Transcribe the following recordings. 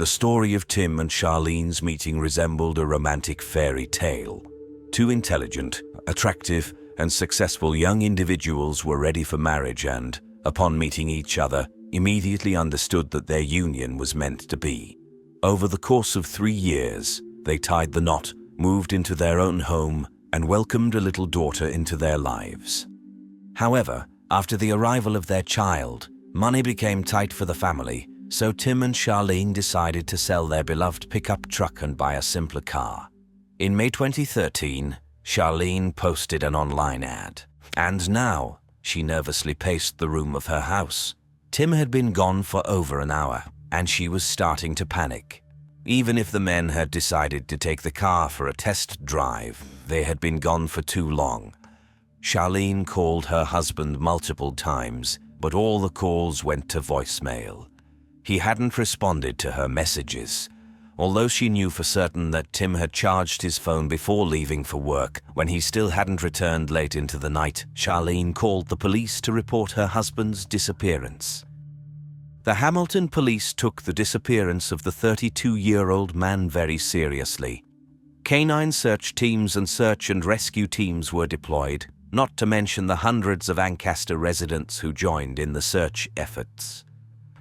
The story of Tim and Charlene's meeting resembled a romantic fairy tale. Two intelligent, attractive, and successful young individuals were ready for marriage and, upon meeting each other, immediately understood that their union was meant to be. Over the course of 3 years, they tied the knot, moved into their own home, and welcomed a little daughter into their lives. However, after the arrival of their child, money became tight for the family, so Tim and Charlene decided to sell their beloved pickup truck and buy a simpler car. In May 2013, Charlene posted an online ad, and now she nervously paced the room of her house. Tim had been gone for over an hour, and she was starting to panic. Even if the men had decided to take the car for a test drive, they had been gone for too long. Charlene called her husband multiple times, but all the calls went to voicemail. He hadn't responded to her messages. Although she knew for certain that Tim had charged his phone before leaving for work, when he still hadn't returned late into the night, Charlene called the police to report her husband's disappearance. The Hamilton police took the disappearance of the 32-year-old man very seriously. Canine search teams and search and rescue teams were deployed, not to mention the hundreds of Ancaster residents who joined in the search efforts.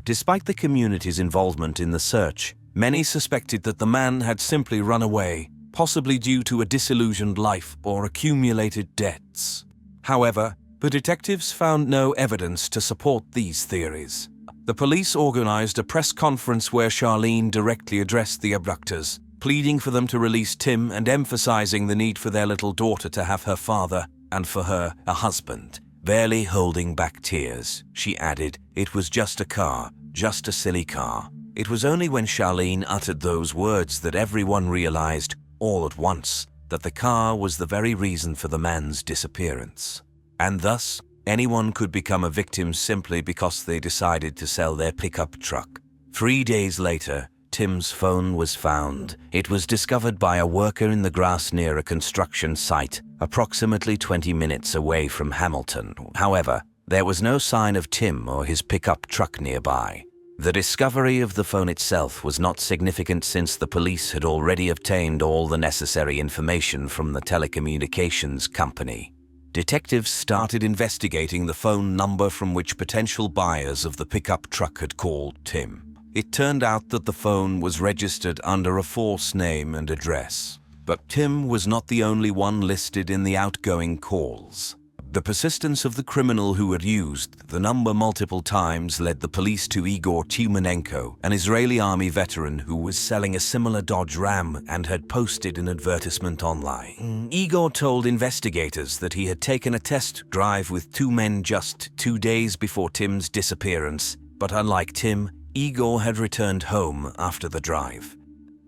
Despite the community's involvement in the search, many suspected that the man had simply run away, possibly due to a disillusioned life or accumulated debts. However, the detectives found no evidence to support these theories. The police organized a press conference where Charlene directly addressed the abductors, pleading for them to release Tim and emphasizing the need for their little daughter to have her father and for her a husband. Barely holding back tears, she added, "It was just a car, just a silly car." It was only when Charlene uttered those words that everyone realized, all at once, that the car was the very reason for the man's disappearance. And thus, anyone could become a victim simply because they decided to sell their pickup truck. 3 days later, Tim's phone was found. It was discovered by a worker in the grass near a construction site, approximately 20 minutes away from Hamilton. However, there was no sign of Tim or his pickup truck nearby. The discovery of the phone itself was not significant since the police had already obtained all the necessary information from the telecommunications company. Detectives started investigating the phone number from which potential buyers of the pickup truck had called Tim. It turned out that the phone was registered under a false name and address. But Tim was not the only one listed in the outgoing calls. The persistence of the criminal who had used the number multiple times led the police to Igor Tumenenko, an Israeli army veteran who was selling a similar Dodge Ram and had posted an advertisement online. Igor told investigators that he had taken a test drive with 2 men just 2 days before Tim's disappearance, but unlike Tim, Igor had returned home after the drive.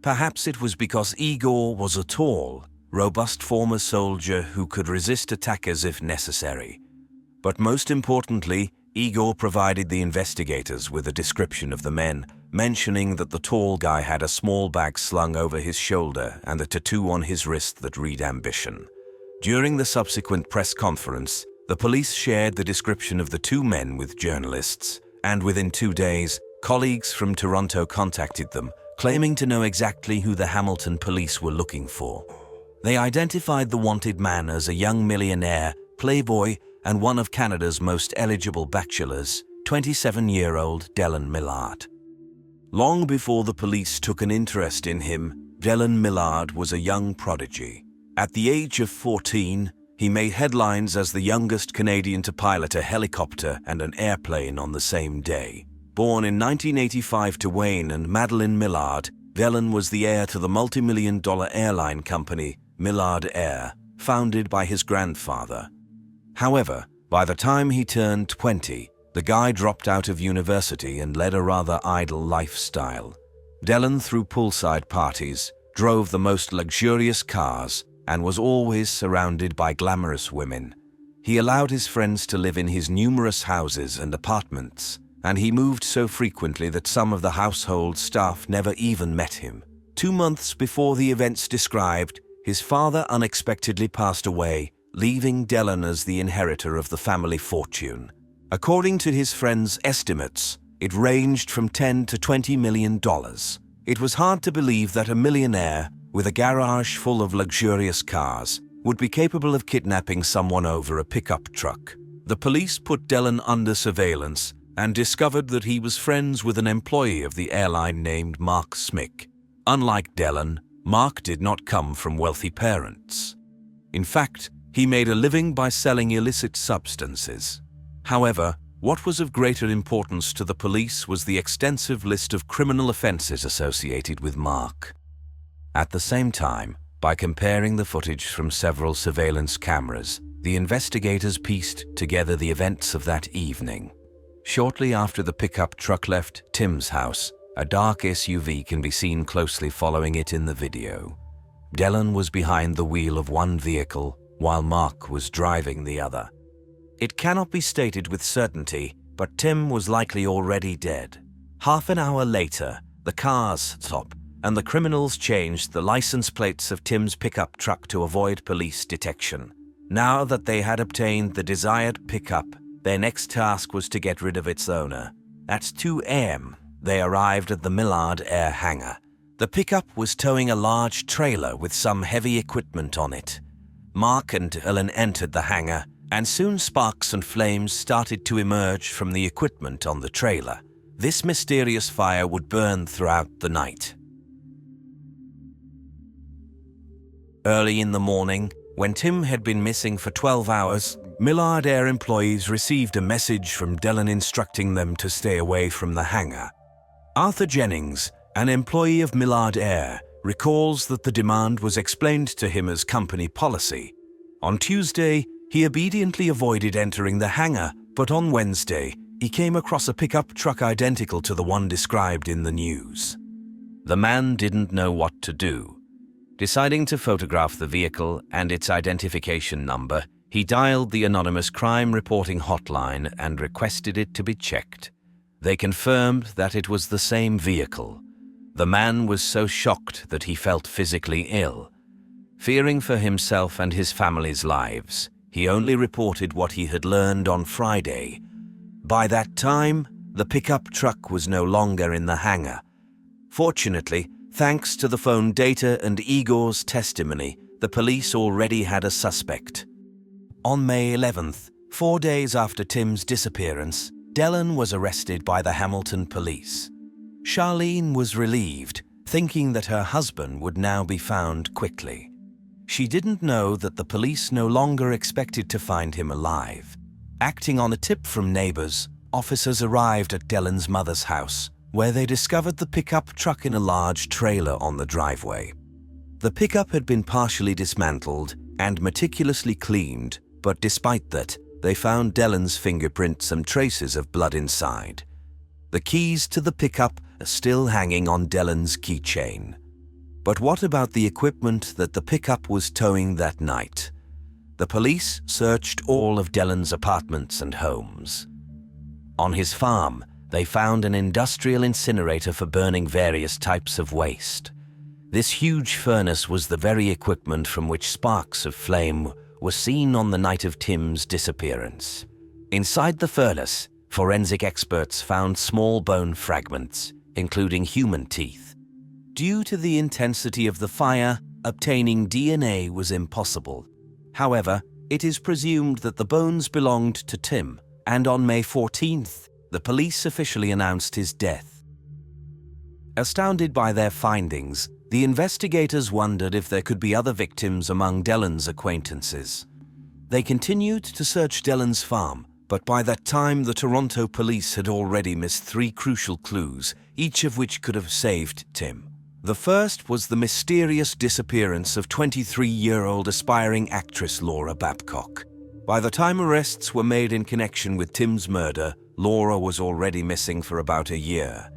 Perhaps it was because Igor was a tall, robust former soldier who could resist attackers if necessary. But most importantly, Igor provided the investigators with a description of the men, mentioning that the tall guy had a small bag slung over his shoulder and a tattoo on his wrist that read ambition. During the subsequent press conference, the police shared the description of the 2 men with journalists, and within 2 days, colleagues from Toronto contacted them, claiming to know exactly who the Hamilton police were looking for. They identified the wanted man as a young millionaire, playboy, and one of Canada's most eligible bachelors, 27-year-old Delan Millard. Long before the police took an interest in him, Delan Millard was a young prodigy. At the age of 14, he made headlines as the youngest Canadian to pilot a helicopter and an airplane on the same day. Born in 1985 to Wayne and Madeline Millard, Dellen was the heir to the multi-million-dollar airline company Millard Air, founded by his grandfather. However, by the time he turned 20, the guy dropped out of university and led a rather idle lifestyle. Dellen threw poolside parties, drove the most luxurious cars, and was always surrounded by glamorous women. He allowed his friends to live in his numerous houses and apartments, and he moved so frequently that some of the household staff never even met him. 2 months before the events described, his father unexpectedly passed away, leaving Dellen as the inheritor of the family fortune. According to his friends' estimates, it ranged from $10 to $20 million. It was hard to believe that a millionaire with a garage full of luxurious cars would be capable of kidnapping someone over a pickup truck. The police put Dellen under surveillance and discovered that he was friends with an employee of the airline named Mark Smich. Unlike Dellen, Mark did not come from wealthy parents. In fact, he made a living by selling illicit substances. However, what was of greater importance to the police was the extensive list of criminal offenses associated with Mark. At the same time, by comparing the footage from several surveillance cameras, the investigators pieced together the events of that evening. Shortly after the pickup truck left Tim's house, a dark SUV can be seen closely following it in the video. Dellen was behind the wheel of one vehicle, while Mark was driving the other. It cannot be stated with certainty, but Tim was likely already dead. Half an hour later, the cars stopped, and the criminals changed the license plates of Tim's pickup truck to avoid police detection. Now that they had obtained the desired pickup, their next task was to get rid of its owner. At 2 a.m., they arrived at the Millard air hangar. The pickup was towing a large trailer with some heavy equipment on it. Mark and Ellen entered the hangar, and soon sparks and flames started to emerge from the equipment on the trailer. This mysterious fire would burn throughout the night. Early in the morning, when Tim had been missing for 12 hours, Millard Air employees received a message from Dellen instructing them to stay away from the hangar. Arthur Jennings, an employee of Millard Air, recalls that the demand was explained to him as company policy. On Tuesday, he obediently avoided entering the hangar, but on Wednesday, he came across a pickup truck identical to the one described in the news. The man didn't know what to do. Deciding to photograph the vehicle and its identification number, he dialed the anonymous crime reporting hotline and requested it to be checked. They confirmed that it was the same vehicle. The man was so shocked that he felt physically ill. Fearing for himself and his family's lives, he only reported what he had learned on Friday. By that time, the pickup truck was no longer in the hangar. Fortunately, thanks to the phone data and Igor's testimony, the police already had a suspect. On May 11th, 4 days after Tim's disappearance, Dellen was arrested by the Hamilton police. Charlene was relieved, thinking that her husband would now be found quickly. She didn't know that the police no longer expected to find him alive. Acting on a tip from neighbors, officers arrived at Dellen's mother's house, where they discovered the pickup truck in a large trailer on the driveway. The pickup had been partially dismantled and meticulously cleaned, but despite that, they found Dellen's fingerprints and traces of blood inside. The keys to the pickup are still hanging on Dellen's keychain. But what about the equipment that the pickup was towing that night? The police searched all of Dellen's apartments and homes. On his farm, they found an industrial incinerator for burning various types of waste. This huge furnace was the very equipment from which sparks of flame were seen on the night of Tim's disappearance. Inside the furnace, forensic experts found small bone fragments, including human teeth. Due to the intensity of the fire, obtaining DNA was impossible. However, it is presumed that the bones belonged to Tim, and on May 14th, the police officially announced his death. Astounded by their findings, the investigators wondered if there could be other victims among Dellen's acquaintances. They continued to search Dellen's farm, but by that time the Toronto police had already missed 3 crucial clues, each of which could have saved Tim. The first was the mysterious disappearance of 23-year-old aspiring actress Laura Babcock. By the time arrests were made in connection with Tim's murder, Laura was already missing for about a year.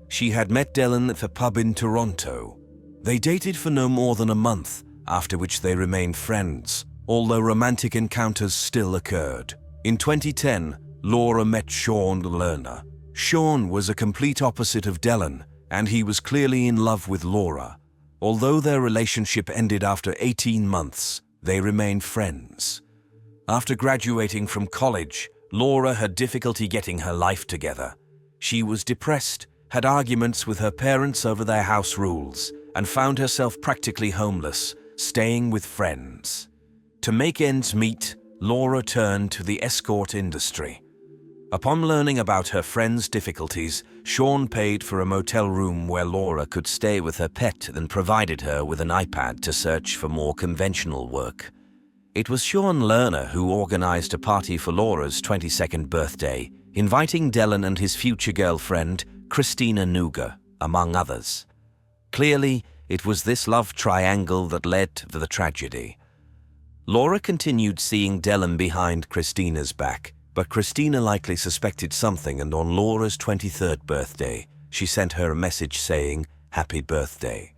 She had met Dellen at a pub in Toronto. They dated for no more than a month, after which they remained friends, although romantic encounters still occurred. In 2010, Laura met Sean Lerner. Sean was a complete opposite of Dellen, and he was clearly in love with Laura. Although their relationship ended after 18 months, they remained friends. After graduating from college, Laura had difficulty getting her life together. She was depressed had arguments with her parents over their house rules, and found herself practically homeless, staying with friends. To make ends meet, Laura turned to the escort industry. Upon learning about her friend's difficulties, Sean paid for a motel room where Laura could stay with her pet and provided her with an iPad to search for more conventional work. It was Sean Lerner who organized a party for Laura's 22nd birthday, inviting Dellen and his future girlfriend, Christina Nuga, among others. Clearly, it was this love triangle that led to the tragedy. Laura continued seeing Dellen behind Christina's back, but Christina likely suspected something, and on Laura's 23rd birthday, she sent her a message saying, "Happy birthday.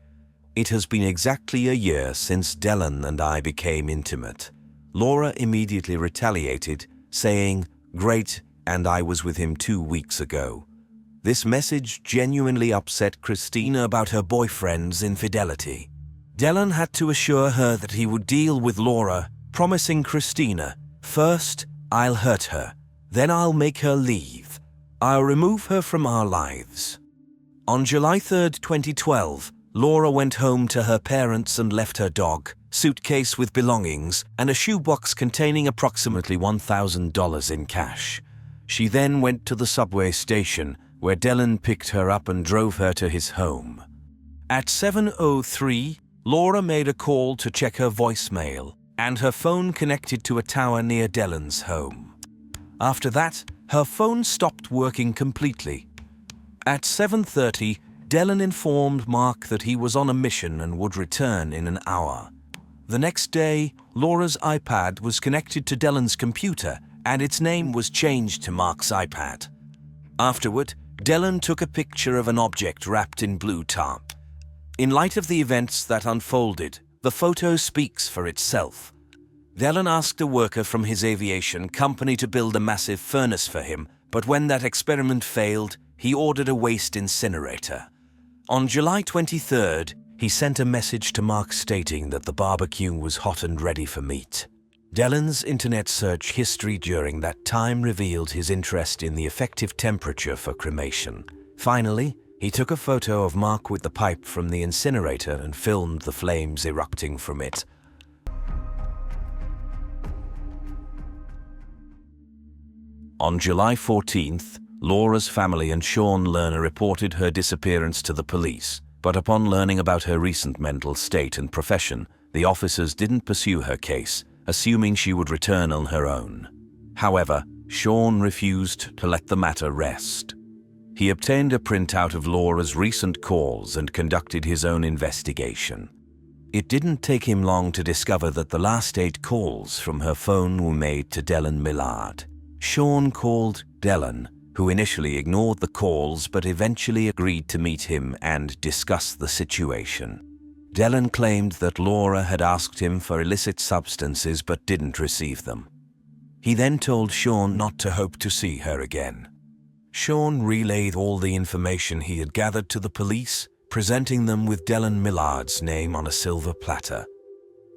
It has been exactly a year since Dellen and I became intimate." Laura immediately retaliated, saying, "Great, and I was with him 2 weeks ago." This message genuinely upset Christina about her boyfriend's infidelity. Dellen had to assure her that he would deal with Laura, promising Christina, "First, I'll hurt her. Then I'll make her leave. I'll remove her from our lives." On July 3rd, 2012, Laura went home to her parents and left her dog, suitcase with belongings, and a shoebox containing approximately $1,000 in cash. She then went to the subway station, where Dellen picked her up and drove her to his home. At 7:03, Laura made a call to check her voicemail, and her phone connected to a tower near Dellen's home. After that, her phone stopped working completely. At 7:30, Dellen informed Mark that he was on a mission and would return in an hour. The next day, Laura's iPad was connected to Dellen's computer, and its name was changed to Mark's iPad. Afterward, Dellen took a picture of an object wrapped in blue tarp. In light of the events that unfolded, the photo speaks for itself. Dellen asked a worker from his aviation company to build a massive furnace for him, but when that experiment failed, he ordered a waste incinerator. On July 23rd, he sent a message to Mark stating that the barbecue was hot and ready for meat. Dellen's internet search history during that time revealed his interest in the effective temperature for cremation. Finally, he took a photo of Mark with the pipe from the incinerator and filmed the flames erupting from it. On July 14th, Laura's family and Sean Lerner reported her disappearance to the police, but upon learning about her recent mental state and profession, the officers didn't pursue her case, assuming she would return on her own. However, Sean refused to let the matter rest. He obtained a printout of Laura's recent calls and conducted his own investigation. It didn't take him long to discover that the last 8 calls from her phone were made to Delan Millard. Sean called Dellen, who initially ignored the calls but eventually agreed to meet him and discuss the situation. Dellen claimed that Laura had asked him for illicit substances but didn't receive them. He then told Sean not to hope to see her again. Sean relayed all the information he had gathered to the police, presenting them with Delan Millard's name on a silver platter.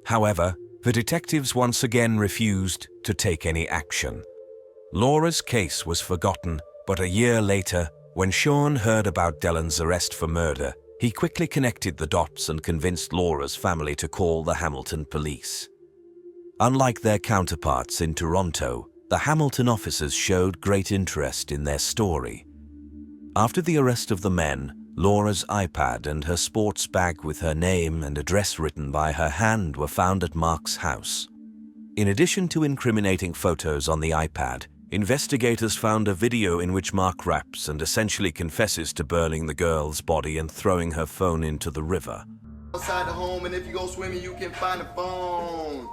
However, the detectives once again refused to take any action. Laura's case was forgotten, but a year later, when Sean heard about Dellen's arrest for murder, he quickly connected the dots and convinced Laura's family to call the Hamilton police. Unlike their counterparts in Toronto, the Hamilton officers showed great interest in their story. After the arrest of the men, Laura's iPad and her sports bag with her name and address written by her hand were found at Mark's house. In addition to incriminating photos on the iPad, investigators found a video in which Mark raps and essentially confesses to burning the girl's body and throwing her phone into the river. Outside the home, and if you go swimming, you can find a phone.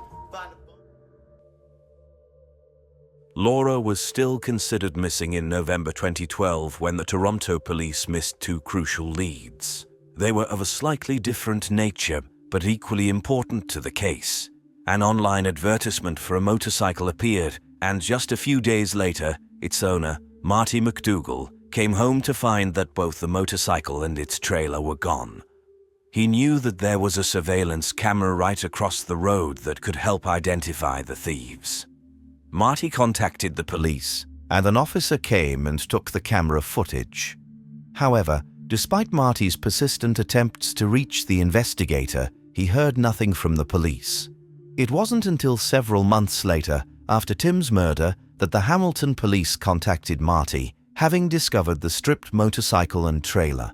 Laura was still considered missing in November 2012 when the Toronto police missed 2 crucial leads. They were of a slightly different nature, but equally important to the case. An online advertisement for a motorcycle appeared, and just a few days later, its owner, Marty McDougall, came home to find that both the motorcycle and its trailer were gone. He knew that there was a surveillance camera right across the road that could help identify the thieves. Marty contacted the police, and an officer came and took the camera footage. However, despite Marty's persistent attempts to reach the investigator, he heard nothing from the police. It wasn't until several months later, after Tim's murder, that the Hamilton police contacted Marty, having discovered the stripped motorcycle and trailer.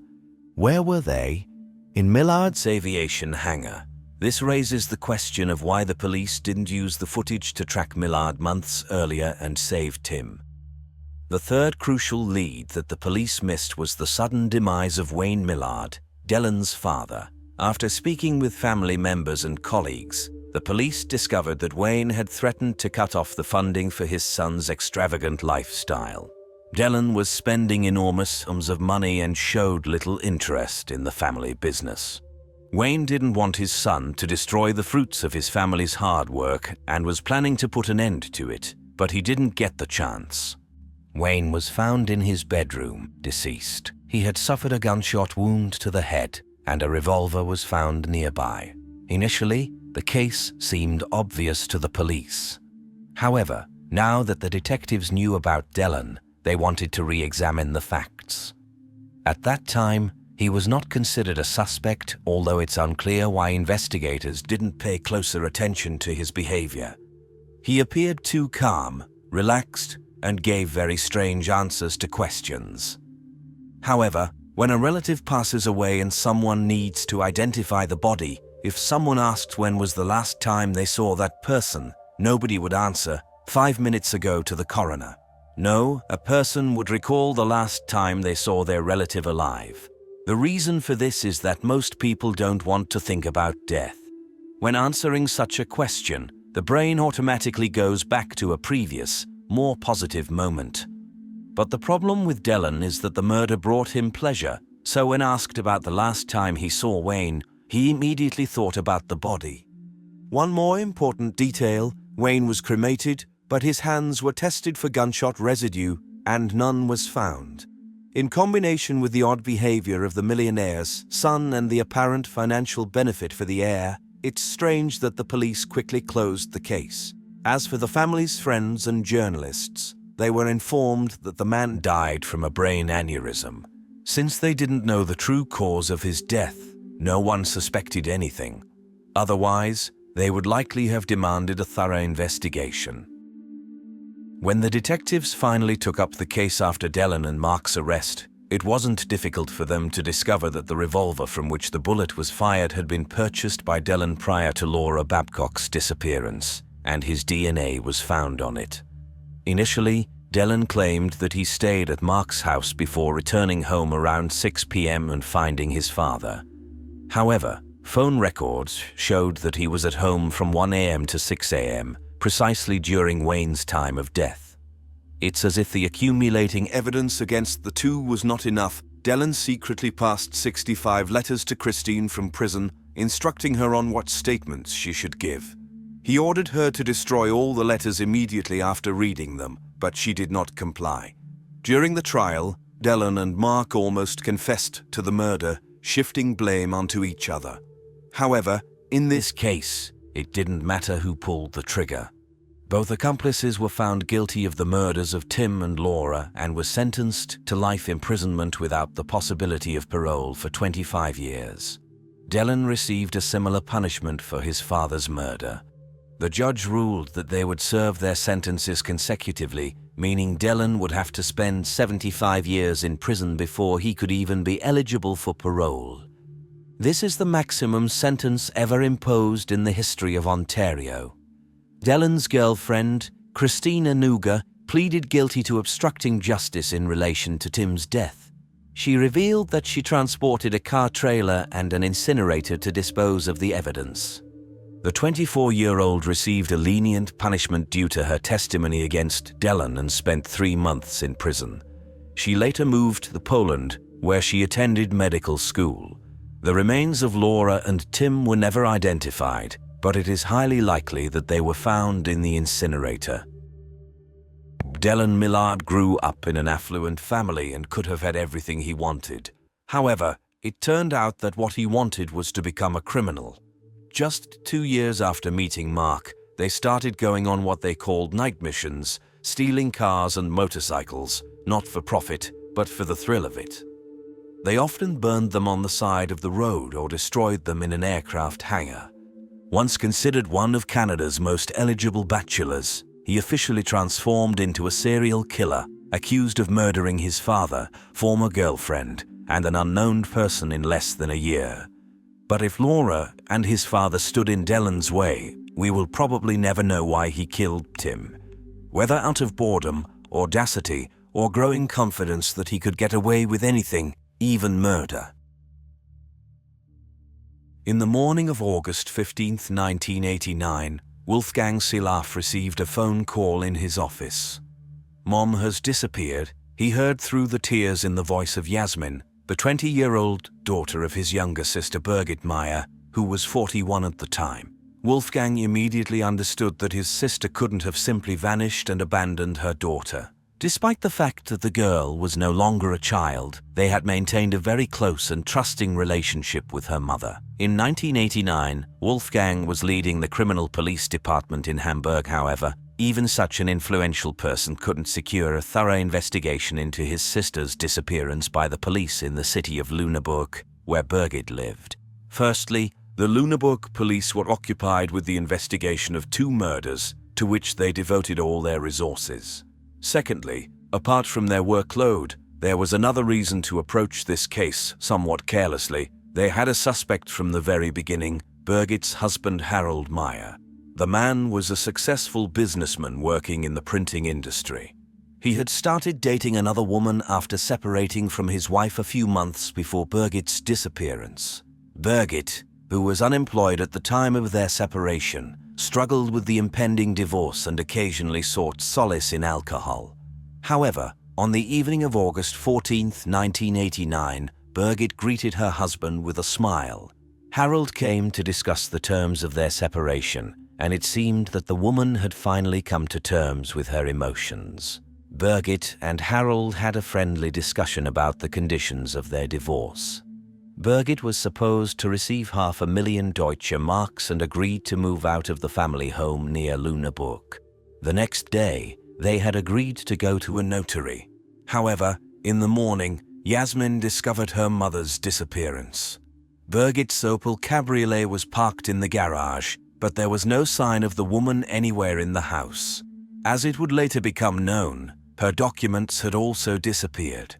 Where were they? In Millard's aviation hangar. This raises the question of why the police didn't use the footage to track Millard months earlier and save Tim. The third crucial lead that the police missed was the sudden demise of Wayne Millard, Dellen's father. After speaking with family members and colleagues, the police discovered that Wayne had threatened to cut off the funding for his son's extravagant lifestyle. Dellen was spending enormous sums of money and showed little interest in the family business. Wayne didn't want his son to destroy the fruits of his family's hard work and was planning to put an end to it, but he didn't get the chance. Wayne was found in his bedroom, deceased. He had suffered a gunshot wound to the head, and a revolver was found nearby. Initially, the case seemed obvious to the police. However, now that the detectives knew about Dellen, they wanted to re-examine the facts. At that time, he was not considered a suspect, although it's unclear why investigators didn't pay closer attention to his behavior. He appeared too calm, relaxed, and gave very strange answers to questions. However, when a relative passes away and someone needs to identify the body, if someone asked when was the last time they saw that person, nobody would answer, 5 minutes ago to the coroner. No, a person would recall the last time they saw their relative alive. The reason for this is that most people don't want to think about death. When answering such a question, the brain automatically goes back to a previous, more positive moment. But the problem with Dellen is that the murder brought him pleasure, so when asked about the last time he saw Wayne, he immediately thought about the body. One more important detail, Wayne was cremated, but his hands were tested for gunshot residue and none was found. In combination with the odd behavior of the millionaire's son and the apparent financial benefit for the heir, it's strange that the police quickly closed the case. As for the family's friends and journalists, they were informed that the man died from a brain aneurysm. Since they didn't know the true cause of his death, no one suspected anything. Otherwise, they would likely have demanded a thorough investigation. When the detectives finally took up the case after Dellen and Mark's arrest, it wasn't difficult for them to discover that the revolver from which the bullet was fired had been purchased by Dellen prior to Laura Babcock's disappearance, and his DNA was found on it. Initially, Dellen claimed that he stayed at Mark's house before returning home around 6 p.m. and finding his father. However, phone records showed that he was at home from 1 a.m. to 6 a.m., precisely during Wayne's time of death. It's as if the accumulating evidence against the two was not enough. Dellen secretly passed 65 letters to Christine from prison, instructing her on what statements she should give. He ordered her to destroy all the letters immediately after reading them, but she did not comply. During the trial, Dellen and Mark almost confessed to the murder, shifting blame onto each other. However, in this case, it didn't matter who pulled the trigger. Both accomplices were found guilty of the murders of Tim and Laura and were sentenced to life imprisonment without the possibility of parole for 25 years. Dellen received a similar punishment for his father's murder. The judge ruled that they would serve their sentences consecutively, meaning Dellen would have to spend 75 years in prison before he could even be eligible for parole. This is the maximum sentence ever imposed in the history of Ontario. Dellen's girlfriend, Christina Nuga, pleaded guilty to obstructing justice in relation to Tim's death. She revealed that she transported a car trailer and an incinerator to dispose of the evidence. The 24-year-old received a lenient punishment due to her testimony against Dellen and spent 3 months in prison. She later moved to Poland, where she attended medical school. The remains of Laura and Tim were never identified, but it is highly likely that they were found in the incinerator. Delan Millard grew up in an affluent family and could have had everything he wanted. However, it turned out that what he wanted was to become a criminal. Just 2 years after meeting Mark, they started going on what they called night missions, stealing cars and motorcycles, not for profit, but for the thrill of it. They often burned them on the side of the road or destroyed them in an aircraft hangar. Once considered one of Canada's most eligible bachelors, he officially transformed into a serial killer, accused of murdering his father, former girlfriend, and an unknown person in less than a year. But if Laura and his father stood in Dellen's way, we will probably never know why he killed Tim. Whether out of boredom, audacity, or growing confidence that he could get away with anything, even murder. In the morning of August 15, 1989, Wolfgang Silaf received a phone call in his office. "Mom has disappeared," he heard through the tears in the voice of Yasmin, the 20-year-old daughter of his younger sister Birgit Meyer, who was 41 at the time. Wolfgang immediately understood that his sister couldn't have simply vanished and abandoned her daughter. Despite the fact that the girl was no longer a child, they had maintained a very close and trusting relationship with her mother. In 1989, Wolfgang was leading the criminal police department in Hamburg, however. Even such an influential person couldn't secure a thorough investigation into his sister's disappearance by the police in the city of Lüneburg, where Berget lived. Firstly, the Lüneburg police were occupied with the investigation of 2 murders, to which they devoted all their resources. Secondly, apart from their workload, there was another reason to approach this case somewhat carelessly. They had a suspect from the very beginning, Birgit's husband Harold Meyer. The man was a successful businessman working in the printing industry. He had started dating another woman after separating from his wife a few months before Birgit's disappearance. Berget, who was unemployed at the time of their separation, struggled with the impending divorce and occasionally sought solace in alcohol. However, on the evening of August 14, 1989, Berget greeted her husband with a smile. Harold came to discuss the terms of their separation, and it seemed that the woman had finally come to terms with her emotions. Berget and Harold had a friendly discussion about the conditions of their divorce. Berget was supposed to receive 500,000 Deutsche Marks and agreed to move out of the family home near Lüneburg. The next day, they had agreed to go to a notary. However, in the morning, Yasmin discovered her mother's disappearance. Birgit's Opel Cabriolet was parked in the garage, but there was no sign of the woman anywhere in the house. As it would later become known, her documents had also disappeared.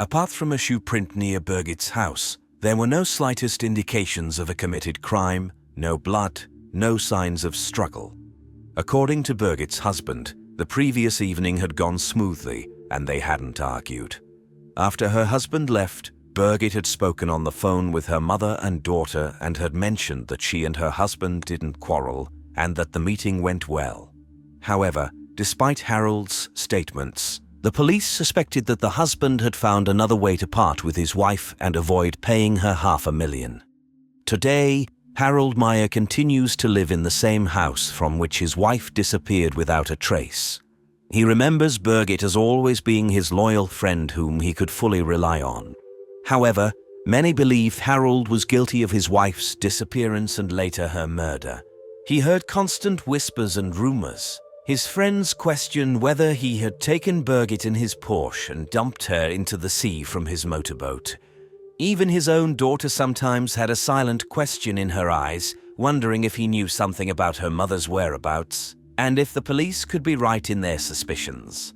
Apart from a shoe print near Birgit's house, there were no slightest indications of a committed crime, no blood, no signs of struggle. According to Birgit's husband, the previous evening had gone smoothly and they hadn't argued. After her husband left, Birgit had spoken on the phone with her mother and daughter and had mentioned that she and her husband didn't quarrel and that the meeting went well. However, despite Harold's statements, the police suspected that the husband had found another way to part with his wife and avoid paying her 500,000. Today, Harold Meyer continues to live in the same house from which his wife disappeared without a trace. He remembers Berget as always being his loyal friend whom he could fully rely on. However, many believe Harold was guilty of his wife's disappearance and later her murder. He heard constant whispers and rumors. His friends questioned whether he had taken Berget in his Porsche and dumped her into the sea from his motorboat. Even his own daughter sometimes had a silent question in her eyes, wondering if he knew something about her mother's whereabouts, and if the police could be right in their suspicions.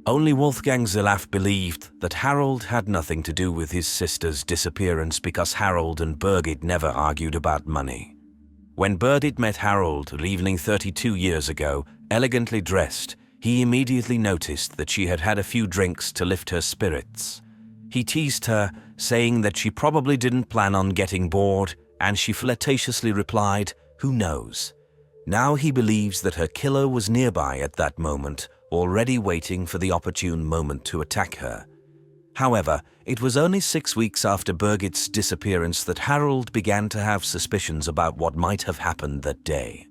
Only Wolfgang Silaf believed that Harold had nothing to do with his sister's disappearance because Harold and Berget never argued about money. When Berget met Harold the evening 32 years ago, elegantly dressed, he immediately noticed that she had had a few drinks to lift her spirits. He teased her, saying that she probably didn't plan on getting bored, and she flirtatiously replied, "Who knows?" Now he believes that her killer was nearby at that moment, already waiting for the opportune moment to attack her. However, it was only 6 weeks after Berget's disappearance that Harold began to have suspicions about what might have happened that day.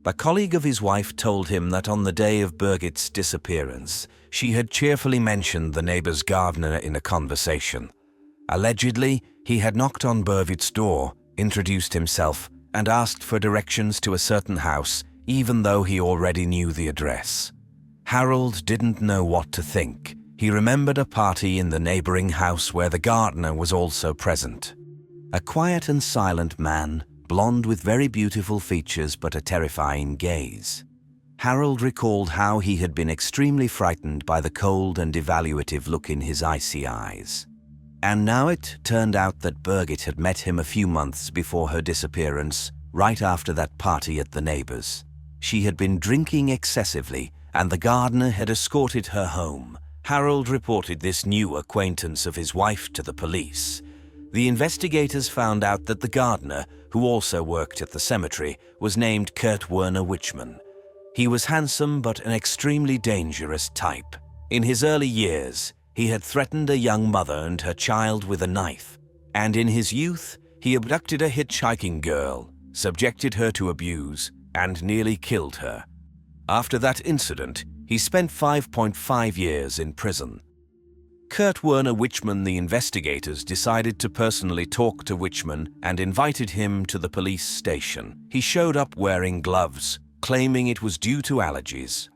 A colleague of his wife told him that on the day of Berget's disappearance, she had cheerfully mentioned the neighbor's gardener in a conversation. Allegedly, he had knocked on Berget's door, introduced himself, and asked for directions to a certain house, even though he already knew the address. Harold didn't know what to think. He remembered a party in the neighboring house where the gardener was also present. A quiet and silent man, blonde with very beautiful features but a terrifying gaze. Harold recalled how he had been extremely frightened by the cold and evaluative look in his icy eyes. And now it turned out that Berget had met him a few months before her disappearance, right after that party at the neighbor's. She had been drinking excessively, and the gardener had escorted her home. Harold reported this new acquaintance of his wife to the police. The investigators found out that the gardener, who also worked at the cemetery, was named Werner Wichman. He was handsome but an extremely dangerous type. In his early years, he had threatened a young mother and her child with a knife, and in his youth, he abducted a hitchhiking girl, subjected her to abuse, and nearly killed her. After that incident, he spent 5.5 years in prison. Werner Wichman, the investigators decided to personally talk to Wichman and invited him to the police station. He showed up wearing gloves, claiming it was due to allergies.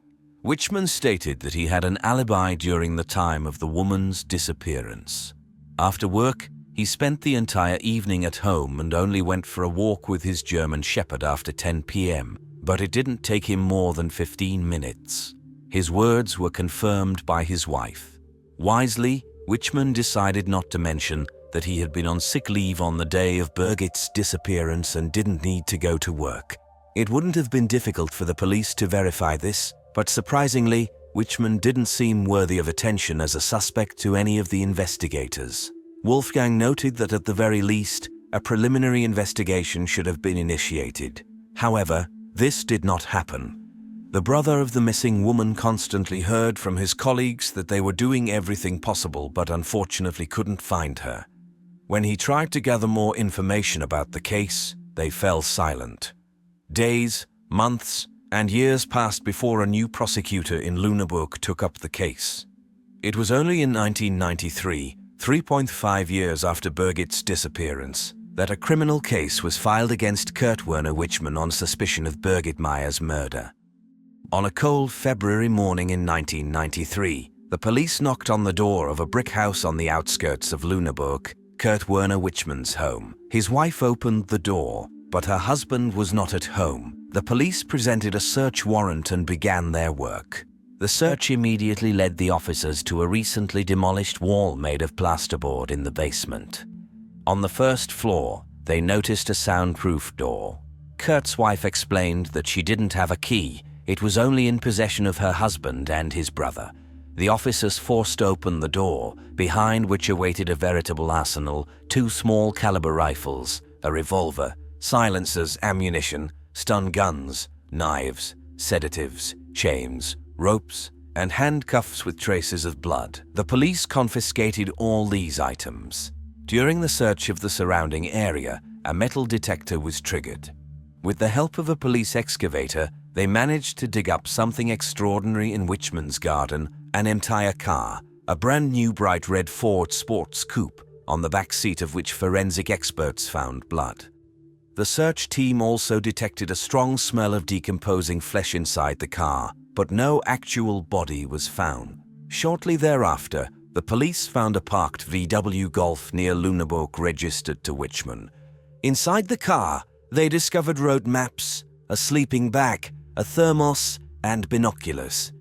Wichman stated that he had an alibi during the time of the woman's disappearance. After work, he spent the entire evening at home and only went for a walk with his German Shepherd after 10 p.m., but it didn't take him more than 15 minutes. His words were confirmed by his wife. Wisely, Wichman decided not to mention that he had been on sick leave on the day of Berget's disappearance and didn't need to go to work. It wouldn't have been difficult for the police to verify this, but surprisingly, Wichman didn't seem worthy of attention as a suspect to any of the investigators. Wolfgang noted that at the very least, a preliminary investigation should have been initiated. However, this did not happen. The brother of the missing woman constantly heard from his colleagues that they were doing everything possible but unfortunately couldn't find her. When he tried to gather more information about the case, they fell silent. Days, months, and years passed before a new prosecutor in Lüneburg took up the case. It was only in 1993, 3.5 years after Berget's disappearance, that a criminal case was filed against Werner Wichman on suspicion of Birgit Meyer's murder. On a cold February morning in 1993, the police knocked on the door of a brick house on the outskirts of Lüneburg, Werner Wichman's home. His wife opened the door, but her husband was not at home. The police presented a search warrant and began their work. The search immediately led the officers to a recently demolished wall made of plasterboard in the basement. On the first floor, they noticed a soundproof door. Kurt's wife explained that she didn't have a key. It was only in possession of her husband and his brother. The officers forced open the door, behind which awaited a veritable arsenal, 2 small-caliber rifles, a revolver, silencers, ammunition, stun guns, knives, sedatives, chains, ropes, and handcuffs with traces of blood. The police confiscated all these items. During the search of the surrounding area, a metal detector was triggered. With the help of a police excavator, they managed to dig up something extraordinary in Wichman's garden, an entire car, a brand new bright red Ford sports coupe, on the back seat of which forensic experts found blood. The search team also detected a strong smell of decomposing flesh inside the car, but no actual body was found. Shortly thereafter, the police found a parked VW Golf near Lüneburg registered to Wichman. Inside the car, they discovered road maps, a sleeping bag, a thermos, and binoculars.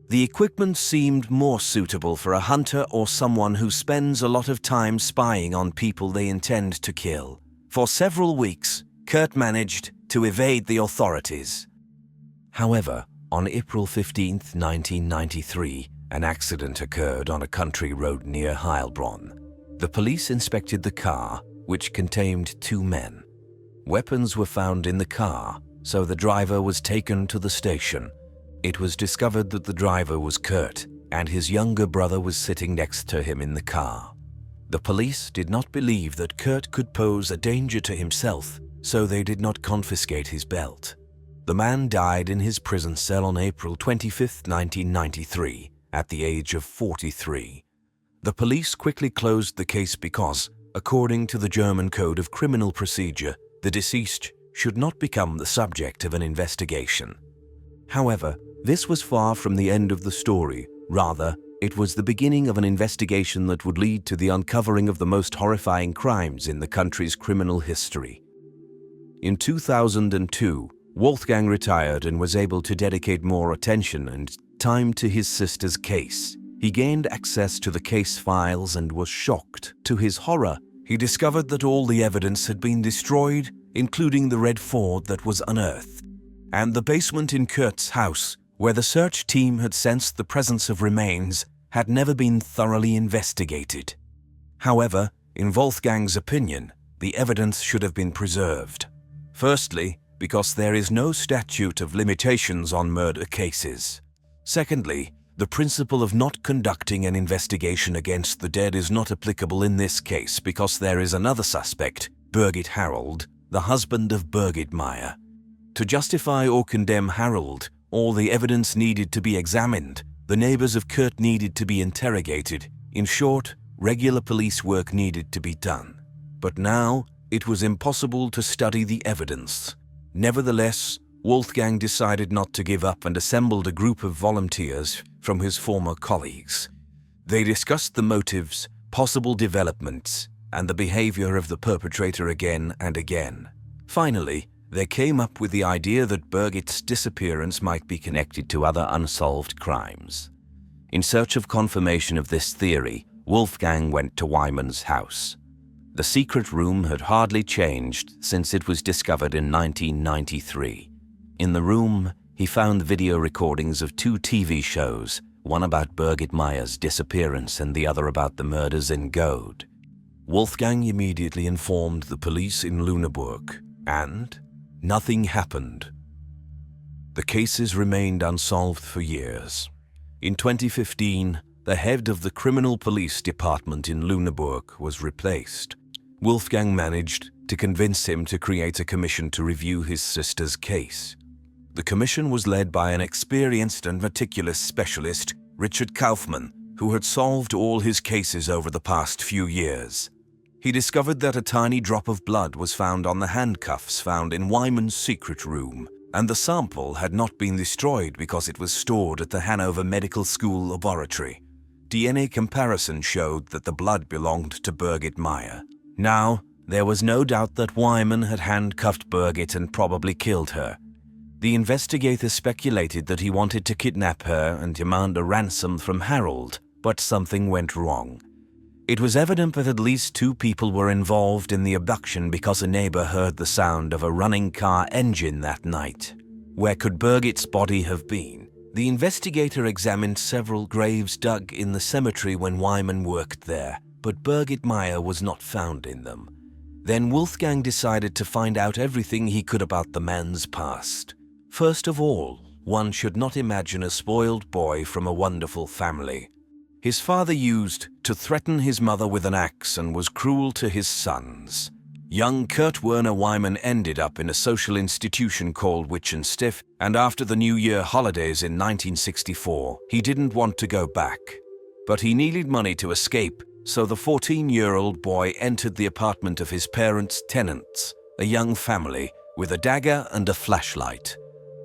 The equipment seemed more suitable for a hunter or someone who spends a lot of time spying on people they intend to kill. For several weeks, Kurt managed to evade the authorities. However, on April 15, 1993, an accident occurred on a country road near Heilbronn. The police inspected the car, which contained 2 men. Weapons were found in the car, so the driver was taken to the station. It was discovered that the driver was Kurt, and his younger brother was sitting next to him in the car. The police did not believe that Kurt could pose a danger to himself, so they did not confiscate his belt. The man died in his prison cell on April 25, 1993, at the age of 43. The police quickly closed the case because, according to the German Code of Criminal Procedure, the deceased should not become the subject of an investigation. However, this was far from the end of the story, Rather, it was the beginning of an investigation that would lead to the uncovering of the most horrifying crimes in the country's criminal history. In 2002, Wolfgang retired and was able to dedicate more attention and time to his sister's case. He gained access to the case files and was shocked. To his horror, he discovered that all the evidence had been destroyed, including the red Ford that was unearthed, and the basement in Kurt's house, where the search team had sensed the presence of remains, had never been thoroughly investigated. However, in Wolfgang's opinion, the evidence should have been preserved. Firstly, because there is no statute of limitations on murder cases. Secondly, the principle of not conducting an investigation against the dead is not applicable in this case because there is another suspect, Berget Harold, the husband of Birgit Meyer. To justify or condemn Harold, all the evidence needed to be examined, the neighbors of Kurt needed to be interrogated. In short, regular police work needed to be done. But now, it was impossible to study the evidence. Nevertheless, Wolfgang decided not to give up and assembled a group of volunteers from his former colleagues. They discussed the motives, possible developments, and the behavior of the perpetrator again and again. Finally, they came up with the idea that Birgit's disappearance might be connected to other unsolved crimes. In search of confirmation of this theory, Wolfgang went to Wichman's house. The secret room had hardly changed since it was discovered in 1993. In the room, he found video recordings of 2 TV shows, one about Birgit Meyer's disappearance and the other about the murders in Göhrde. Wolfgang immediately informed the police in Lüneburg, and nothing happened. The cases remained unsolved for years. In 2015, the head of the criminal police department in Lüneburg was replaced. Wolfgang managed to convince him to create a commission to review his sister's case. The commission was led by an experienced and meticulous specialist, Richard Kaufmann, who had solved all his cases over the past few years. He discovered that a tiny drop of blood was found on the handcuffs found in Wichman's secret room, and the sample had not been destroyed because it was stored at the Hanover Medical School laboratory. DNA comparison showed that the blood belonged to Birgit Meyer. Now, there was no doubt that Wichman had handcuffed Berget and probably killed her. The investigator speculated that he wanted to kidnap her and demand a ransom from Harold, but something went wrong. It was evident that at least 2 people were involved in the abduction because a neighbor heard the sound of a running car engine that night. Where could Birgit's body have been? The investigator examined several graves dug in the cemetery when Wichman worked there, but Birgit Meyer was not found in them. Then Wolfgang decided to find out everything he could about the man's past. First of all, one should not imagine a spoiled boy from a wonderful family. His father used to threaten his mother with an axe and was cruel to his sons. Young Kurt Werner Wichman ended up in a social institution called Witchenstift, and after the New Year holidays in 1964, he didn't want to go back. But he needed money to escape, so the 14-year-old boy entered the apartment of his parents' tenants, a young family, with a dagger and a flashlight.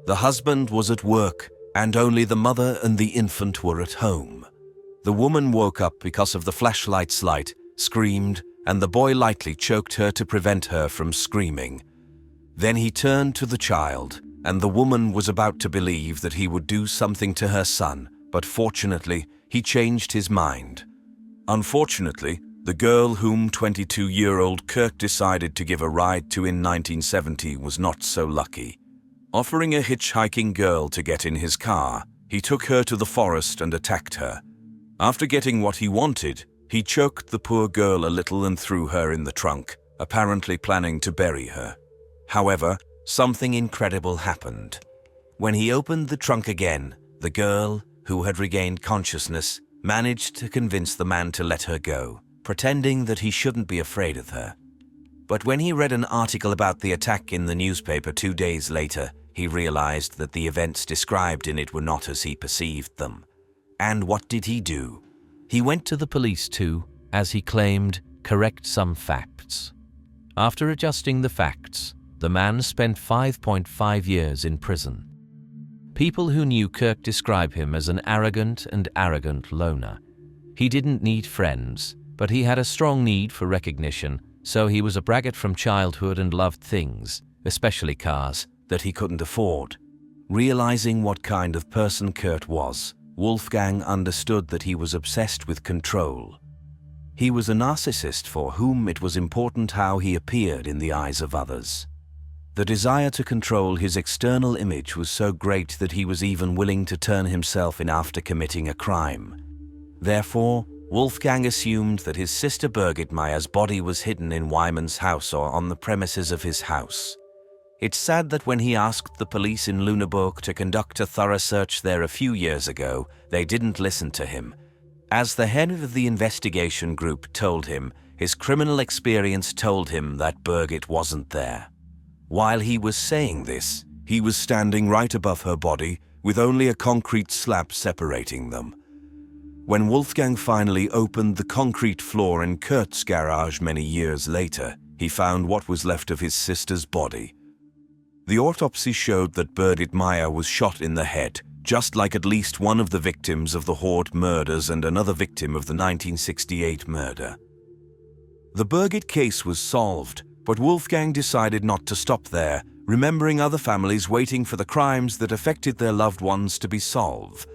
The husband was at work, and only the mother and the infant were at home. The woman woke up because of the flashlight's light, screamed, and the boy lightly choked her to prevent her from screaming. Then he turned to the child, and the woman was about to believe that he would do something to her son, but fortunately, he changed his mind. Unfortunately, the girl whom 22-year-old Kurt decided to give a ride to in 1970 was not so lucky. Offering a hitchhiking girl to get in his car, he took her to the forest and attacked her. After getting what he wanted, he choked the poor girl a little and threw her in the trunk, apparently planning to bury her. However, something incredible happened. When he opened the trunk again, the girl, who had regained consciousness, managed to convince the man to let her go, pretending that he shouldn't be afraid of her. But when he read an article about the attack in the newspaper 2 days later, he realized that the events described in it were not as he perceived them. And what did he do? He went to the police to, as he claimed, correct some facts. After adjusting the facts, the man spent 5.5 years in prison. People who knew Kirk describe him as an arrogant loner. He didn't need friends, but he had a strong need for recognition, so he was a braggart from childhood and loved things, especially cars, that he couldn't afford. Realizing what kind of person Kurt was, Wolfgang understood that he was obsessed with control. He was a narcissist for whom it was important how he appeared in the eyes of others. The desire to control his external image was so great that he was even willing to turn himself in after committing a crime. Therefore, Wolfgang assumed that his sister Birgit Meyer's body was hidden in Wichman's house or on the premises of his house. It's sad that when he asked the police in Lüneburg to conduct a thorough search there a few years ago, they didn't listen to him. As the head of the investigation group told him, his criminal experience told him that Birgit wasn't there. While he was saying this, he was standing right above her body with only a concrete slab separating them. When Wolfgang finally opened the concrete floor in Kurt's garage many years later, he found what was left of his sister's body. The autopsy showed that Birgit Meyer was shot in the head, just like at least one of the victims of the Horde murders and another victim of the 1968 murder. The Birgit case was solved, but Wolfgang decided not to stop there, remembering other families waiting for the crimes that affected their loved ones to be solved.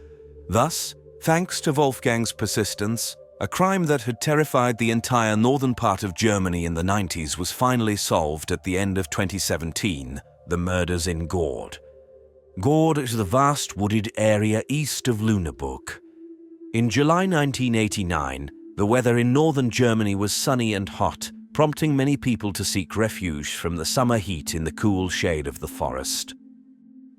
Thus, thanks to Wolfgang's persistence, a crime that had terrified the entire northern part of Germany in the 90s was finally solved at the end of 2017, the murders in Göhrde. Göhrde is the vast wooded area east of Lüneburg. In July 1989, the weather in northern Germany was sunny and hot, prompting many people to seek refuge from the summer heat in the cool shade of the forest.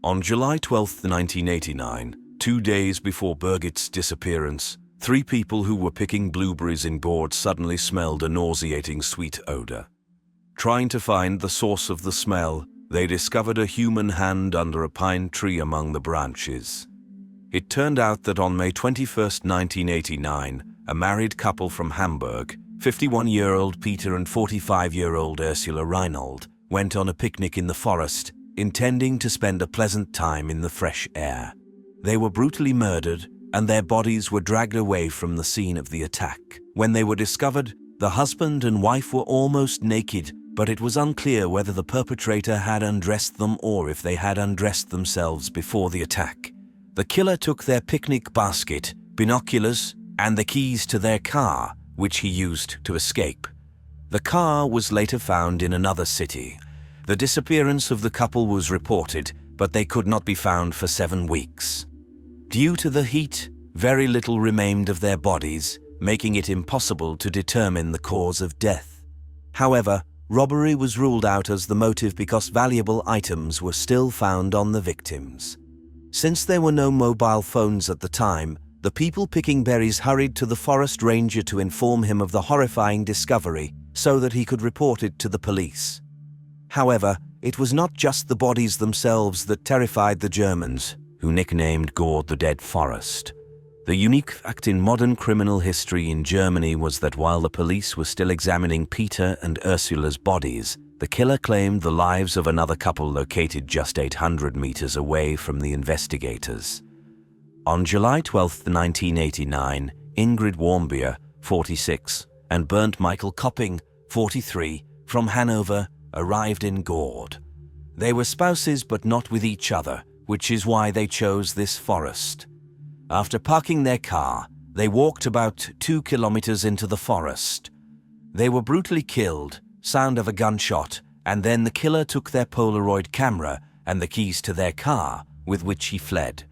On July 12, 1989, 2 days before Birgit's disappearance, 3 people who were picking blueberries in Göhrde suddenly smelled a nauseating sweet odor. Trying to find the source of the smell, they discovered a human hand under a pine tree among the branches. It turned out that on May 21, 1989, a married couple from Hamburg, 51-year-old Peter and 45-year-old Ursula Reinhold, went on a picnic in the forest, intending to spend a pleasant time in the fresh air. They were brutally murdered, and their bodies were dragged away from the scene of the attack. When they were discovered, the husband and wife were almost naked, but it was unclear whether the perpetrator had undressed them or if they had undressed themselves before the attack. The killer took their picnic basket, binoculars, and the keys to their car, which he used to escape. The car was later found in another city. The disappearance of the couple was reported, but they could not be found for 7 weeks. Due to the heat, very little remained of their bodies, making it impossible to determine the cause of death. However, robbery was ruled out as the motive because valuable items were still found on the victims. Since there were no mobile phones at the time, the people picking berries hurried to the forest ranger to inform him of the horrifying discovery so that he could report it to the police. However, it was not just the bodies themselves that terrified the Germans, who nicknamed Göhrde the Dead Forest. The unique fact in modern criminal history in Germany was that while the police were still examining Peter and Ursula's bodies, the killer claimed the lives of another couple located just 800 meters away from the investigators. On July 12, 1989, Ingrid Warmbier, 46, and Bernd Michael Kopping, 43, from Hanover, arrived in Göhrde. They were spouses but not with each other, which is why they chose this forest. After parking their car, they walked about 2 kilometers into the forest. They were brutally killed, sound of a gunshot, and then the killer took their Polaroid camera and the keys to their car, with which he fled.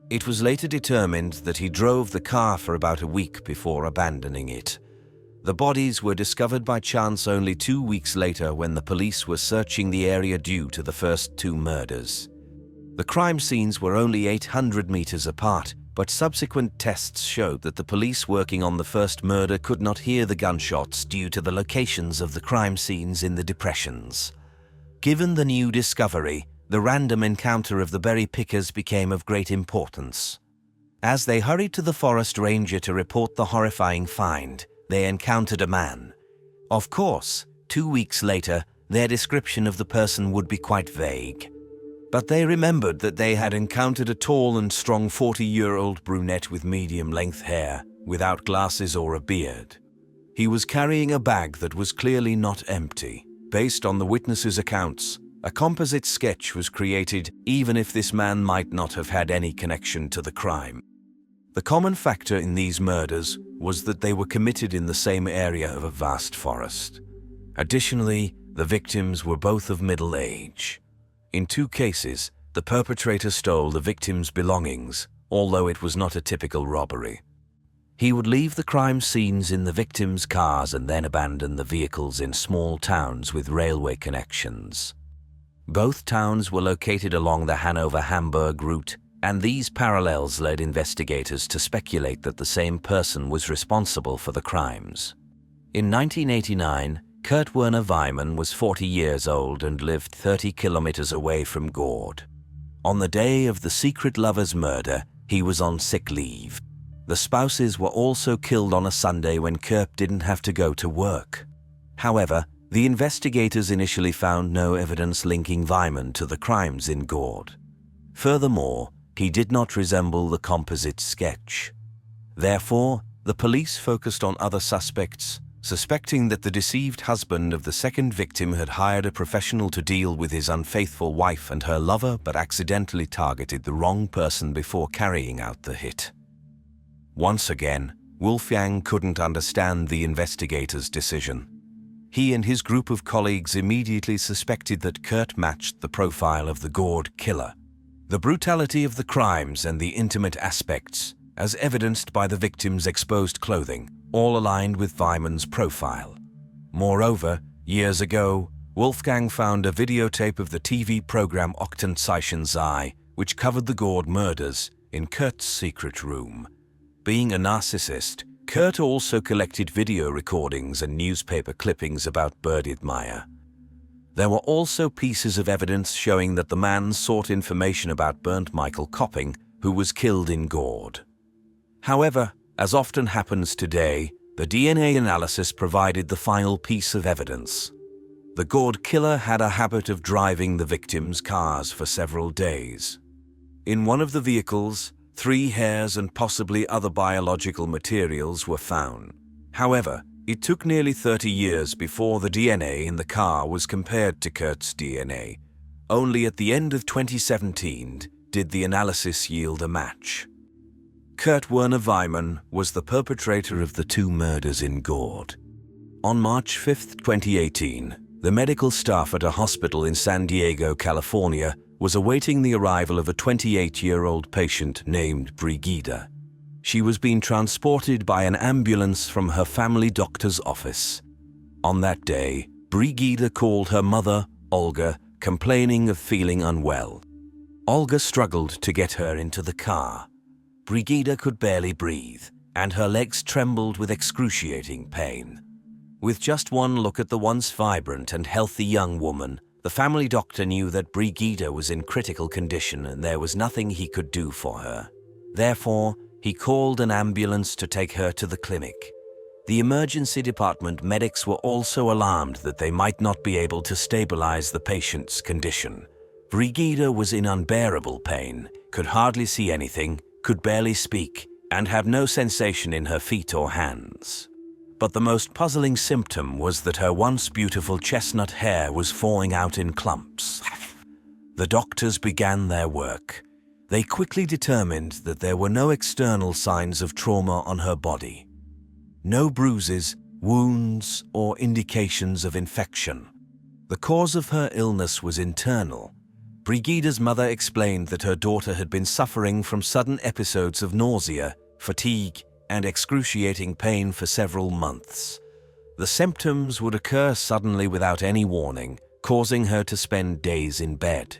It was later determined that he drove the car for about a week before abandoning it. The bodies were discovered by chance only 2 weeks later when the police were searching the area due to the first 2 murders. The crime scenes were only 800 meters apart, but subsequent tests showed that the police working on the first murder could not hear the gunshots due to the locations of the crime scenes in the depressions. Given the new discovery, the random encounter of the berry pickers became of great importance. As they hurried to the forest ranger to report the horrifying find, they encountered a man. Of course, 2 weeks later, their description of the person would be quite vague. But they remembered that they had encountered a tall and strong 40-year-old brunette with medium-length hair, without glasses or a beard. He was carrying a bag that was clearly not empty. Based on the witnesses' accounts, a composite sketch was created even if this man might not have had any connection to the crime. The common factor in these murders was that they were committed in the same area of a vast forest. Additionally, the victims were both of middle age. In 2 cases, the perpetrator stole the victim's belongings, although it was not a typical robbery. He would leave the crime scenes in the victims' cars and then abandon the vehicles in small towns with railway connections. Both towns were located along the Hanover-Hamburg route, and these parallels led investigators to speculate that the same person was responsible for the crimes. In 1989, Kurt Werner Wichman was 40 years old and lived 30 kilometers away from Göhrde. On the day of the secret lover's murder, he was on sick leave. The spouses were also killed on a Sunday when Kurt didn't have to go to work. However, the investigators initially found no evidence linking Wichman to the crimes in Göhrde. Furthermore, he did not resemble the composite sketch. Therefore, the police focused on other suspects, suspecting that the deceived husband of the second victim had hired a professional to deal with his unfaithful wife and her lover, but accidentally targeted the wrong person before carrying out the hit. Once again, Wolfgang couldn't understand the investigators' decision. He and his group of colleagues immediately suspected that Kurt matched the profile of the Göhrde killer. The brutality of the crimes and the intimate aspects, as evidenced by the victim's exposed clothing, all aligned with Wichman's profile. Moreover, years ago, Wolfgang found a videotape of the TV program Aktenzeichen, which covered the Göhrde murders, in Kurt's secret room. Being a narcissist, Kurt also collected video recordings and newspaper clippings about Berget. There were also pieces of evidence showing that the man sought information about Bernd Michael Kopping, who was killed in Göhrde. However, as often happens today, the DNA analysis provided the final piece of evidence. The Göhrde killer had a habit of driving the victims' cars for several days. In one of the vehicles, 3 hairs and possibly other biological materials were found. However, it took nearly 30 years before the DNA in the car was compared to Kurt's DNA. Only at the end of 2017 did the analysis yield a match. Kurt Werner Wichman was the perpetrator of the 2 murders in Göhrde. On March 5, 2018, the medical staff at a hospital in San Diego, California, was awaiting the arrival of a 28-year-old patient named Brigida. She was being transported by an ambulance from her family doctor's office. On that day, Brigida called her mother, Olga, complaining of feeling unwell. Olga struggled to get her into the car. Brigida could barely breathe, and her legs trembled with excruciating pain. With just one look at the once vibrant and healthy young woman, the family doctor knew that Brigida was in critical condition and there was nothing he could do for her. Therefore, he called an ambulance to take her to the clinic. The emergency department medics were also alarmed that they might not be able to stabilize the patient's condition. Brigida was in unbearable pain, could hardly see anything, could barely speak, and had no sensation in her feet or hands. But the most puzzling symptom was that her once beautiful chestnut hair was falling out in clumps. The doctors began their work. They quickly determined that there were no external signs of trauma on her body. No bruises, wounds, or indications of infection. The cause of her illness was internal. Brigida's mother explained that her daughter had been suffering from sudden episodes of nausea, fatigue, and excruciating pain for several months. The symptoms would occur suddenly without any warning, causing her to spend days in bed.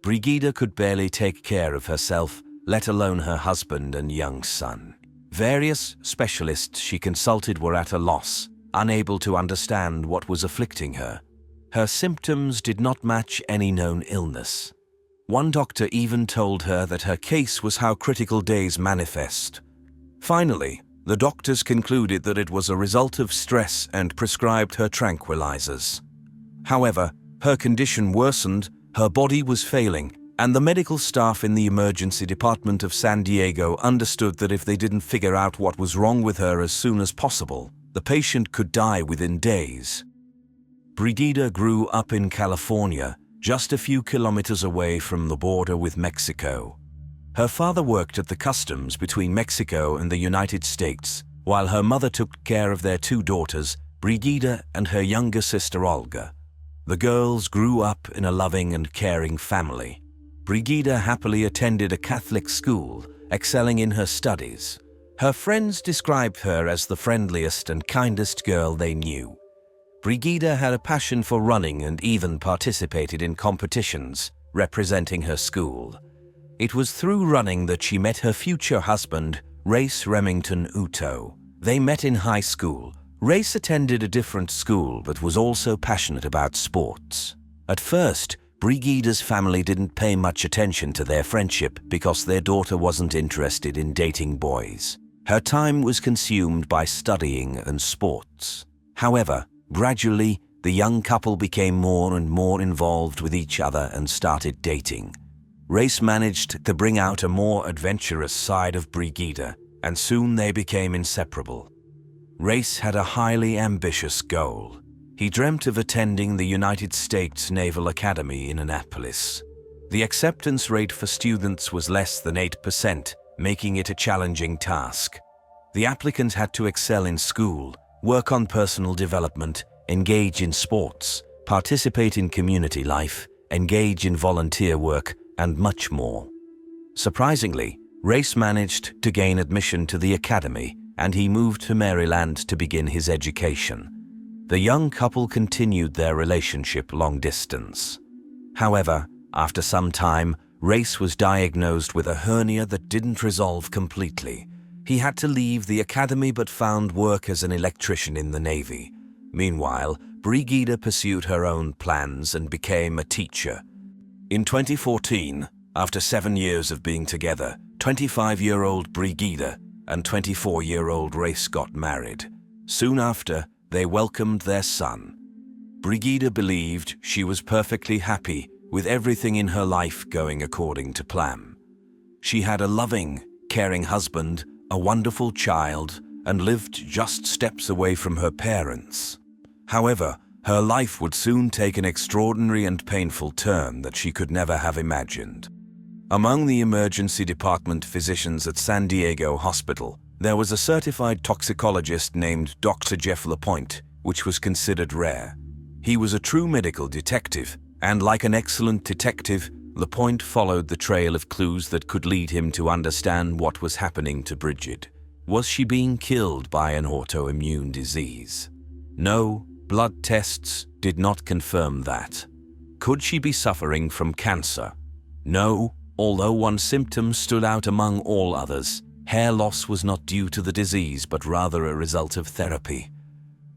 Brigida could barely take care of herself, let alone her husband and young son. Various specialists she consulted were at a loss, unable to understand what was afflicting her. Her symptoms did not match any known illness. One doctor even told her that her case was how critical days manifest. Finally, the doctors concluded that it was a result of stress and prescribed her tranquilizers. However, her condition worsened, her body was failing, and the medical staff in the emergency department of San Diego understood that if they didn't figure out what was wrong with her as soon as possible, the patient could die within days. Brigida grew up in California, just a few kilometers away from the border with Mexico. Her father worked at the customs between Mexico and the United States, while her mother took care of their two daughters, Brigida and her younger sister Olga. The girls grew up in a loving and caring family. Brigida happily attended a Catholic school, excelling in her studies. Her friends described her as the friendliest and kindest girl they knew. Brigida had a passion for running and even participated in competitions representing her school. It was through running that she met her future husband, Race Remington Uto. They met in high school. Race attended a different school but was also passionate about sports. At first, Brigida's family didn't pay much attention to their friendship because their daughter wasn't interested in dating boys. Her time was consumed by studying and sports. However, gradually, the young couple became more and more involved with each other and started dating. Race managed to bring out a more adventurous side of Brigida, and soon they became inseparable. Race had a highly ambitious goal. He dreamt of attending the United States Naval Academy in Annapolis. The acceptance rate for students was less than 8%, making it a challenging task. The applicant had to excel in school, work on personal development, engage in sports, participate in community life, engage in volunteer work, and much more. Surprisingly, Race managed to gain admission to the academy, and he moved to Maryland to begin his education. The young couple continued their relationship long distance. However, after some time, Race was diagnosed with a hernia that didn't resolve completely. He had to leave the academy but found work as an electrician in the Navy. Meanwhile, Brigida pursued her own plans and became a teacher. In 2014, after 7 years of being together, 25-year-old Brigida and 24-year-old Race got married. Soon after, they welcomed their son. Brigida believed she was perfectly happy with everything in her life going according to plan. She had a loving, caring husband, a wonderful child, and lived just steps away from her parents. However, her life would soon take an extraordinary and painful turn that she could never have imagined. Among the emergency department physicians at San Diego Hospital, there was a certified toxicologist named Dr. Jeff Lapointe, which was considered rare. He was a true medical detective, and like an excellent detective, Lapointe followed the trail of clues that could lead him to understand what was happening to Bridget. Was she being killed by an autoimmune disease? No, blood tests did not confirm that. Could she be suffering from cancer? No, although one symptom stood out among all others. Hair loss was not due to the disease but rather a result of therapy.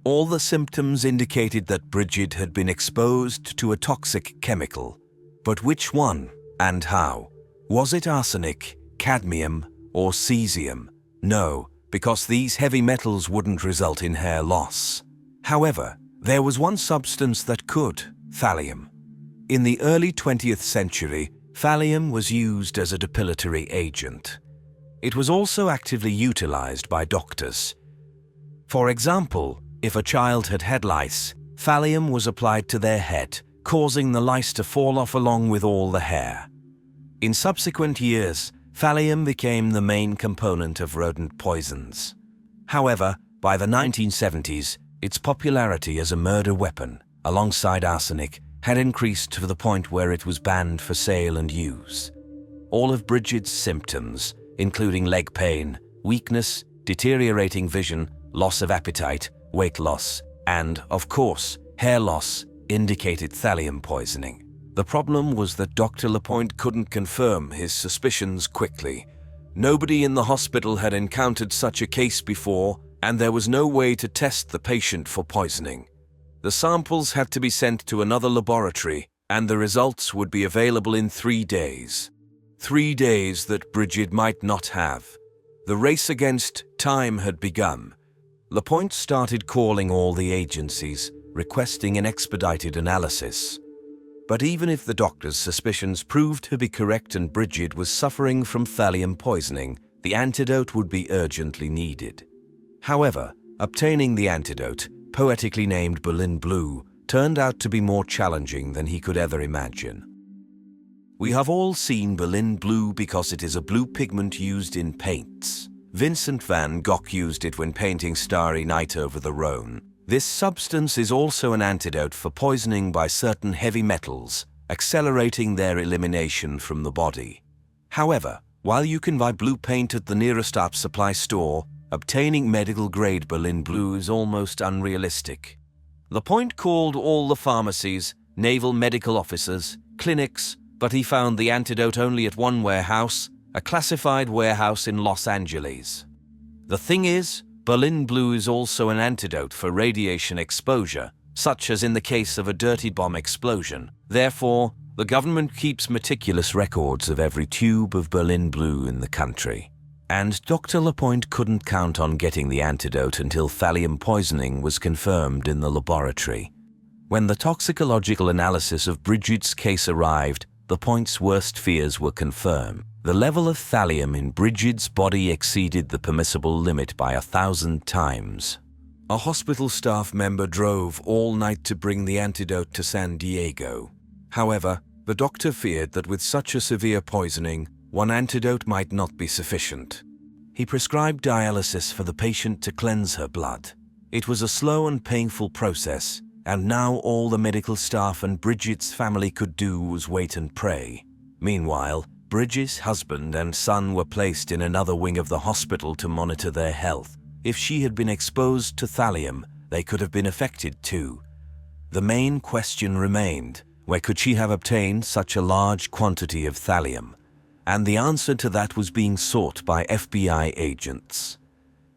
All the symptoms indicated that Bridget had been exposed to a toxic chemical. But which one and how? Was it arsenic, cadmium, or cesium? No, because these heavy metals wouldn't result in hair loss. However, there was one substance that could: thallium. In the early 20th century, thallium was used as a depilatory agent. It was also actively utilized by doctors. For example, if a child had head lice, thallium was applied to their head, causing the lice to fall off along with all the hair. In subsequent years, thallium became the main component of rodent poisons. However, by the 1970s, its popularity as a murder weapon, alongside arsenic, had increased to the point where it was banned for sale and use. All of Bridget's symptoms, including leg pain, weakness, deteriorating vision, loss of appetite, weight loss, and, of course, hair loss, indicated thallium poisoning. The problem was that Dr. Lapointe couldn't confirm his suspicions quickly. Nobody in the hospital had encountered such a case before, and there was no way to test the patient for poisoning. The samples had to be sent to another laboratory, and the results would be available in 3 days. 3 days that Bridget might not have. The race against time had begun. Lapointe started calling all the agencies, requesting an expedited analysis. But even if the doctor's suspicions proved to be correct and Brigid was suffering from thallium poisoning, the antidote would be urgently needed. However, obtaining the antidote, poetically named Berlin Blue, turned out to be more challenging than he could ever imagine. We have all seen Berlin Blue because it is a blue pigment used in paints. Vincent van Gogh used it when painting Starry Night over the Rhone. This substance is also an antidote for poisoning by certain heavy metals, accelerating their elimination from the body. However, while you can buy blue paint at the nearest art supply store, obtaining medical-grade Berlin Blue is almost unrealistic. Lapointe called all the pharmacies, naval medical officers, clinics, but he found the antidote only at one warehouse, a classified warehouse in Los Angeles. The thing is, Berlin Blue is also an antidote for radiation exposure, such as in the case of a dirty bomb explosion. Therefore, the government keeps meticulous records of every tube of Berlin Blue in the country. And Dr. Lapointe couldn't count on getting the antidote until thallium poisoning was confirmed in the laboratory. When the toxicological analysis of Brigid's case arrived, Lapointe's worst fears were confirmed. The level of thallium in Brigid's body exceeded the permissible limit by 1,000 times. A hospital staff member drove all night to bring the antidote to San Diego. However, the doctor feared that with such a severe poisoning, one antidote might not be sufficient. He prescribed dialysis for the patient to cleanse her blood. It was a slow and painful process, and now all the medical staff and Brigid's family could do was wait and pray. Meanwhile, Brigid's husband and son were placed in another wing of the hospital to monitor their health. If she had been exposed to thallium, they could have been affected too. The main question remained, where could she have obtained such a large quantity of thallium? And the answer to that was being sought by FBI agents.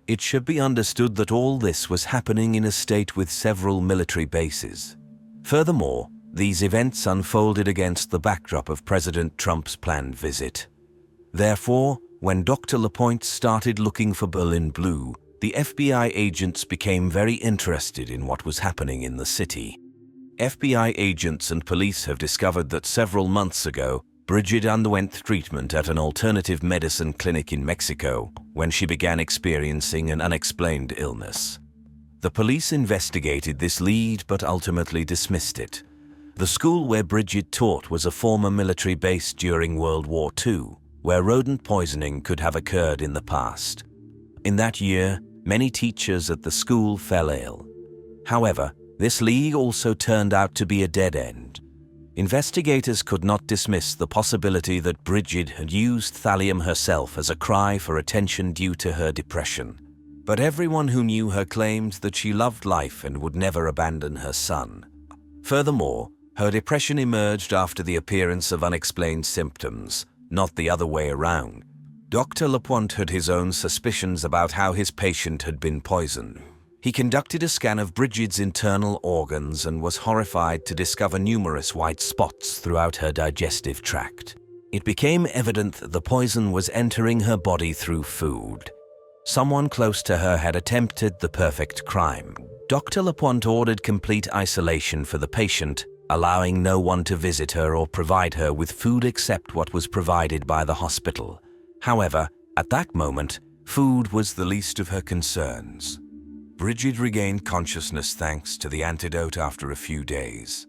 It should be understood that all this was happening in a state with several military bases. Furthermore, these events unfolded against the backdrop of President Trump's planned visit. Therefore, when Dr. Lapointe started looking for Berlin Blue, the FBI agents became very interested in what was happening in the city. FBI agents and police have discovered that several months ago, Brigid underwent treatment at an alternative medicine clinic in Mexico when she began experiencing an unexplained illness. The police investigated this lead but ultimately dismissed it. The school where Brigid taught was a former military base during World War II, where rodent poisoning could have occurred in the past. In that year, many teachers at the school fell ill. However, this lead also turned out to be a dead end. Investigators could not dismiss the possibility that Brigid had used thallium herself as a cry for attention due to her depression. But everyone who knew her claimed that she loved life and would never abandon her son. Furthermore, her depression emerged after the appearance of unexplained symptoms, not the other way around. Dr. Lapointe had his own suspicions about how his patient had been poisoned. He conducted a scan of Brigid's internal organs and was horrified to discover numerous white spots throughout her digestive tract. It became evident that the poison was entering her body through food. Someone close to her had attempted the perfect crime. Dr. Lapointe ordered complete isolation for the patient, allowing no one to visit her or provide her with food except what was provided by the hospital. However, at that moment, food was the least of her concerns. Brigid regained consciousness thanks to the antidote after a few days.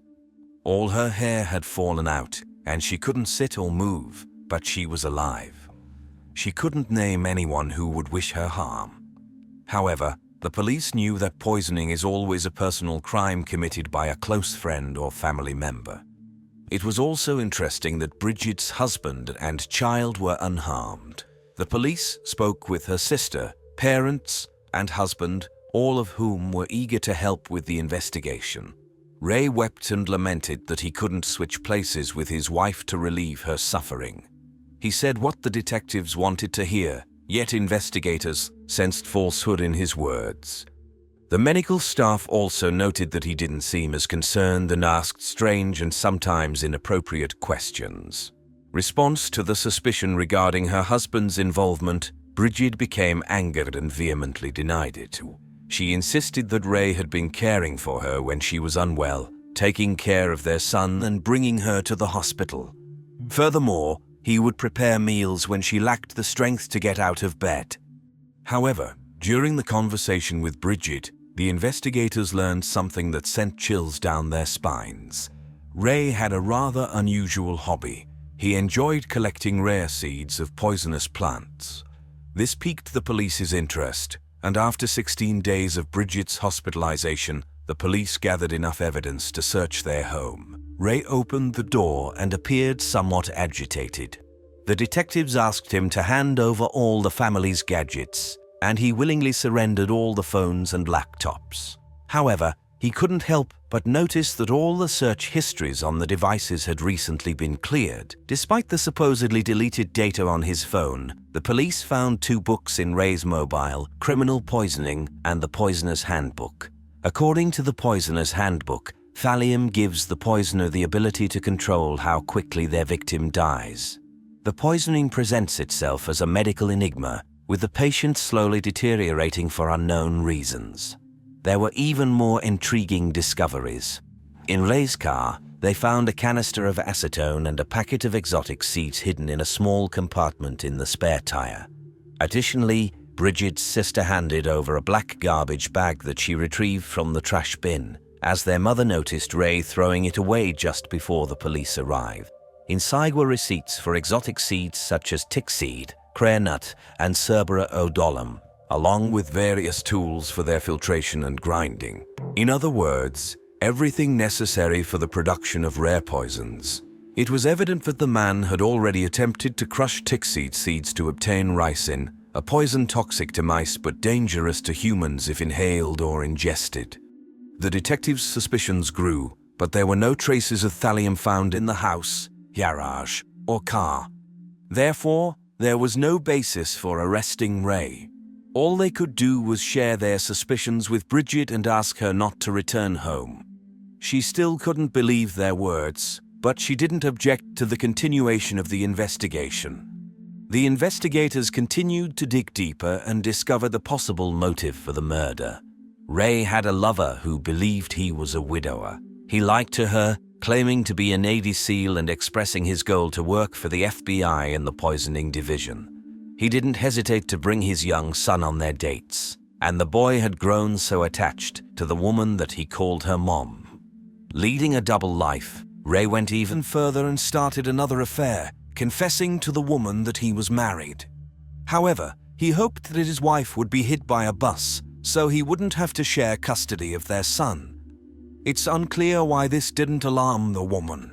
All her hair had fallen out, and she couldn't sit or move, but she was alive. She couldn't name anyone who would wish her harm. However, the police knew that poisoning is always a personal crime committed by a close friend or family member. It was also interesting that Brigid's husband and child were unharmed. The police spoke with her sister, parents, and husband, all of whom were eager to help with the investigation. Ray wept and lamented that he couldn't switch places with his wife to relieve her suffering. He said what the detectives wanted to hear, yet investigators sensed falsehood in his words. The medical staff also noted that he didn't seem as concerned and asked strange and sometimes inappropriate questions. Response to the suspicion regarding her husband's involvement, Brigid became angered and vehemently denied it. She insisted that Ray had been caring for her when she was unwell, taking care of their son and bringing her to the hospital. Furthermore, he would prepare meals when she lacked the strength to get out of bed. However, during the conversation with Brigid, the investigators learned something that sent chills down their spines. Ray had a rather unusual hobby. He enjoyed collecting rare seeds of poisonous plants. This piqued the police's interest, and after 16 days of Brigid's hospitalization, the police gathered enough evidence to search their home. Ray opened the door and appeared somewhat agitated. The detectives asked him to hand over all the family's gadgets, and he willingly surrendered all the phones and laptops. However, he couldn't help but notice that all the search histories on the devices had recently been cleared. Despite the supposedly deleted data on his phone, the police found 2 books in Ray's mobile, Criminal Poisoning and The Poisoner's Handbook. According to the Poisoner's Handbook, thallium gives the poisoner the ability to control how quickly their victim dies. The poisoning presents itself as a medical enigma, with the patient slowly deteriorating for unknown reasons. There were even more intriguing discoveries. In Ray's car, they found a canister of acetone and a packet of exotic seeds hidden in a small compartment in the spare tire. Additionally, Brigid's sister handed over a black garbage bag that she retrieved from the trash bin, as their mother noticed Ray throwing it away just before the police arrived. Inside were receipts for exotic seeds such as tick seed, crea nut, and Cerbera odolum, along with various tools for their filtration and grinding. In other words, everything necessary for the production of rare poisons. It was evident that the man had already attempted to crush tick seeds to obtain ricin, a poison toxic to mice but dangerous to humans if inhaled or ingested. The detectives' suspicions grew, but there were no traces of thallium found in the house, garage, or car. Therefore, there was no basis for arresting Ray. All they could do was share their suspicions with Brigid and ask her not to return home. She still couldn't believe their words, but she didn't object to the continuation of the investigation. The investigators continued to dig deeper and discover the possible motive for the murder. Ray had a lover who believed he was a widower. He lied to her, claiming to be a Navy SEAL and expressing his goal to work for the FBI in the poisoning division. He didn't hesitate to bring his young son on their dates, and the boy had grown so attached to the woman that he called her mom. Leading a double life, Ray went even further and started another affair, confessing to the woman that he was married. However, he hoped that his wife would be hit by a bus, so he wouldn't have to share custody of their son. It's unclear why this didn't alarm the woman.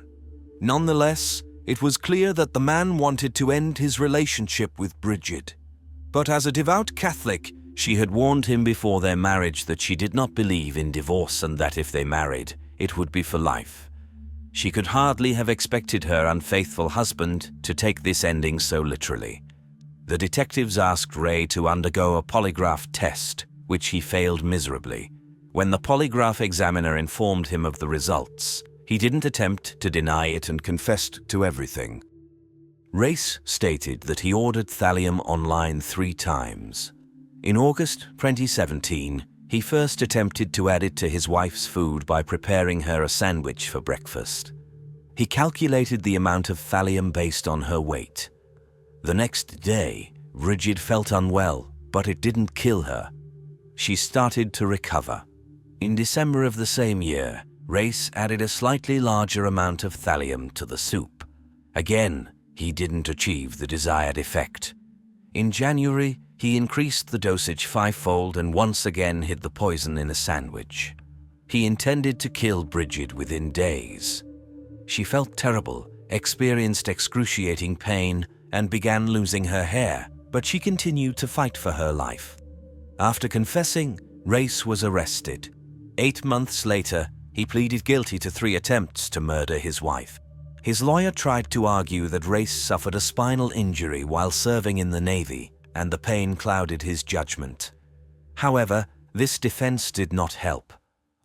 Nonetheless, it was clear that the man wanted to end his relationship with Brigid. But as a devout Catholic, she had warned him before their marriage that she did not believe in divorce and that if they married, it would be for life. She could hardly have expected her unfaithful husband to take this ending so literally. The detectives asked Ray to undergo a polygraph test, which he failed miserably. When the polygraph examiner informed him of the results, he didn't attempt to deny it and confessed to everything. Race stated that he ordered thallium online 3 times. In August 2017, he first attempted to add it to his wife's food by preparing her a sandwich for breakfast. He calculated the amount of thallium based on her weight. The next day, Brigid felt unwell, but it didn't kill her. She started to recover. In December of the same year, Race added a slightly larger amount of thallium to the soup. Again, he didn't achieve the desired effect. In January, he increased the dosage 5-fold and once again hid the poison in a sandwich. He intended to kill Brigid within days. She felt terrible, experienced excruciating pain, and began losing her hair, but she continued to fight for her life. After confessing, Race was arrested. 8 months later, he pleaded guilty to 3 attempts to murder his wife. His lawyer tried to argue that Race suffered a spinal injury while serving in the Navy, and the pain clouded his judgment. However, this defense did not help.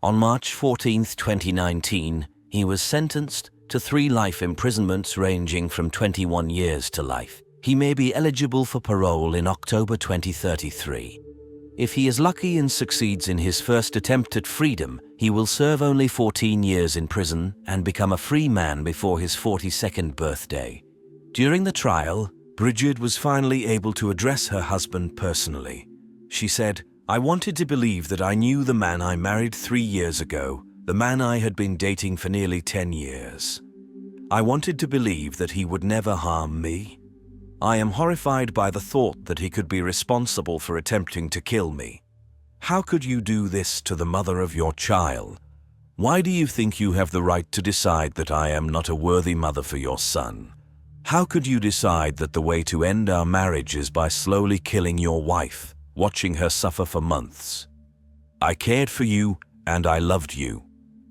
On March 14, 2019, he was sentenced to 3 life imprisonments ranging from 21 years to life. He may be eligible for parole in October 2033. If he is lucky and succeeds in his first attempt at freedom, he will serve only 14 years in prison and become a free man before his 42nd birthday. During the trial, Brigida was finally able to address her husband personally. She said, "I wanted to believe that I knew the man I married 3 years ago, the man I had been dating for nearly 10 years. I wanted to believe that he would never harm me. I am horrified by the thought that he could be responsible for attempting to kill me. How could you do this to the mother of your child? Why do you think you have the right to decide that I am not a worthy mother for your son? How could you decide that the way to end our marriage is by slowly killing your wife, watching her suffer for months? I cared for you and I loved you."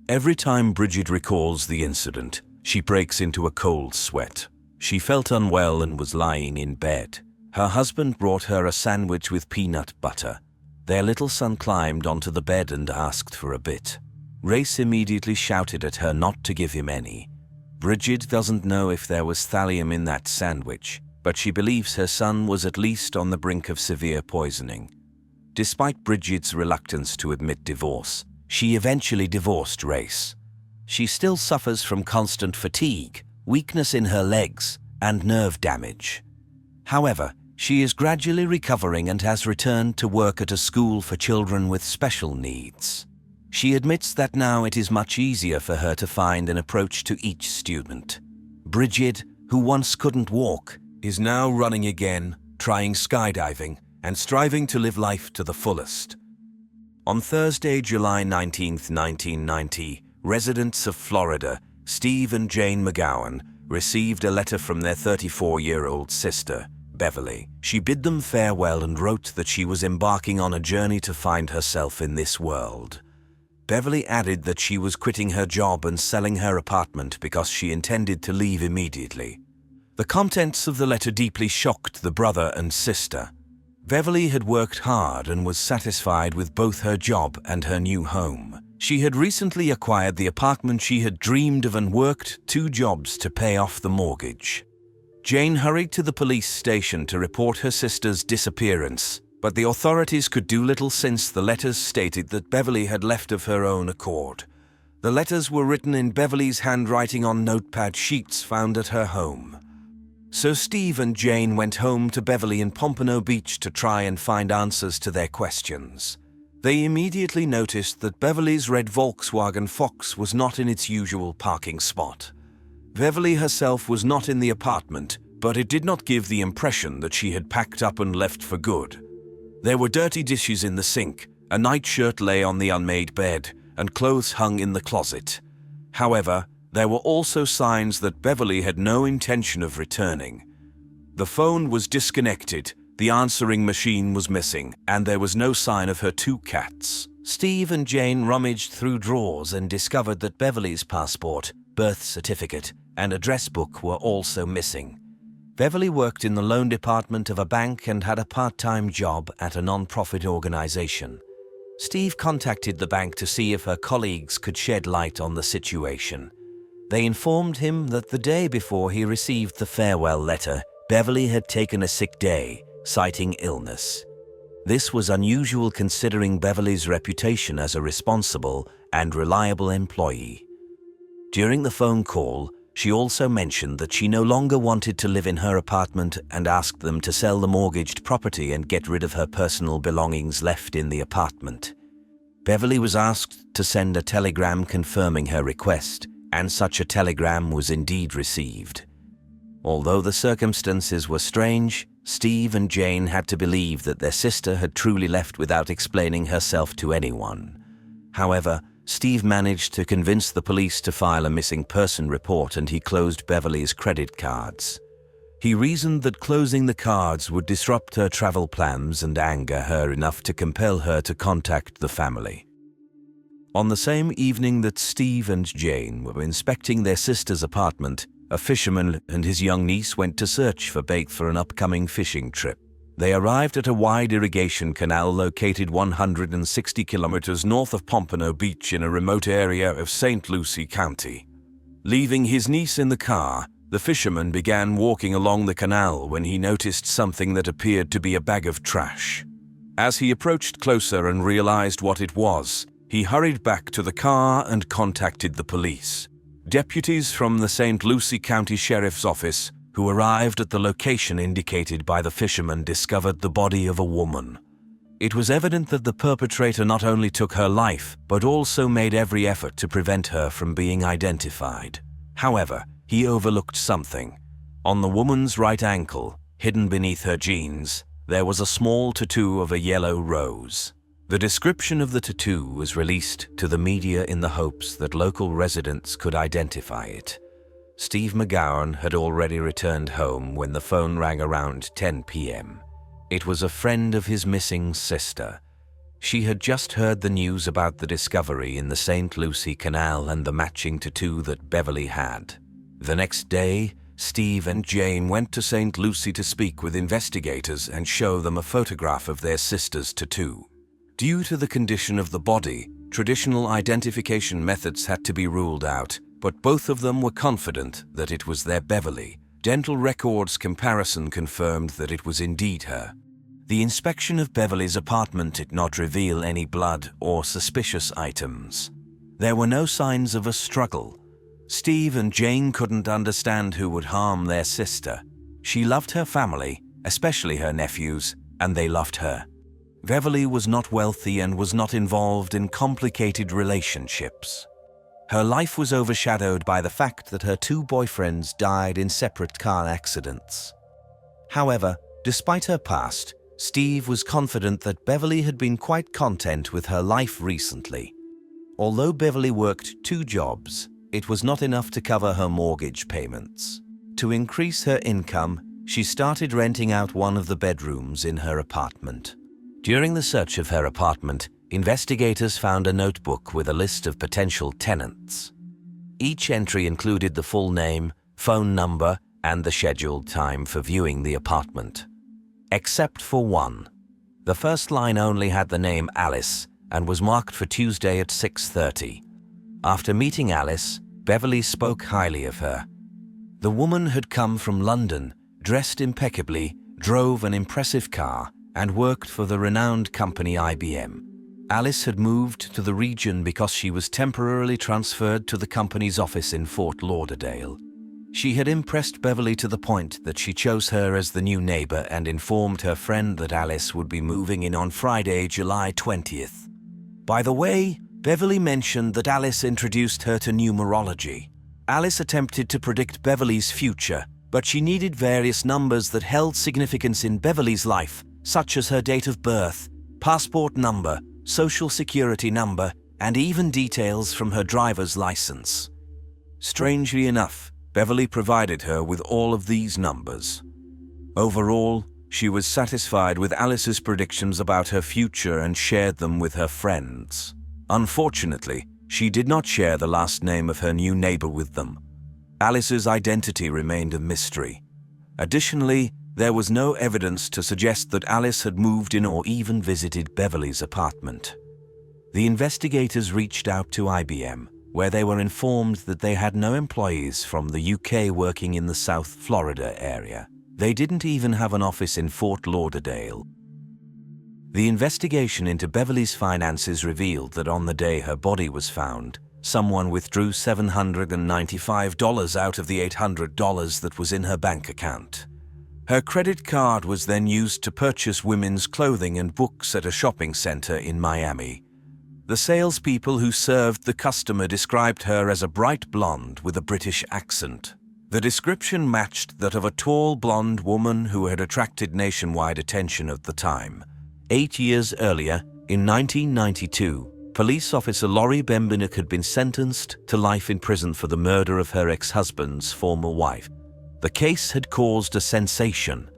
Every time Brigida recalls the incident, she breaks into a cold sweat. She felt unwell and was lying in bed. Her husband brought her a sandwich with peanut butter. Their little son climbed onto the bed and asked for a bit. Race immediately shouted at her not to give him any. Brigida doesn't know if there was thallium in that sandwich, but she believes her son was at least on the brink of severe poisoning. Despite Brigida's reluctance to admit divorce, she eventually divorced Race. She still suffers from constant fatigue, weakness in her legs, and nerve damage. However, she is gradually recovering and has returned to work at a school for children with special needs. She admits that now it is much easier for her to find an approach to each student. Brigida, who once couldn't walk, is now running again, trying skydiving, and striving to live life to the fullest. On Thursday, July 19, 1990, residents of Florida, Steve and Jane McGowan, received a letter from their 34-year-old sister, Beverly. She bid them farewell and wrote that she was embarking on a journey to find herself in this world. Beverly added that she was quitting her job and selling her apartment because she intended to leave immediately. The contents of the letter deeply shocked the brother and sister. Beverly had worked hard and was satisfied with both her job and her new home. She had recently acquired the apartment she had dreamed of and worked 2 jobs to pay off the mortgage. Jane hurried to the police station to report her sister's disappearance, but the authorities could do little since the letters stated that Beverly had left of her own accord. The letters were written in Beverly's handwriting on notepad sheets found at her home. So Steve and Jane went home to Beverly in Pompano Beach to try and find answers to their questions. They immediately noticed that Beverly's red Volkswagen Fox was not in its usual parking spot. Beverly herself was not in the apartment, but it did not give the impression that she had packed up and left for good. There were dirty dishes in the sink, a nightshirt lay on the unmade bed, and clothes hung in the closet. However, there were also signs that Beverly had no intention of returning. The phone was disconnected, the answering machine was missing, and there was no sign of her 2 cats. Steve and Jane rummaged through drawers and discovered that Beverly's passport, birth certificate, and address book were also missing. Beverly worked in the loan department of a bank and had a part-time job at a non-profit organization. Steve contacted the bank to see if her colleagues could shed light on the situation. They informed him that the day before he received the farewell letter, Beverly had taken a sick day, citing illness. This was unusual considering Beverly's reputation as a responsible and reliable employee. During the phone call, she also mentioned that she no longer wanted to live in her apartment and asked them to sell the mortgaged property and get rid of her personal belongings left in the apartment. Beverly was asked to send a telegram confirming her request, and such a telegram was indeed received. Although the circumstances were strange, Steve and Jane had to believe that their sister had truly left without explaining herself to anyone. However, Steve managed to convince the police to file a missing person report and he closed Beverly's credit cards. He reasoned that closing the cards would disrupt her travel plans and anger her enough to compel her to contact the family. On the same evening that Steve and Jane were inspecting their sister's apartment, a fisherman and his young niece went to search for bait for an upcoming fishing trip. They arrived at a wide irrigation canal located 160 kilometers north of Pompano Beach in a remote area of St. Lucie County. Leaving his niece in the car, the fisherman began walking along the canal when he noticed something that appeared to be a bag of trash. As he approached closer and realized what it was, he hurried back to the car and contacted the police. Deputies from the St. Lucie County Sheriff's Office, who arrived at the location indicated by the fisherman, discovered the body of a woman. It was evident that the perpetrator not only took her life, but also made every effort to prevent her from being identified. However, he overlooked something. On the woman's right ankle, hidden beneath her jeans, there was a small tattoo of a yellow rose. The description of the tattoo was released to the media in the hopes that local residents could identify it. Steve McGowan had already returned home when the phone rang around 10 p.m. It was a friend of his missing sister. She had just heard the news about the discovery in the St. Lucie Canal and the matching tattoo that Beverly had. The next day, Steve and Jane went to St. Lucie to speak with investigators and show them a photograph of their sister's tattoo. Due to the condition of the body, traditional identification methods had to be ruled out, but both of them were confident that it was their Beverly. Dental records comparison confirmed that it was indeed her. The inspection of Beverly's apartment did not reveal any blood or suspicious items. There were no signs of a struggle. Steve and Jane couldn't understand who would harm their sister. She loved her family, especially her nephews, and they loved her. Beverly was not wealthy and was not involved in complicated relationships. Her life was overshadowed by the fact that her two boyfriends died in separate car accidents. However, despite her past, Steve was confident that Beverly had been quite content with her life recently. Although Beverly worked 2 jobs, it was not enough to cover her mortgage payments. To increase her income, she started renting out one of the bedrooms in her apartment. During the search of her apartment, investigators found a notebook with a list of potential tenants. Each entry included the full name, phone number, and the scheduled time for viewing the apartment. Except for one. The first line only had the name Alice and was marked for Tuesday at 6:30. After meeting Alice, Beverly spoke highly of her. The woman had come from London, dressed impeccably, drove an impressive car, and worked for the renowned company IBM. Alice had moved to the region because she was temporarily transferred to the company's office in Fort Lauderdale. She had impressed Beverly to the point that she chose her as the new neighbor and informed her friend that Alice would be moving in on Friday, July 20th. By the way, Beverly mentioned that Alice introduced her to numerology. Alice attempted to predict Beverly's future, but she needed various numbers that held significance in Beverly's life, such as her date of birth, passport number, social security number, and even details from her driver's license. Strangely enough, Beverly provided her with all of these numbers. Overall, she was satisfied with Alice's predictions about her future and shared them with her friends. Unfortunately, she did not share the last name of her new neighbor with them. Alice's identity remained a mystery. Additionally, there was no evidence to suggest that Alice had moved in or even visited Beverly's apartment. The investigators reached out to IBM, where they were informed that they had no employees from the UK working in the South Florida area. They didn't even have an office in Fort Lauderdale. The investigation into Beverly's finances revealed that on the day her body was found, someone withdrew $795 out of the $800 that was in her bank account. Her credit card was then used to purchase women's clothing and books at a shopping center in Miami. The salespeople who served the customer described her as a bright blonde with a British accent. The description matched that of a tall blonde woman who had attracted nationwide attention at the time. 8 years earlier, in 1992, police officer Laura Babcock had been sentenced to life in prison for the murder of her ex-husband's former wife. The case had caused a sensation.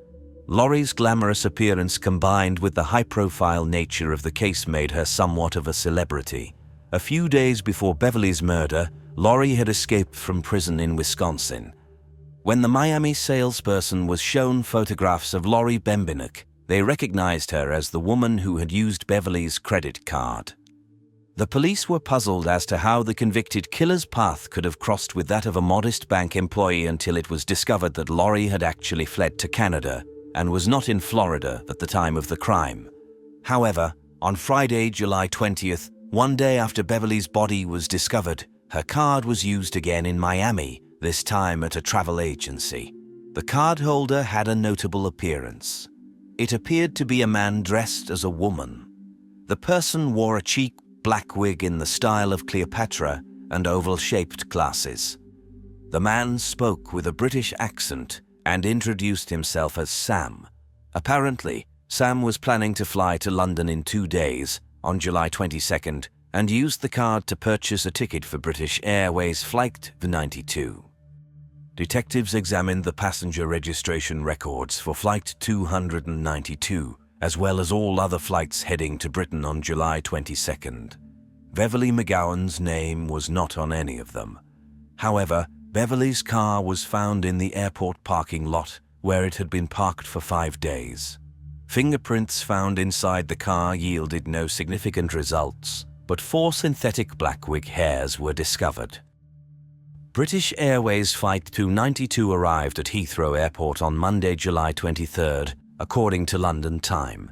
Laura's glamorous appearance combined with the high-profile nature of the case made her somewhat of a celebrity. A few days before Beverly's murder, Laura had escaped from prison in Wisconsin. When the Miami salesperson was shown photographs of Laura Babcock, they recognized her as the woman who had used Beverly's credit card. The police were puzzled as to how the convicted killer's path could have crossed with that of a modest bank employee until it was discovered that Laura had actually fled to Canada and was not in Florida at the time of the crime. However, on Friday, July 20th, one day after Beverly's body was discovered, her card was used again in Miami, this time at a travel agency. The card holder had a notable appearance. It appeared to be a man dressed as a woman. The person wore a cheap black wig in the style of Cleopatra and oval-shaped glasses. The man spoke with a British accent and introduced himself as Sam. Apparently, Sam was planning to fly to London in 2 days, on July 22nd, and used the card to purchase a ticket for British Airways Flight 92. Detectives examined the passenger registration records for Flight 292, as well as all other flights heading to Britain on July 22nd. Beverly McGowan's name was not on any of them. However, Beverly's car was found in the airport parking lot, where it had been parked for 5 days. Fingerprints found inside the car yielded no significant results, but 4 synthetic black wig hairs were discovered. British Airways Flight 292 arrived at Heathrow Airport on Monday, July 23rd, according to London time.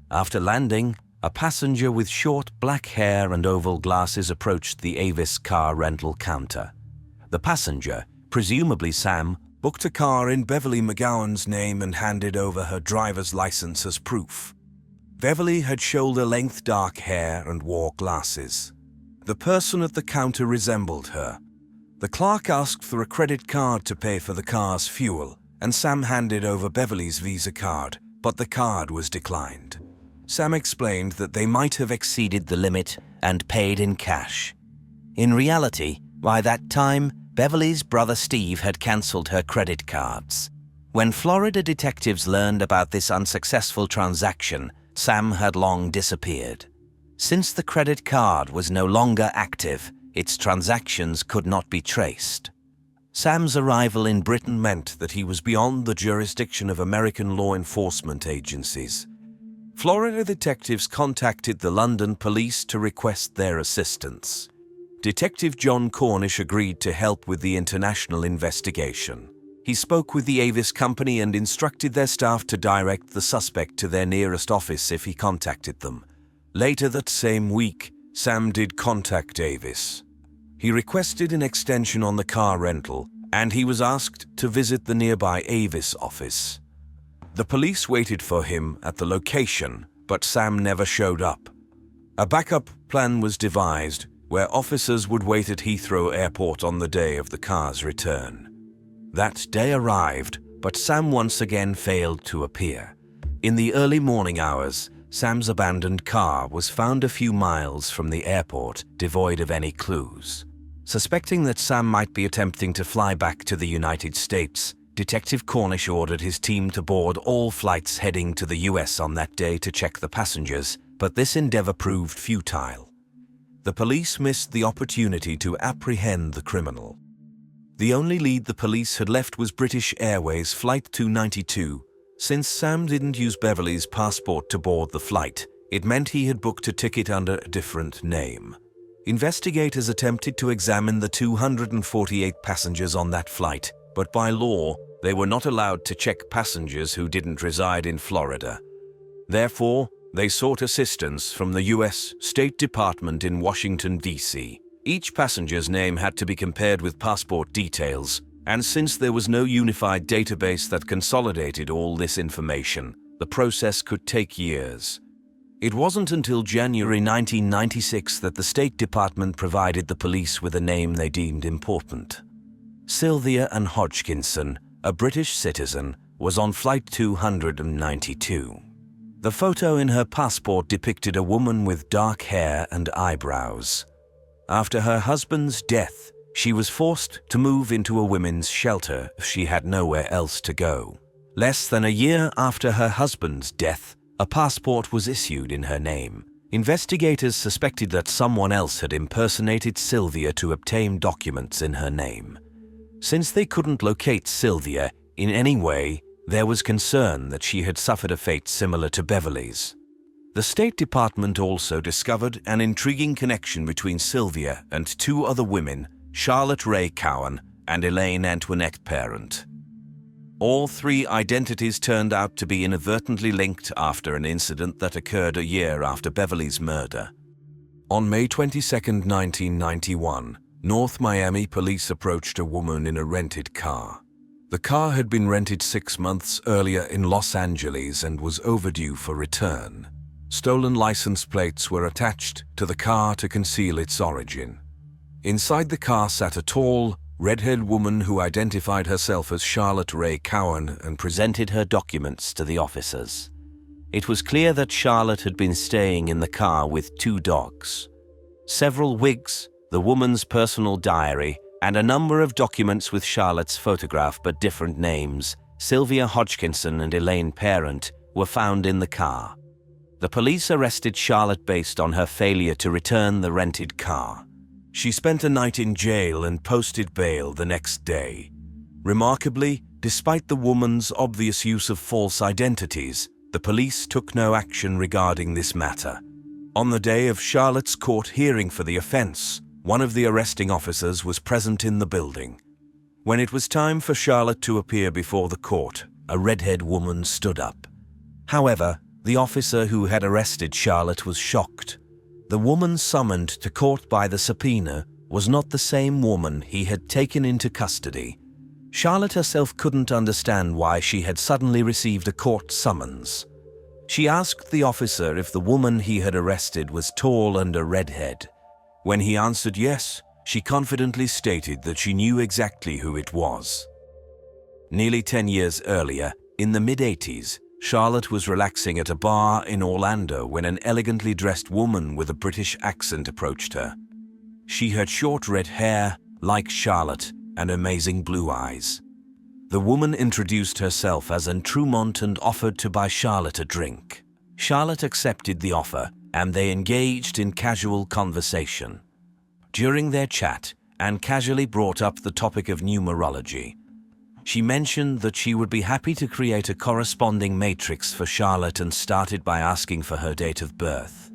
After landing, a passenger with short black hair and oval glasses approached the Avis car rental counter. The passenger, presumably Sam, booked a car in Beverly McGowan's name and handed over her driver's license as proof. Beverly had shoulder-length dark hair and wore glasses. The person at the counter resembled her. The clerk asked for a credit card to pay for the car's fuel, and Sam handed over Beverly's Visa card, but the card was declined. Sam explained that they might have exceeded the limit and paid in cash. In reality, by that time, Beverly's brother Steve had cancelled her credit cards. When Florida detectives learned about this unsuccessful transaction, Sam had long disappeared. Since the credit card was no longer active, its transactions could not be traced. Sam's arrival in Britain meant that he was beyond the jurisdiction of American law enforcement agencies. Florida detectives contacted the London police to request their assistance. Detective John Cornish agreed to help with the international investigation. He spoke with the Avis company and instructed their staff to direct the suspect to their nearest office if he contacted them. Later that same week, Sam did contact Avis. He requested an extension on the car rental, and he was asked to visit the nearby Avis office. The police waited for him at the location, but Sam never showed up. A backup plan was devised, where officers would wait at Heathrow Airport on the day of the car's return. That day arrived, but Sam once again failed to appear. In the early morning hours, Sam's abandoned car was found a few miles from the airport, devoid of any clues. Suspecting that Sam might be attempting to fly back to the United States, Detective Cornish ordered his team to board all flights heading to the US on that day to check the passengers, but this endeavor proved futile. The police missed the opportunity to apprehend the criminal. The only lead the police had left was British Airways Flight 292. Since Sam didn't use Beverly's passport to board the flight, it meant he had booked a ticket under a different name. Investigators attempted to examine the 248 passengers on that flight, but by law, they were not allowed to check passengers who didn't reside in Florida. Therefore, they sought assistance from the U.S. State Department in Washington, D.C. Each passenger's name had to be compared with passport details, and since there was no unified database that consolidated all this information, the process could take years. It wasn't until January 1996 that the State Department provided the police with a name they deemed important. Sylvia Ann Hodgkinson, a British citizen, was on Flight 292. The photo in her passport depicted a woman with dark hair and eyebrows. After her husband's death, she was forced to move into a women's shelter if she had nowhere else to go. Less than a year after her husband's death, a passport was issued in her name. Investigators suspected that someone else had impersonated Sylvia to obtain documents in her name. Since they couldn't locate Sylvia in any way, there was concern that she had suffered a fate similar to Beverly's. The State Department also discovered an intriguing connection between Sylvia and 2 other women, Charlotte Ray Cowan and Elaine Antoinette Parent. All three identities turned out to be inadvertently linked after an incident that occurred a year after Beverly's murder. On May 22, 1991, North Miami police approached a woman in a rented car. The car had been rented 6 months earlier in Los Angeles and was overdue for return. Stolen license plates were attached to the car to conceal its origin. Inside the car sat a tall, red-haired woman who identified herself as Charlotte Ray Cowan and presented her documents to the officers. It was clear that Charlotte had been staying in the car with 2 dogs. Several wigs, the woman's personal diary, and a number of documents with Charlotte's photograph but different names, Sylvia Hodgkinson and Elaine Parent, were found in the car. The police arrested Charlotte based on her failure to return the rented car. She spent a night in jail and posted bail the next day. Remarkably, despite the woman's obvious use of false identities, the police took no action regarding this matter. On the day of Charlotte's court hearing for the offense, one of the arresting officers was present in the building. When it was time for Charlotte to appear before the court, a redhead woman stood up. However, the officer who had arrested Charlotte was shocked. The woman summoned to court by the subpoena was not the same woman he had taken into custody. Charlotte herself couldn't understand why she had suddenly received a court summons. She asked the officer if the woman he had arrested was tall and a redhead. When he answered yes, she confidently stated that she knew exactly who it was. Nearly 10 years earlier, in the mid-80s, Charlotte was relaxing at a bar in Orlando when an elegantly dressed woman with a British accent approached her. She had short red hair, like Charlotte, and amazing blue eyes. The woman introduced herself as Anne Trumont and offered to buy Charlotte a drink. Charlotte accepted the offer, and they engaged in casual conversation. During their chat, Anne casually brought up the topic of numerology. She mentioned that she would be happy to create a corresponding matrix for Charlotte and started by asking for her date of birth.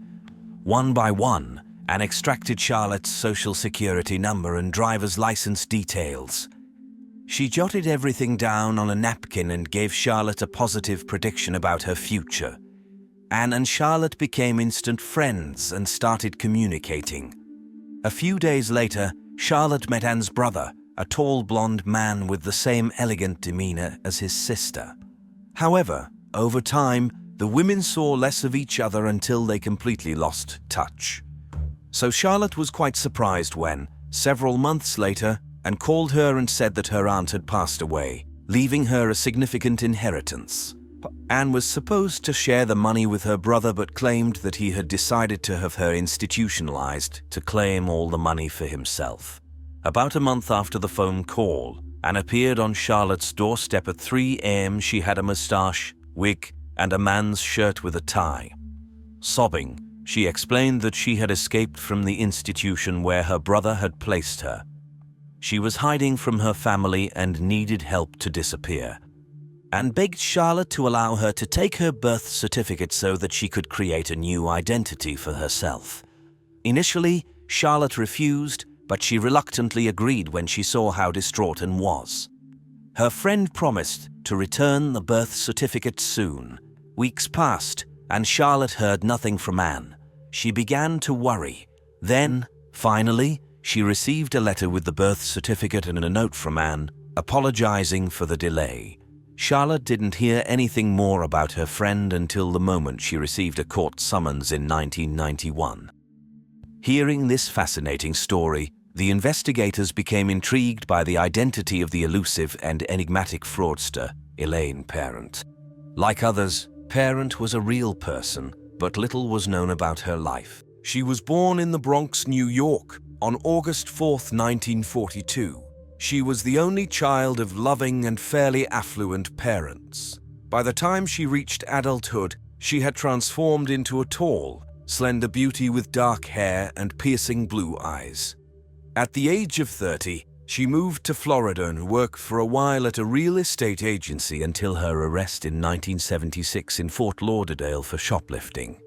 One by one, Anne extracted Charlotte's social security number and driver's license details. She jotted everything down on a napkin and gave Charlotte a positive prediction about her future. Anne and Charlotte became instant friends and started communicating. A few days later, Charlotte met Anne's brother, a tall blonde man with the same elegant demeanor as his sister. However, over time, the women saw less of each other until they completely lost touch. So Charlotte was quite surprised when, several months later, Anne called her and said that her aunt had passed away, leaving her a significant inheritance. Anne was supposed to share the money with her brother but claimed that he had decided to have her institutionalized to claim all the money for himself. About a month after the phone call, Anne appeared on Charlotte's doorstep at 3 a.m. She had a moustache, wig, and a man's shirt with a tie. Sobbing, she explained that she had escaped from the institution where her brother had placed her. She was hiding from her family and needed help to disappear. Anne begged Charlotte to allow her to take her birth certificate so that she could create a new identity for herself. Initially, Charlotte refused, but she reluctantly agreed when she saw how distraught Anne was. Her friend promised to return the birth certificate soon. Weeks passed, and Charlotte heard nothing from Anne. She began to worry. Then, finally, she received a letter with the birth certificate and a note from Anne, apologizing for the delay. Charlotte didn't hear anything more about her friend until the moment she received a court summons in 1991. Hearing this fascinating story, the investigators became intrigued by the identity of the elusive and enigmatic fraudster, Elaine Parent. Like others, Parent was a real person, but little was known about her life. She was born in the Bronx, New York, on August 4, 1942. She was the only child of loving and fairly affluent parents. By the time she reached adulthood, she had transformed into a tall, slender beauty with dark hair and piercing blue eyes. At the age of 30, she moved to Florida and worked for a while at a real estate agency until her arrest in 1976 in Fort Lauderdale for shoplifting.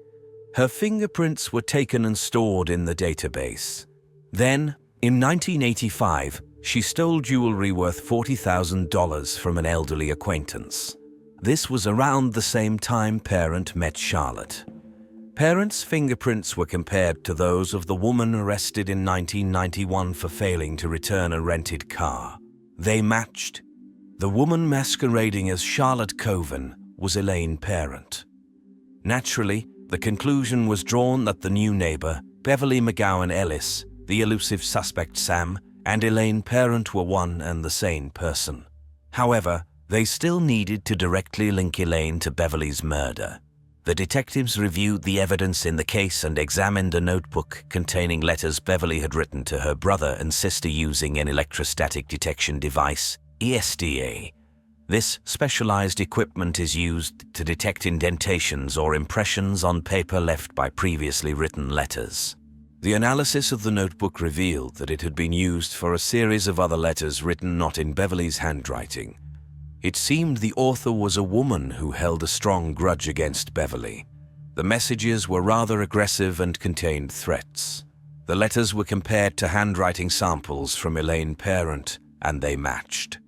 Her fingerprints were taken and stored in the database. Then, in 1985, She stole jewelry worth $40,000 from an elderly acquaintance. This was around the same time Parent met Charlotte. Parent's fingerprints were compared to those of the woman arrested in 1991 for failing to return a rented car. They matched. The woman masquerading as Charlotte Coven was Elaine Parent. Naturally, the conclusion was drawn that the new neighbor, Beverly McGowan Ellis, the elusive suspect Sam, and Elaine Parent were one and the same person. However, they still needed to directly link Elaine to Beverly's murder. The detectives reviewed the evidence in the case and examined a notebook containing letters Beverly had written to her brother and sister using an electrostatic detection device, ESDA. This specialized equipment is used to detect indentations or impressions on paper left by previously written letters. The analysis of the notebook revealed that it had been used for a series of other letters written not in Beverly's handwriting. It seemed the author was a woman who held a strong grudge against Beverly. The messages were rather aggressive and contained threats. The letters were compared to handwriting samples from Elaine Parent, and they matched.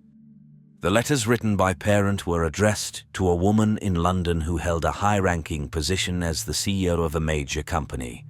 The letters written by Parent were addressed to a woman in London who held a high-ranking position as the CEO of a major company.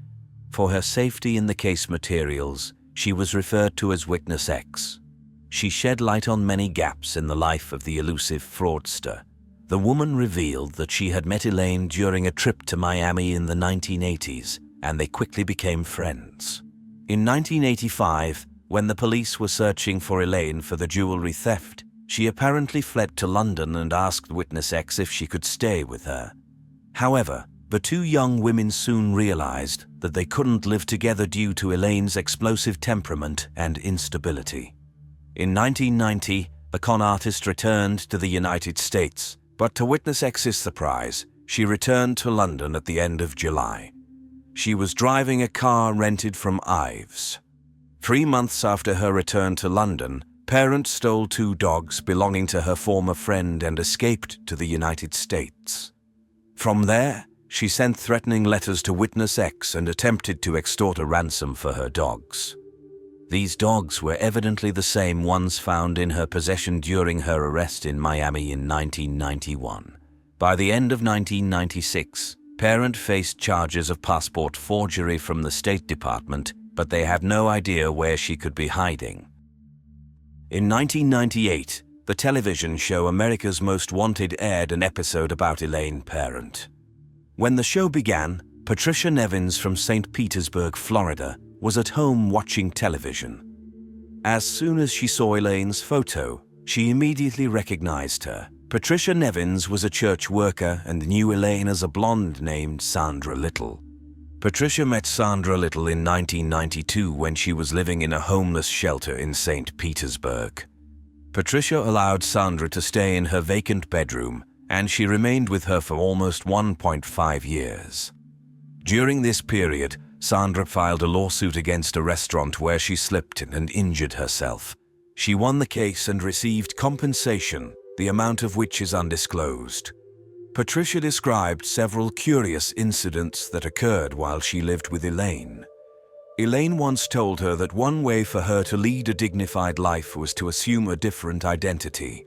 For her safety in the case materials, she was referred to as Witness X. She shed light on many gaps in the life of the elusive fraudster. The woman revealed that she had met Elaine during a trip to Miami in the 1980s, and they quickly became friends. In 1985, when the police were searching for Elaine for the jewelry theft, she apparently fled to London and asked Witness X if she could stay with her. However, the two young women soon realized that they couldn't live together due to Elaine's explosive temperament and instability. In 1990, the con artist returned to the United States, but to Witness X's surprise, she returned to London at the end of July. She was driving a car rented from Ives. 3 months after her return to London, Parent stole 2 dogs belonging to her former friend and escaped to the United States. From there, she sent threatening letters to Witness X and attempted to extort a ransom for her dogs. These dogs were evidently the same ones found in her possession during her arrest in Miami in 1991. By the end of 1996, Parent faced charges of passport forgery from the State Department, but they have no idea where she could be hiding. In 1998, the television show America's Most Wanted aired an episode about Elaine Parent. When the show began, Patricia Nevins from St. Petersburg, Florida, was at home watching television. As soon as she saw Elaine's photo, she immediately recognized her. Patricia Nevins was a church worker and knew Elaine as a blonde named Sandra Little. Patricia met Sandra Little in 1992 when she was living in a homeless shelter in St. Petersburg. Patricia allowed Sandra to stay in her vacant bedroom, and she remained with her for almost 1.5 years. During this period, Sandra filed a lawsuit against a restaurant where she slipped and injured herself. She won the case and received compensation, the amount of which is undisclosed. Patricia described several curious incidents that occurred while she lived with Elaine. Elaine once told her that one way for her to lead a dignified life was to assume a different identity.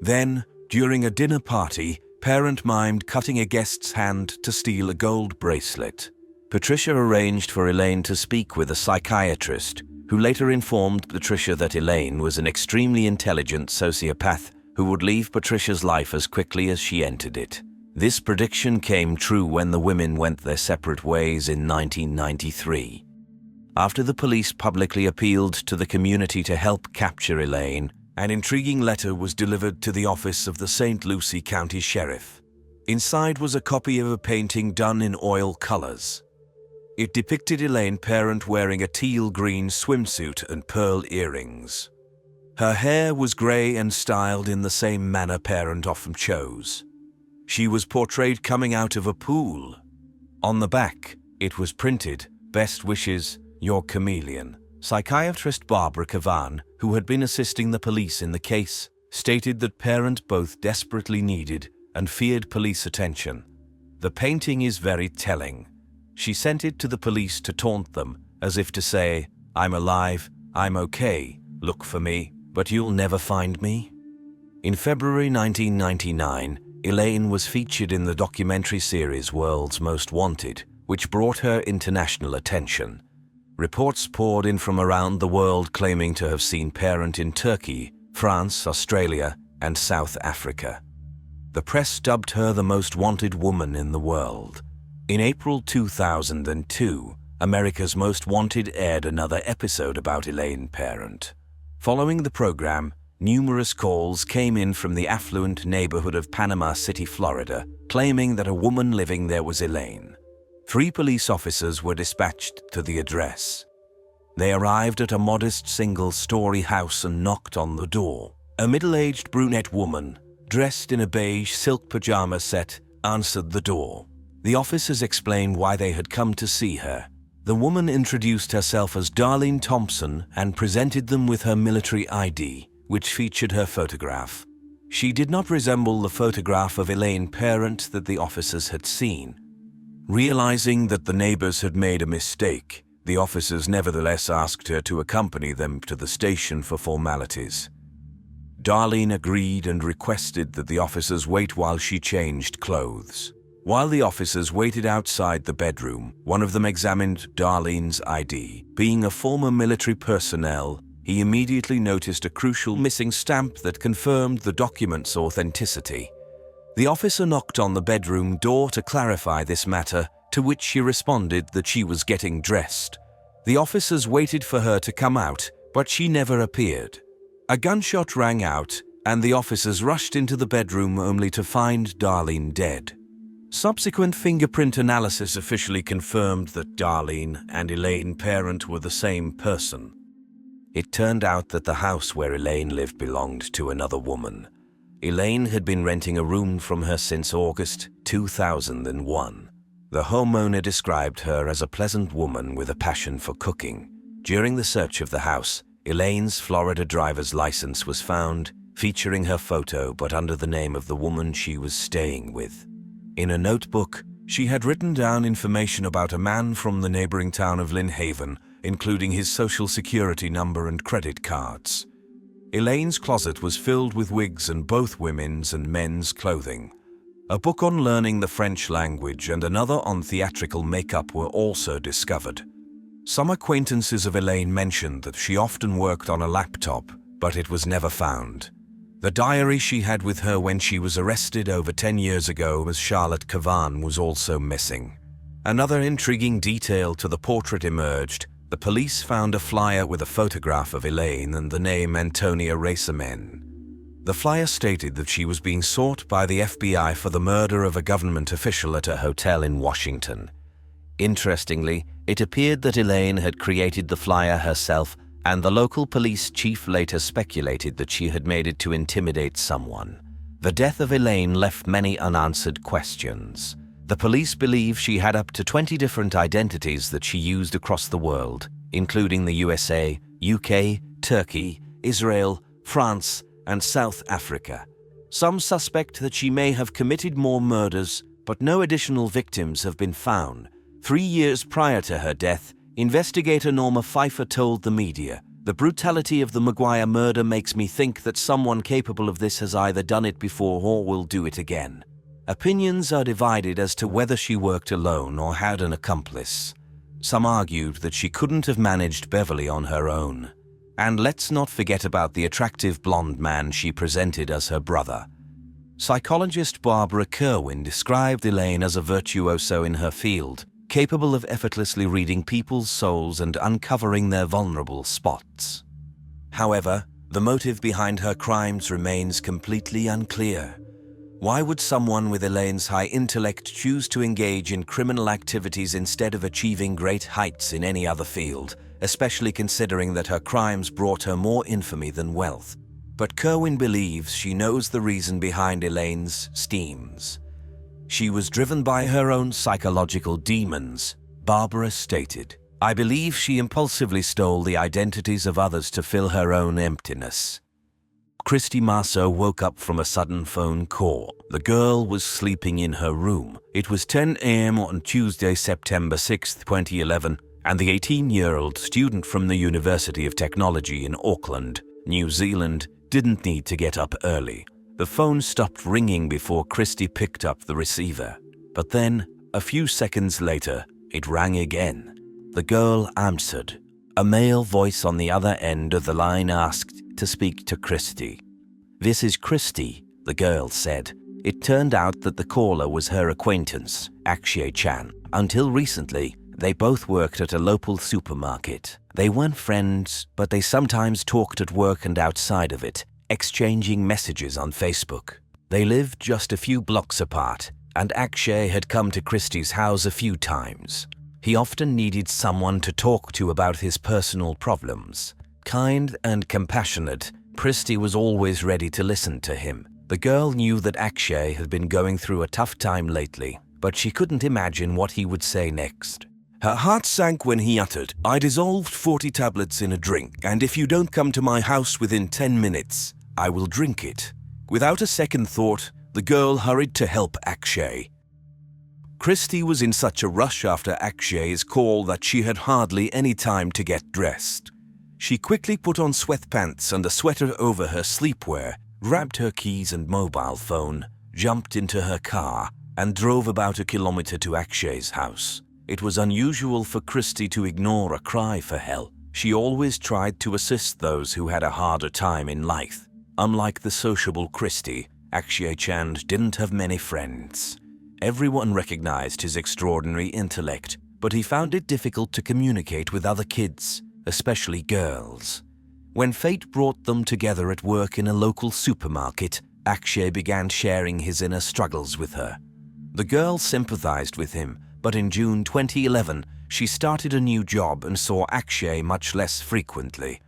Then, during a dinner party, Parent mimed cutting a guest's hand to steal a gold bracelet. Patricia arranged for Elaine to speak with a psychiatrist, who later informed Patricia that Elaine was an extremely intelligent sociopath who would leave Patricia's life as quickly as she entered it. This prediction came true when the women went their separate ways in 1993. After the police publicly appealed to the community to help capture Elaine, an intriguing letter was delivered to the office of the St. Lucie County Sheriff. Inside was a copy of a painting done in oil colors. It depicted Elaine Parent wearing a teal-green swimsuit and pearl earrings. Her hair was grey and styled in the same manner Parent often chose. She was portrayed coming out of a pool. On the back, it was printed, "Best wishes, your chameleon." Psychiatrist Barbara Cavan, who had been assisting the police in the case, stated that Parent both desperately needed and feared police attention. The painting is very telling. She sent it to the police to taunt them, as if to say, "I'm alive, I'm okay, Look for me, but you'll never find me. In February 1999, Elaine was featured in the documentary series World's Most Wanted, which brought her international attention. Reports poured in from around the world claiming to have seen Parent in Turkey, France, Australia, and South Africa. The press dubbed her the most wanted woman in the world. In April 2002, America's Most Wanted aired another episode about Elaine Parent. Following the program, numerous calls came in from the affluent neighborhood of Panama City, Florida, claiming that a woman living there was Elaine. 3 police officers were dispatched to the address. They arrived at a modest single-story house and knocked on the door. A middle-aged brunette woman, dressed in a beige silk pajama set, answered the door. The officers explained why they had come to see her. The woman introduced herself as Darlene Thompson and presented them with her military ID, which featured her photograph. She did not resemble the photograph of Elaine Parent that the officers had seen. Realizing that the neighbors had made a mistake, the officers nevertheless asked her to accompany them to the station for formalities. Darlene agreed and requested that the officers wait while she changed clothes. While the officers waited outside the bedroom, one of them examined Darlene's ID. Being a former military personnel, he immediately noticed a crucial missing stamp that confirmed the document's authenticity. The officer knocked on the bedroom door to clarify this matter, to which she responded that she was getting dressed. The officers waited for her to come out, but she never appeared. A gunshot rang out, and the officers rushed into the bedroom only to find Darlene dead. Subsequent fingerprint analysis officially confirmed that Darlene and Elaine Parent were the same person. It turned out that the house where Elaine lived belonged to another woman. Elaine had been renting a room from her since August 2001. The homeowner described her as a pleasant woman with a passion for cooking. During the search of the house, Elaine's Florida driver's license was found, featuring her photo but under the name of the woman she was staying with. In a notebook, she had written down information about a man from the neighboring town of Lynn Haven, including his social security number and credit cards. Elaine's closet was filled with wigs and both women's and men's clothing. A book on learning the French language and another on theatrical makeup were also discovered. Some acquaintances of Elaine mentioned that she often worked on a laptop, but it was never found. The diary she had with her when she was arrested over 10 years ago as Charlotte Cavan was also missing. Another intriguing detail to the portrait emerged. The police found a flyer with a photograph of Elaine and the name Antonia Racemen. The flyer stated that she was being sought by the FBI for the murder of a government official at a hotel in Washington. Interestingly, it appeared that Elaine had created the flyer herself, and the local police chief later speculated that she had made it to intimidate someone. The death of Elaine left many unanswered questions. The police believe she had up to 20 different identities that she used across the world, including the USA, UK, Turkey, Israel, France, and South Africa. Some suspect that she may have committed more murders, but no additional victims have been found. 3 years prior to her death, investigator Norma Pfeiffer told the media, "The brutality of the Maguire murder makes me think that someone capable of this has either done it before or will do it again." Opinions are divided as to whether she worked alone or had an accomplice. Some argued that she couldn't have managed Beverly on her own. And let's not forget about the attractive blonde man she presented as her brother. Psychologist Barbara Kerwin described Elaine as a virtuoso in her field, capable of effortlessly reading people's souls and uncovering their vulnerable spots. However, the motive behind her crimes remains completely unclear. Why would someone with Elaine's high intellect choose to engage in criminal activities instead of achieving great heights in any other field, especially considering that her crimes brought her more infamy than wealth? But Kerwin believes she knows the reason behind Elaine's schemes. She was driven by her own psychological demons, Barbara stated. "I believe she impulsively stole the identities of others to fill her own emptiness." Christy Marceau woke up from a sudden phone call. The girl was sleeping in her room. It was 10 a.m. on Tuesday, September 6, 2011, and the 18-year-old student from the University of Technology in Auckland, New Zealand, didn't need to get up early. The phone stopped ringing before Christy picked up the receiver. But then, a few seconds later, it rang again. The girl answered. A male voice on the other end of the line asked to speak to Christy. "This is Christy," the girl said. It turned out that the caller was her acquaintance, Akshay-chan. Until recently, they both worked at a local supermarket. They weren't friends, but they sometimes talked at work and outside of it, exchanging messages on Facebook. They lived just a few blocks apart, and Akshay had come to Christy's house a few times. He often needed someone to talk to about his personal problems. Kind and compassionate, Christy was always ready to listen to him. The girl knew that Akshay had been going through a tough time lately, but she couldn't imagine what he would say next. Her heart sank when he uttered, "I dissolved 40 tablets in a drink, and if you don't come to my house within 10 minutes, I will drink it." Without a second thought, the girl hurried to help Akshay. Christy was in such a rush after Akshay's call that she had hardly any time to get dressed. She quickly put on sweatpants and a sweater over her sleepwear, grabbed her keys and mobile phone, jumped into her car, and drove about a kilometer to Akshay's house. It was unusual for Christy to ignore a cry for help. She always tried to assist those who had a harder time in life. Unlike the sociable Christy, Akshay-chan didn't have many friends. Everyone recognized his extraordinary intellect, but he found it difficult to communicate with other kids, especially girls. When fate brought them together at work in a local supermarket, Akshay began sharing his inner struggles with her. The girl sympathized with him, but in June 2011, she started a new job and saw Akshay much less frequently.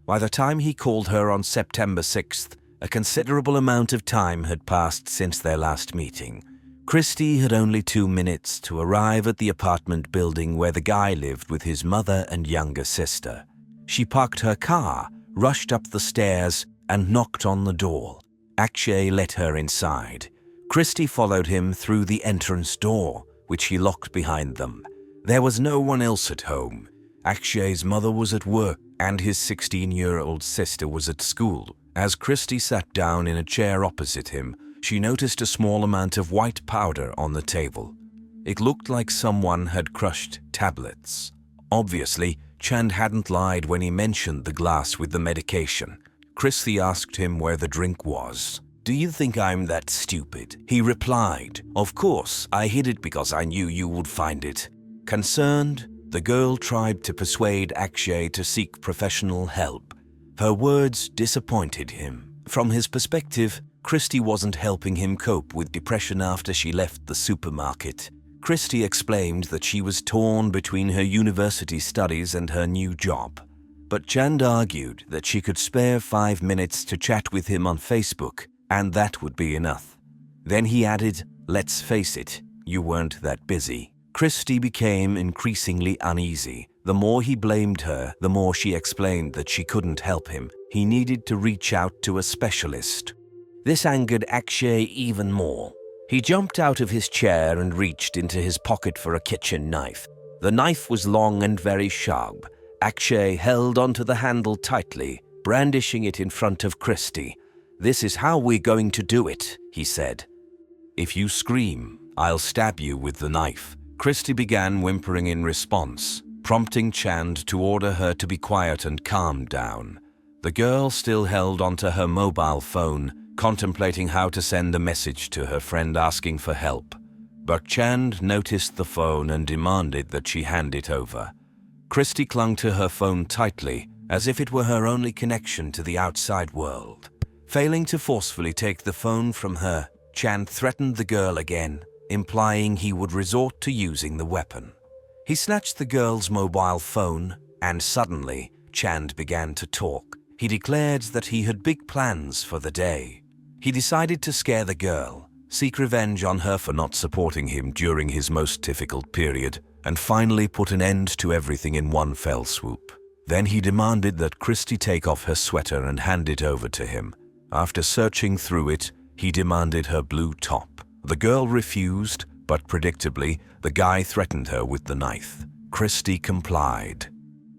By the time he called her on September 6th, a considerable amount of time had passed since their last meeting. Christy had only 2 minutes to arrive at the apartment building where the guy lived with his mother and younger sister. She parked her car, rushed up the stairs, and knocked on the door. Akshay let her inside. Christy followed him through the entrance door, which he locked behind them. There was no one else at home. Akshay's mother was at work, and his 16-year-old sister was at school. As Christy sat down in a chair opposite him, she noticed a small amount of white powder on the table. It looked like someone had crushed tablets. Obviously, Chand hadn't lied when he mentioned the glass with the medication. Christy asked him where the drink was. "Do you think I'm that stupid?" He replied, "Of course, I hid it because I knew you would find it." Concerned, the girl tried to persuade Akshay to seek professional help. Her words disappointed him. From his perspective, Christy wasn't helping him cope with depression after she left the supermarket. Christy explained that she was torn between her university studies and her new job. But Chand argued that she could spare 5 minutes to chat with him on Facebook, and that would be enough. Then he added, "Let's face it, you weren't that busy." Christy became increasingly uneasy. The more he blamed her, the more she explained that she couldn't help him. He needed to reach out to a specialist. This angered Akshay even more. He jumped out of his chair and reached into his pocket for a kitchen knife. The knife was long and very sharp. Akshay held onto the handle tightly, brandishing it in front of Christy. "This is how we're going to do it," he said. "If you scream, I'll stab you with the knife." Christy began whimpering in response, prompting Chand to order her to be quiet and calm down. The girl still held onto her mobile phone, contemplating how to send a message to her friend asking for help. But Chand noticed the phone and demanded that she hand it over. Christy clung to her phone tightly, as if it were her only connection to the outside world. Failing to forcefully take the phone from her, Chand threatened the girl again, implying he would resort to using the weapon. He snatched the girl's mobile phone, and suddenly, Chand began to talk. He declared that he had big plans for the day. He decided to scare the girl, seek revenge on her for not supporting him during his most difficult period, and finally put an end to everything in one fell swoop. Then he demanded that Christy take off her sweater and hand it over to him. After searching through it, he demanded her blue top. The girl refused, but predictably, the guy threatened her with the knife. Christy complied.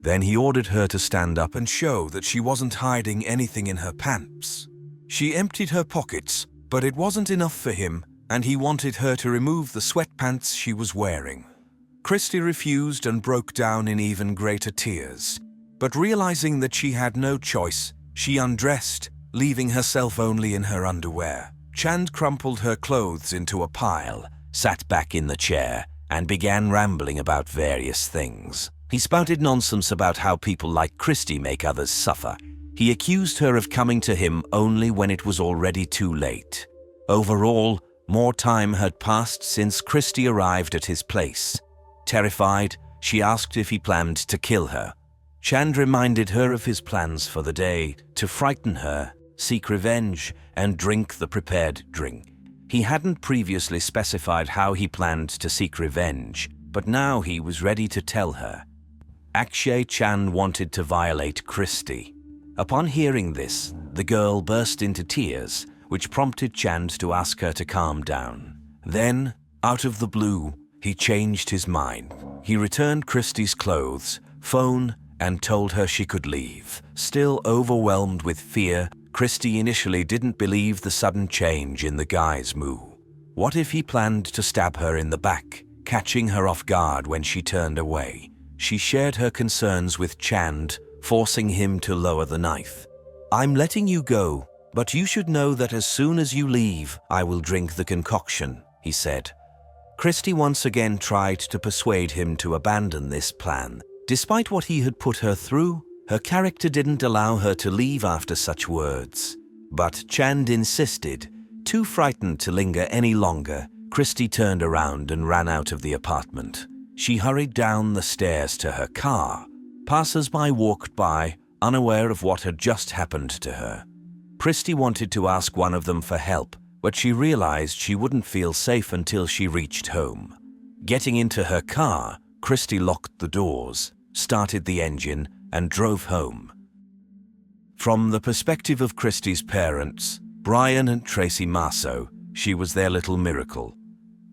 Then he ordered her to stand up and show that she wasn't hiding anything in her pants. She emptied her pockets, but it wasn't enough for him, and he wanted her to remove the sweatpants she was wearing. Christy refused and broke down in even greater tears. But realizing that she had no choice, she undressed, leaving herself only in her underwear. Chand crumpled her clothes into a pile, sat back in the chair, and began rambling about various things. He spouted nonsense about how people like Christy make others suffer. He accused her of coming to him only when it was already too late. Overall, more time had passed since Christy arrived at his place. Terrified, she asked if he planned to kill her. Chand reminded her of his plans for the day, to frighten her, seek revenge, and drink the prepared drink. He hadn't previously specified how he planned to seek revenge, but now he was ready to tell her. Akshay Chand wanted to violate Christy. Upon hearing this, the girl burst into tears, which prompted Chand to ask her to calm down. Then, out of the blue, he changed his mind. He returned Christy's clothes, phone, and told her she could leave. Still overwhelmed with fear, Christy initially didn't believe the sudden change in the guy's mood. What if he planned to stab her in the back, catching her off guard when she turned away? She shared her concerns with Chand, forcing him to lower the knife. "I'm letting you go, but you should know that as soon as you leave, I will drink the concoction," he said. Christy once again tried to persuade him to abandon this plan. Despite what he had put her through, her character didn't allow her to leave after such words. But Chand insisted. Too frightened to linger any longer, Christy turned around and ran out of the apartment. She hurried down the stairs to her car. Passers-by walked by, unaware of what had just happened to her. Christy wanted to ask one of them for help, but she realized she wouldn't feel safe until she reached home. Getting into her car, Christy locked the doors, started the engine, and drove home. From the perspective of Christy's parents, Brian and Tracy Marceau, she was their little miracle.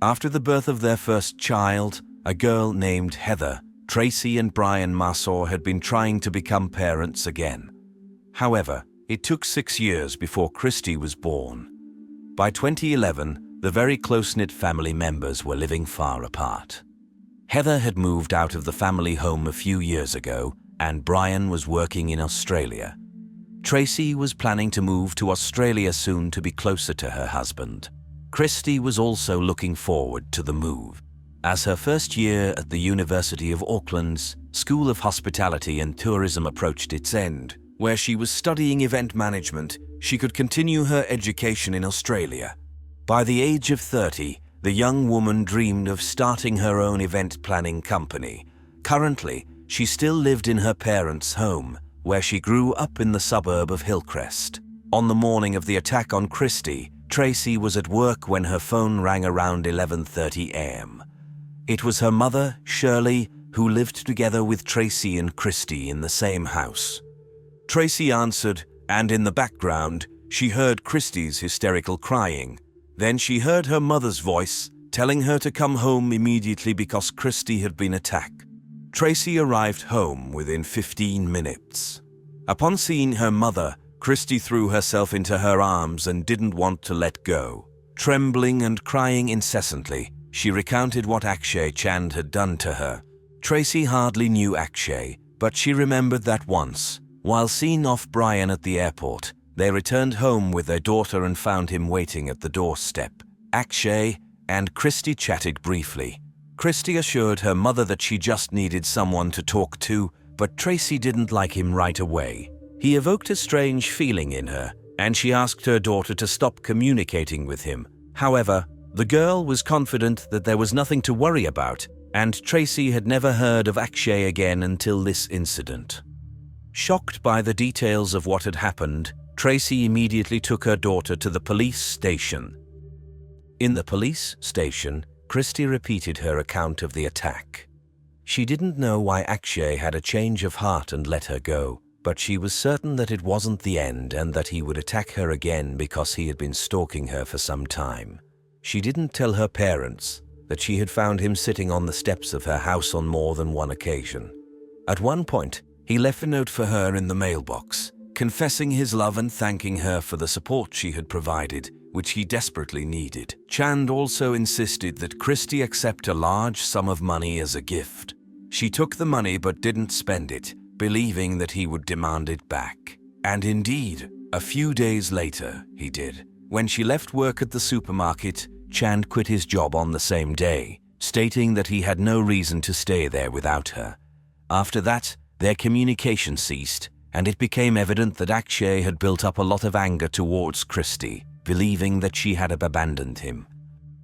After the birth of their first child, a girl named Heather, Tracy and Brian Marceau had been trying to become parents again. However, it took 6 years before Christy was born. By 2011, the very close-knit family members were living far apart. Heather had moved out of the family home a few years ago, and Brian was working in Australia. Tracy was planning to move to Australia soon to be closer to her husband. Christy was also looking forward to the move. As her first year at the University of Auckland's School of Hospitality and Tourism approached its end, where she was studying event management, she could continue her education in Australia. By the age of 30, the young woman dreamed of starting her own event planning company. Currently, she still lived in her parents' home, where she grew up in the suburb of Hillcrest. On the morning of the attack on Christy, Tracy was at work when her phone rang around 11:30 a.m. It was her mother, Shirley, who lived together with Tracy and Christy in the same house. Tracy answered, and in the background, she heard Christy's hysterical crying. Then she heard her mother's voice, telling her to come home immediately because Christy had been attacked. Tracy arrived home within 15 minutes. Upon seeing her mother, Christy threw herself into her arms and didn't want to let go. Trembling and crying incessantly, she recounted what Akshay Chand had done to her. Tracy hardly knew Akshay, but she remembered that once, while seeing off Brian at the airport, they returned home with their daughter and found him waiting at the doorstep. Akshay and Christy chatted briefly. Christy assured her mother that she just needed someone to talk to, but Tracy didn't like him right away. He evoked a strange feeling in her, and she asked her daughter to stop communicating with him. However, the girl was confident that there was nothing to worry about, and Tracy had never heard of Akshay again until this incident. Shocked by the details of what had happened, Tracy immediately took her daughter to the police station. In the police station, Christy repeated her account of the attack. She didn't know why Akshay had a change of heart and let her go, but she was certain that it wasn't the end and that he would attack her again because he had been stalking her for some time. She didn't tell her parents, that she had found him sitting on the steps of her house on more than one occasion. At one point, he left a note for her in the mailbox, confessing his love and thanking her for the support she had provided, which he desperately needed. Chand also insisted that Christy accept a large sum of money as a gift. She took the money but didn't spend it, believing that he would demand it back. And indeed, a few days later, he did. When she left work at the supermarket, Chand quit his job on the same day, stating that he had no reason to stay there without her. After that, their communication ceased, and it became evident that Akshay had built up a lot of anger towards Christy, believing that she had abandoned him.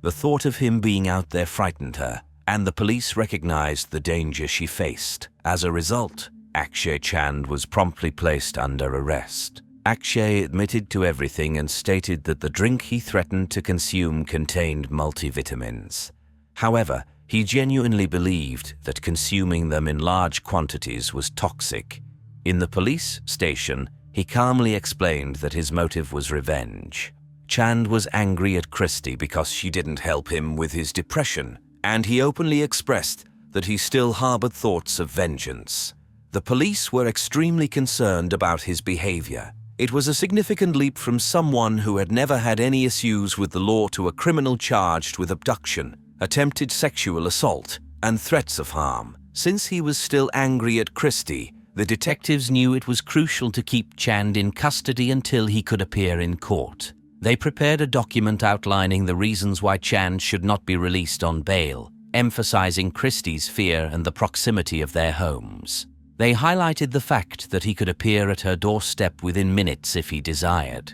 The thought of him being out there frightened her, and the police recognized the danger she faced. As a result, Akshay Chand was promptly placed under arrest. Akshay admitted to everything and stated that the drink he threatened to consume contained multivitamins. However, he genuinely believed that consuming them in large quantities was toxic. In the police station, he calmly explained that his motive was revenge. Chand was angry at Christy because she didn't help him with his depression, and he openly expressed that he still harbored thoughts of vengeance. The police were extremely concerned about his behavior. It was a significant leap from someone who had never had any issues with the law to a criminal charged with abduction, attempted sexual assault, and threats of harm. Since he was still angry at Christy, the detectives knew it was crucial to keep Chand in custody until he could appear in court. They prepared a document outlining the reasons why Chand should not be released on bail, emphasizing Christy's fear and the proximity of their homes. They highlighted the fact that he could appear at her doorstep within minutes if he desired.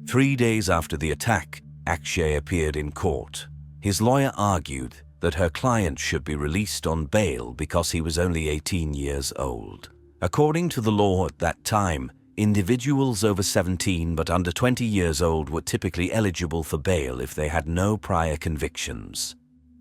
3 days after the attack, Akshay appeared in court. His lawyer argued that her client should be released on bail because he was only 18 years old. According to the law at that time, individuals over 17 but under 20 years old were typically eligible for bail if they had no prior convictions.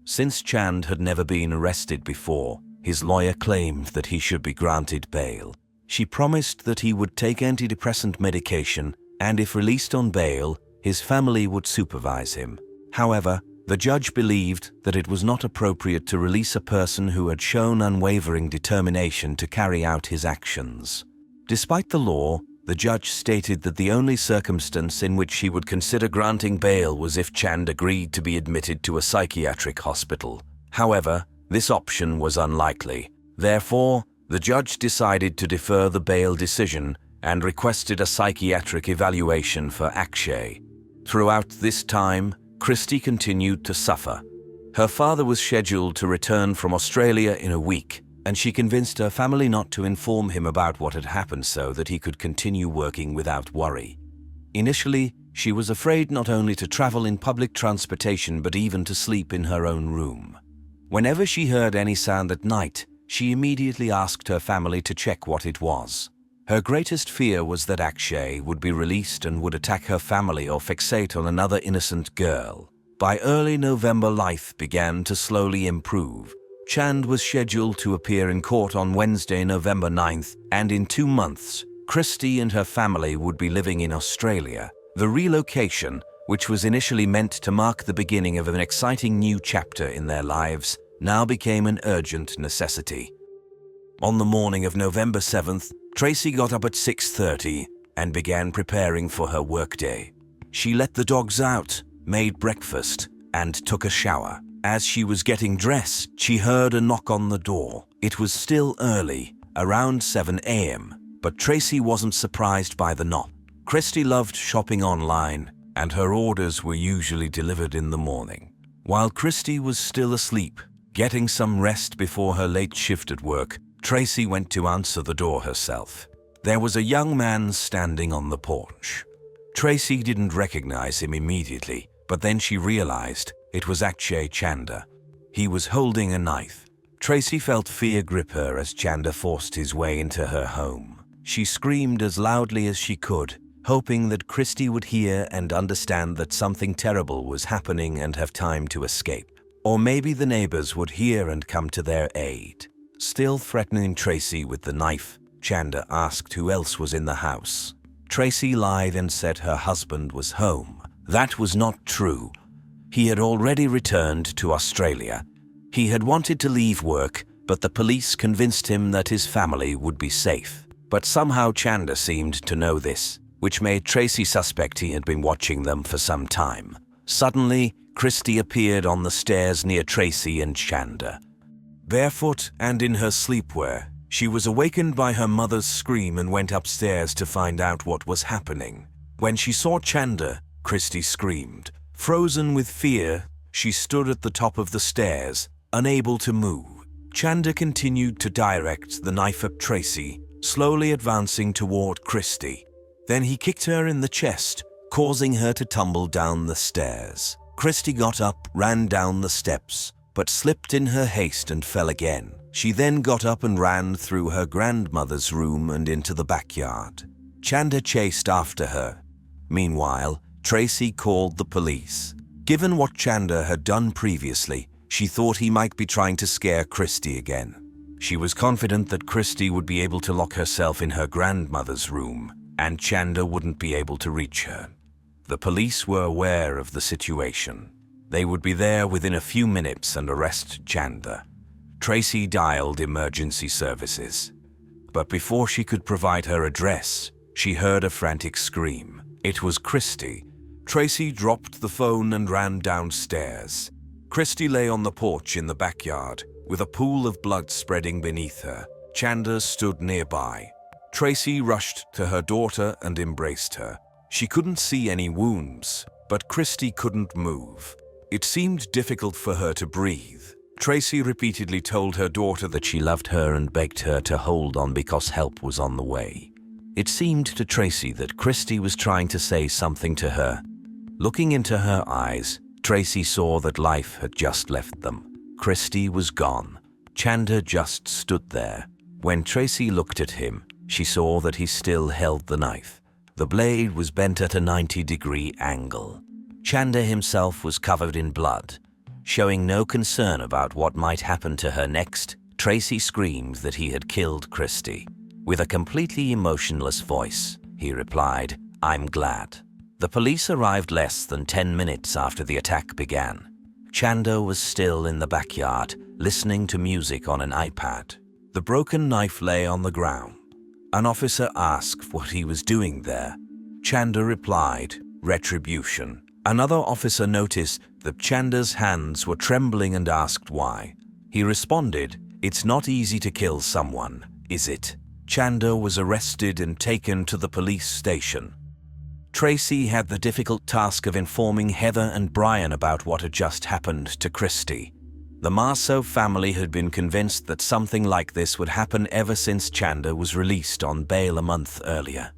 Since Chand had never been arrested before, his lawyer claimed that he should be granted bail. She promised that he would take antidepressant medication, and if released on bail, his family would supervise him. However, the judge believed that it was not appropriate to release a person who had shown unwavering determination to carry out his actions. Despite the law, the judge stated that the only circumstance in which she would consider granting bail was if Chand agreed to be admitted to a psychiatric hospital. However, this option was unlikely. Therefore, the judge decided to defer the bail decision and requested a psychiatric evaluation for Akshay. Throughout this time, Christy continued to suffer. Her father was scheduled to return from Australia in a week, and she convinced her family not to inform him about what had happened so that he could continue working without worry. Initially, she was afraid not only to travel in public transportation but even to sleep in her own room. Whenever she heard any sound at night, she immediately asked her family to check what it was. Her greatest fear was that Akshay would be released and would attack her family or fixate on another innocent girl. By early November, life began to slowly improve. Chand was scheduled to appear in court on Wednesday, November 9th, and in 2 months, Christy and her family would be living in Australia. The relocation, which was initially meant to mark the beginning of an exciting new chapter in their lives, now became an urgent necessity. On the morning of November 7th, Tracy got up at 6:30 and began preparing for her workday. She let the dogs out, made breakfast, and took a shower. As she was getting dressed, she heard a knock on the door. It was still early, around 7 a.m., but Tracy wasn't surprised by the knock. Christy loved shopping online, and her orders were usually delivered in the morning. While Christy was still asleep, getting some rest before her late shift at work, Tracy went to answer the door herself. There was a young man standing on the porch. Tracy didn't recognize him immediately, but then she realized it was Akshay Chanda. He was holding a knife. Tracy felt fear grip her as Chanda forced his way into her home. She screamed as loudly as she could, hoping that Christy would hear and understand that something terrible was happening and have time to escape. Or maybe the neighbors would hear and come to their aid. Still threatening Tracy with the knife, Chanda asked who else was in the house. Tracy lied and said her husband was home. That was not true. He had already returned to Australia. He had wanted to leave work, but the police convinced him that his family would be safe. But somehow Chanda seemed to know this, which made Tracy suspect he had been watching them for some time. Suddenly, Christy appeared on the stairs near Tracy and Chanda. Barefoot and in her sleepwear, she was awakened by her mother's scream and went upstairs to find out what was happening. When she saw Chanda, Christy screamed. Frozen with fear, she stood at the top of the stairs, unable to move. Chanda continued to direct the knife at Tracy, slowly advancing toward Christy. Then he kicked her in the chest, causing her to tumble down the stairs. Christy got up, ran down the steps, but slipped in her haste and fell again. She then got up and ran through her grandmother's room and into the backyard. Chanda chased after her. Meanwhile, Tracy called the police. Given what Chanda had done previously, she thought he might be trying to scare Christy again. She was confident that Christy would be able to lock herself in her grandmother's room, and Chanda wouldn't be able to reach her. The police were aware of the situation. They would be there within a few minutes and arrest Chanda. Tracy dialed emergency services. But before she could provide her address, she heard a frantic scream. It was Christy. Tracy dropped the phone and ran downstairs. Christy lay on the porch in the backyard, with a pool of blood spreading beneath her. Chanda stood nearby. Tracy rushed to her daughter and embraced her. She couldn't see any wounds, but Christy couldn't move. It seemed difficult for her to breathe. Tracy repeatedly told her daughter that she loved her and begged her to hold on because help was on the way. It seemed to Tracy that Christy was trying to say something to her. Looking into her eyes, Tracy saw that life had just left them. Christy was gone. Chanda just stood there. When Tracy looked at him, she saw that he still held the knife. The blade was bent at a 90-degree angle. Chanda himself was covered in blood. Showing no concern about what might happen to her next, Tracy screamed that he had killed Christy. With a completely emotionless voice, he replied, "I'm glad." The police arrived less than 10 minutes after the attack began. Chanda was still in the backyard, listening to music on an iPad. The broken knife lay on the ground. An officer asked what he was doing there. Chanda replied, "Retribution." Another officer noticed that Chanda's hands were trembling and asked why. He responded, "It's not easy to kill someone, is it?" Chanda was arrested and taken to the police station. Tracy had the difficult task of informing Heather and Brian about what had just happened to Christy. The Marceau family had been convinced that something like this would happen ever since Chanda was released on bail a month earlier.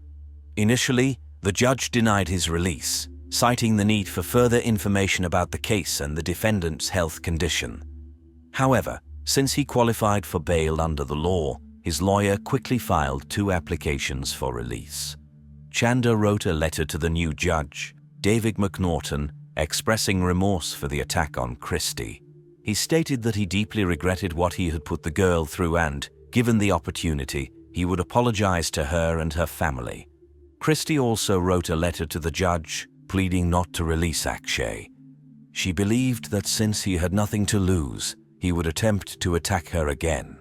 Initially, the judge denied his release, citing the need for further information about the case and the defendant's health condition. However, since he qualified for bail under the law, his lawyer quickly filed 2 applications for release. Chanda wrote a letter to the new judge, David McNaughton, expressing remorse for the attack on Christy. He stated that he deeply regretted what he had put the girl through and, given the opportunity, he would apologize to her and her family. Christy also wrote a letter to the judge, pleading not to release Akshay. She believed that since he had nothing to lose, he would attempt to attack her again.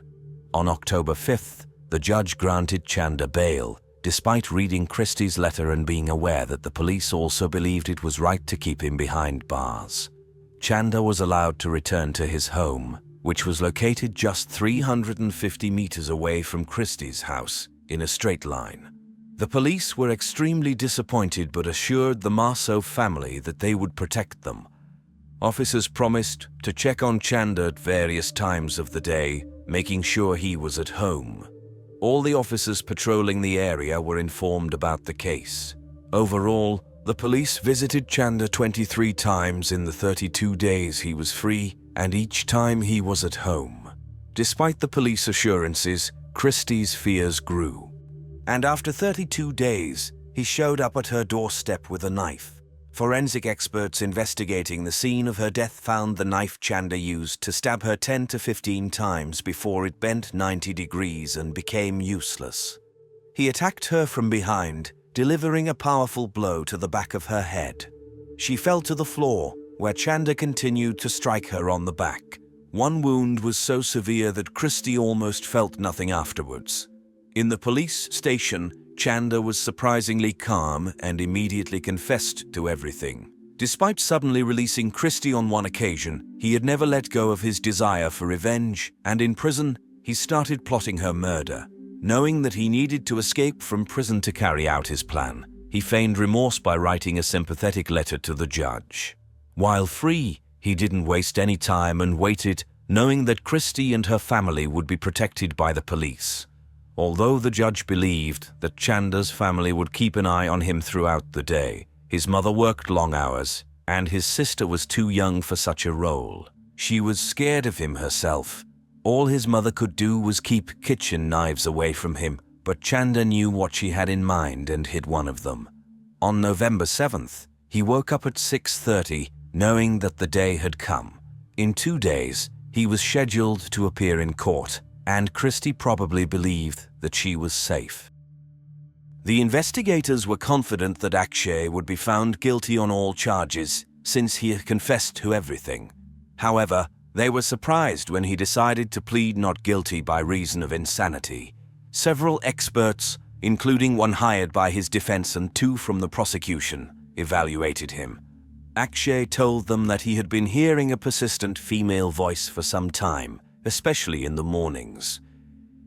On October 5th, the judge granted Chanda bail, despite reading Christy's letter and being aware that the police also believed it was right to keep him behind bars. Chanda was allowed to return to his home, which was located just 350 meters away from Christy's house, in a straight line. The police were extremely disappointed but assured the Marceau family that they would protect them. Officers promised to check on Chanda at various times of the day, making sure he was at home. All the officers patrolling the area were informed about the case. Overall, the police visited Chanda 23 times in the 32 days he was free, and each time he was at home. Despite the police assurances, Christy's fears grew. And after 32 days, he showed up at her doorstep with a knife. Forensic experts investigating the scene of her death found the knife Chanda used to stab her 10 to 15 times before it bent 90 degrees and became useless. He attacked her from behind, delivering a powerful blow to the back of her head. She fell to the floor, where Chanda continued to strike her on the back. One wound was so severe that Christy almost felt nothing afterwards. In the police station, Chanda was surprisingly calm and immediately confessed to everything. Despite suddenly releasing Christy on one occasion, he had never let go of his desire for revenge, and in prison, he started plotting her murder. Knowing that he needed to escape from prison to carry out his plan, he feigned remorse by writing a sympathetic letter to the judge. While free, he didn't waste any time and waited, knowing that Christy and her family would be protected by the police. Although the judge believed that Chanda's family would keep an eye on him throughout the day, his mother worked long hours, and his sister was too young for such a role. She was scared of him herself. All his mother could do was keep kitchen knives away from him, but Chanda knew what she had in mind and hid one of them. On November 7th, he woke up at 6:30, knowing that the day had come. In 2 days, he was scheduled to appear in court, and Christy probably believed that she was safe. The investigators were confident that Akshay would be found guilty on all charges, since he had confessed to everything. However, they were surprised when he decided to plead not guilty by reason of insanity. Several experts, including one hired by his defense and 2 from the prosecution, evaluated him. Akshay told them that he had been hearing a persistent female voice for some time, especially in the mornings.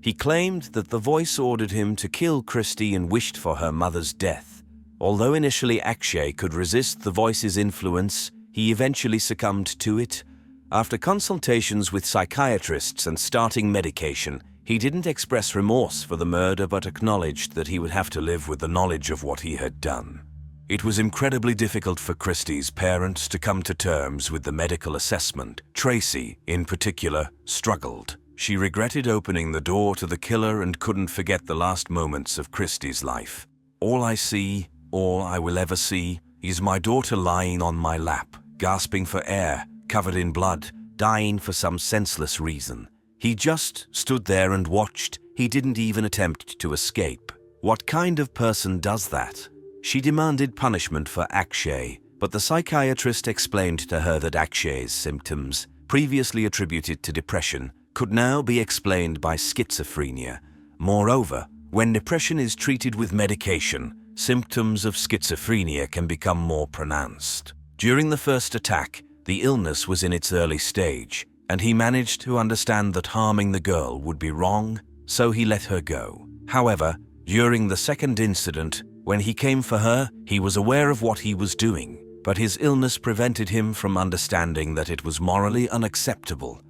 He claimed that the voice ordered him to kill Christy and wished for her mother's death. Although initially Akshay could resist the voice's influence, he eventually succumbed to it. After consultations with psychiatrists and starting medication, he didn't express remorse for the murder but acknowledged that he would have to live with the knowledge of what he had done. It was incredibly difficult for Christy's parents to come to terms with the medical assessment. Tracy, in particular, struggled. She regretted opening the door to the killer and couldn't forget the last moments of Christy's life. "All I see, all I will ever see, is my daughter lying on my lap, gasping for air, covered in blood, dying for some senseless reason. He just stood there and watched. He didn't even attempt to escape. What kind of person does that?" She demanded punishment for Akshay, but the psychiatrist explained to her that Akshay's symptoms, previously attributed to depression, could now be explained by schizophrenia. Moreover, when depression is treated with medication, symptoms of schizophrenia can become more pronounced. During the first attack, the illness was in its early stage, and he managed to understand that harming the girl would be wrong, so he let her go. However, during the second incident, when he came for her, he was aware of what he was doing, but his illness prevented him from understanding that it was morally unacceptable.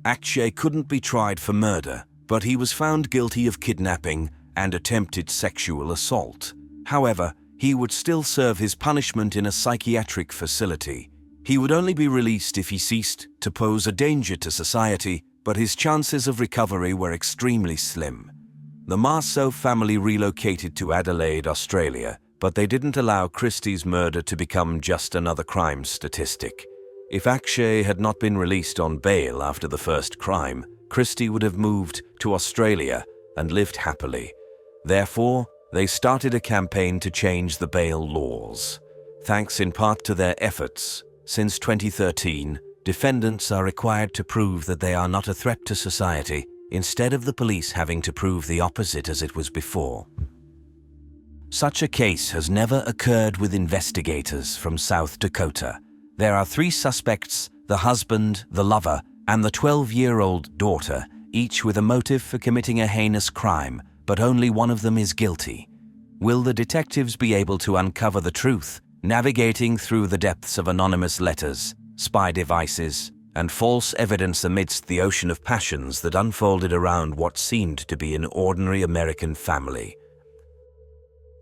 Akshay couldn't be tried for murder, but he was found guilty of kidnapping and attempted sexual assault. However, he would still serve his punishment in a psychiatric facility. He would only be released if he ceased to pose a danger to society, but his chances of recovery were extremely slim. The Marceau family relocated to Adelaide, Australia, but they didn't allow Christy's murder to become just another crime statistic. If Akshay had not been released on bail after the first crime, Christy would have moved to Australia and lived happily. Therefore, they started a campaign to change the bail laws. Thanks in part to their efforts, since 2013, defendants are required to prove that they are not a threat to society, instead of the police having to prove the opposite as it was before. Such a case has never occurred with investigators from South Dakota. There are 3 suspects, the husband, the lover, and the 12-year-old daughter, each with a motive for committing a heinous crime, but only one of them is guilty. Will the detectives be able to uncover the truth, navigating through the depths of anonymous letters, spy devices, and false evidence amidst the ocean of passions that unfolded around what seemed to be an ordinary American family?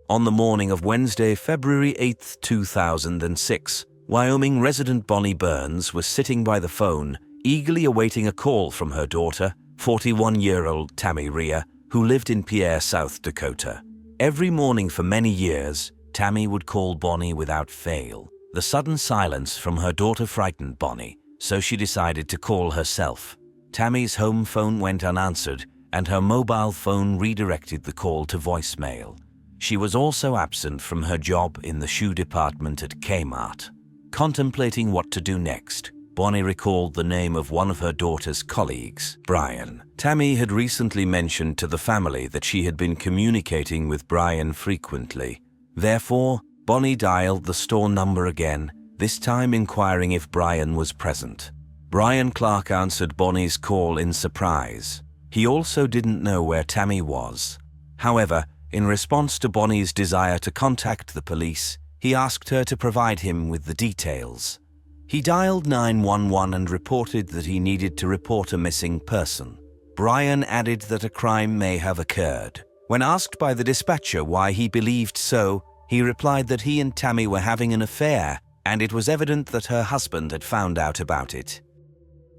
On the morning of Wednesday, February 8, 2006, Wyoming resident Bonnie Burns was sitting by the phone, eagerly awaiting a call from her daughter, 41-year-old Tammy Ria, who lived in Pierre, South Dakota. Every morning for many years, Tammy would call Bonnie without fail. The sudden silence from her daughter frightened Bonnie, so she decided to call herself. Tammy's home phone went unanswered, and her mobile phone redirected the call to voicemail. She was also absent from her job in the shoe department at Kmart. contemplating what to do next, Bonnie recalled the name of one of her daughter's colleagues, Brian. Tammy had recently mentioned to the family that she had been communicating with Brian frequently. Therefore, Bonnie dialed the store number again, this time inquiring if Brian was present. Brian Clark answered Bonnie's call in surprise. He also didn't know where Tammy was. However, in response to Bonnie's desire to contact the police, he asked her to provide him with the details. He dialed 911 and reported that he needed to report a missing person. Brian added that a crime may have occurred. When asked by the dispatcher why he believed so, he replied that he and Tammy were having an affair, and it was evident that her husband had found out about it.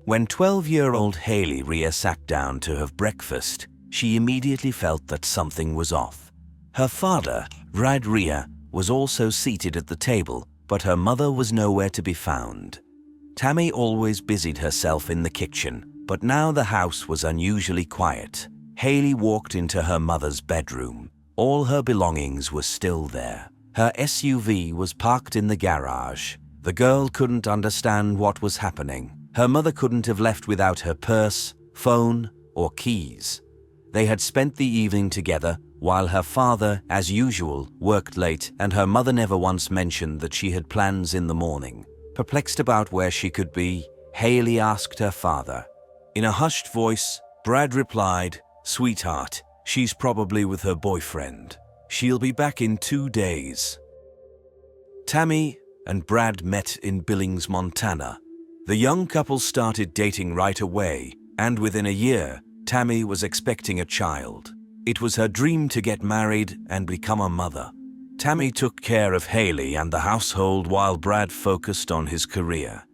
When 12-year-old Elaine Ria sat down to have breakfast, she immediately felt that something was off. Her father, Brad Ria, was also seated at the table, but her mother was nowhere to be found. Tammy always busied herself in the kitchen, but now the house was unusually quiet. Haley walked into her mother's bedroom. All her belongings were still there. Her SUV was parked in the garage. The girl couldn't understand what was happening. Her mother couldn't have left without her purse, phone, or keys. They had spent the evening together, while her father, as usual, worked late, and her mother never once mentioned that she had plans in the morning. Perplexed about where she could be, Haley asked her father. In a hushed voice, Brad replied, "Sweetheart, she's probably with her boyfriend. She'll be back in 2 days." Tammy and Brad met in Billings, Montana. The young couple started dating right away, and within a year, Tammy was expecting a child. It was her dream to get married and become a mother. Tammy took care of Haley and the household while Brad focused on his career.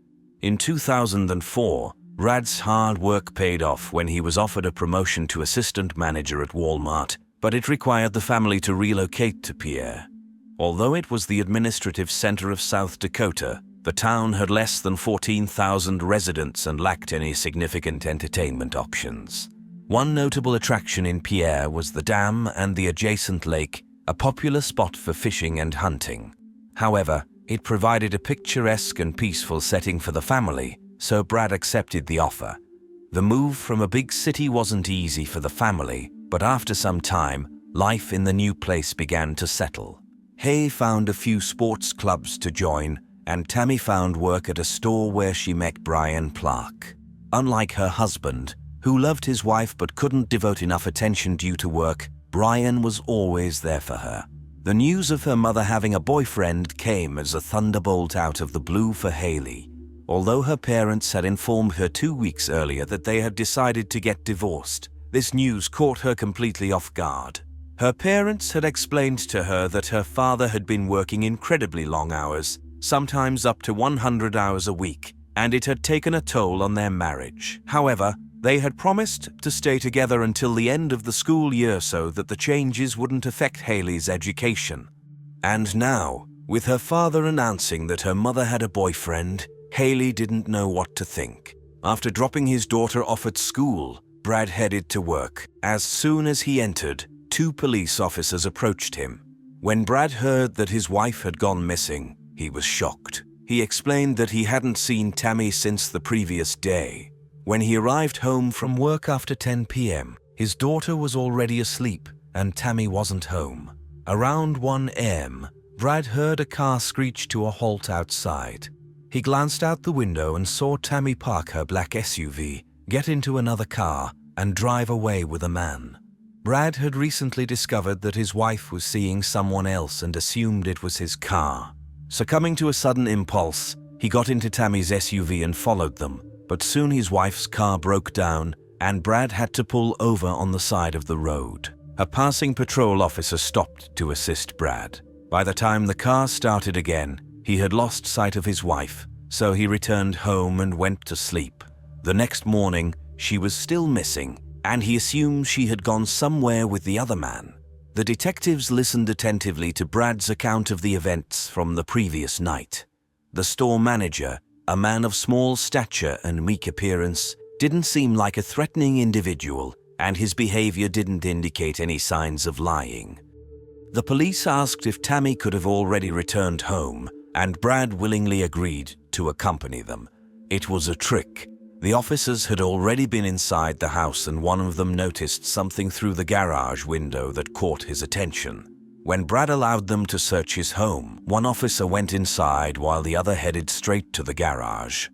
In 2004, Brad's hard work paid off when he was offered a promotion to assistant manager at Walmart, but it required the family to relocate to Pierre. Although it was the administrative center of South Dakota, the town had less than 14,000 residents and lacked any significant entertainment options. One notable attraction in Pierre was the dam and the adjacent lake, a popular spot for fishing and hunting. However, it provided a picturesque and peaceful setting for the family, so Brad accepted the offer. The move from a big city wasn't easy for the family, but after some time, life in the new place began to settle. Hay found a few sports clubs to join, and Tammy found work at a store where she met Brian Clark. Unlike her husband, who loved his wife but couldn't devote enough attention due to work, Brian was always there for her. The news of her mother having a boyfriend came as a thunderbolt out of the blue for Haley. Although her parents had informed her 2 weeks earlier that they had decided to get divorced, this news caught her completely off guard. Her parents had explained to her that her father had been working incredibly long hours, sometimes up to 100 hours a week, and it had taken a toll on their marriage. However, they had promised to stay together until the end of the school year so that the changes wouldn't affect Haley's education. And now, with her father announcing that her mother had a boyfriend, Haley didn't know what to think. After dropping his daughter off at school, Brad headed to work. As soon as he entered, 2 police officers approached him. When Brad heard that his wife had gone missing, he was shocked. He explained that he hadn't seen Tammy since the previous day. When he arrived home from work after 10 p.m., his daughter was already asleep and Tammy wasn't home. Around 1 a.m., Brad heard a car screech to a halt outside. He glanced out the window and saw Tammy park her black SUV, get into another car, and drive away with a man. Brad had recently discovered that his wife was seeing someone else and assumed it was his car. Succumbing to a sudden impulse, he got into Tammy's SUV and followed them. But soon his wife's car broke down and Brad had to pull over on the side of the road. A passing patrol officer stopped to assist Brad. By the time the car started again, he had lost sight of his wife, so he returned home and went to sleep. The next morning, she was still missing, and he assumed she had gone somewhere with the other man. The detectives listened attentively to Brad's account of the events from the previous night. The store manager, a man of small stature and meek appearance, didn't seem like a threatening individual, and his behavior didn't indicate any signs of lying. The police asked if Tammy could have already returned home, and Brad willingly agreed to accompany them. It was a trick. The officers had already been inside the house, and one of them noticed something through the garage window that caught his attention. When Brad allowed them to search his home, one officer went inside while the other headed straight to the garage.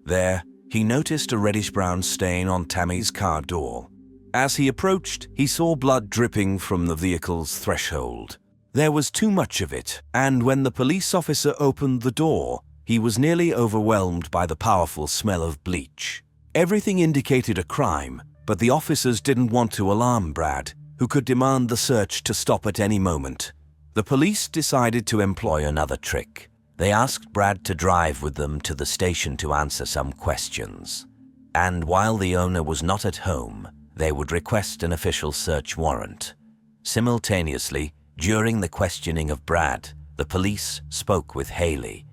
There, he noticed a reddish-brown stain on Tammy's car door. As he approached, he saw blood dripping from the vehicle's threshold. There was too much of it, and when the police officer opened the door, he was nearly overwhelmed by the powerful smell of bleach. Everything indicated a crime, but the officers didn't want to alarm Brad, who could demand the search to stop at any moment. The police decided to employ another trick. They asked Brad to drive with them to the station to answer some questions. And while the owner was not at home, they would request an official search warrant. Simultaneously, during the questioning of Brad, the police spoke with Haley.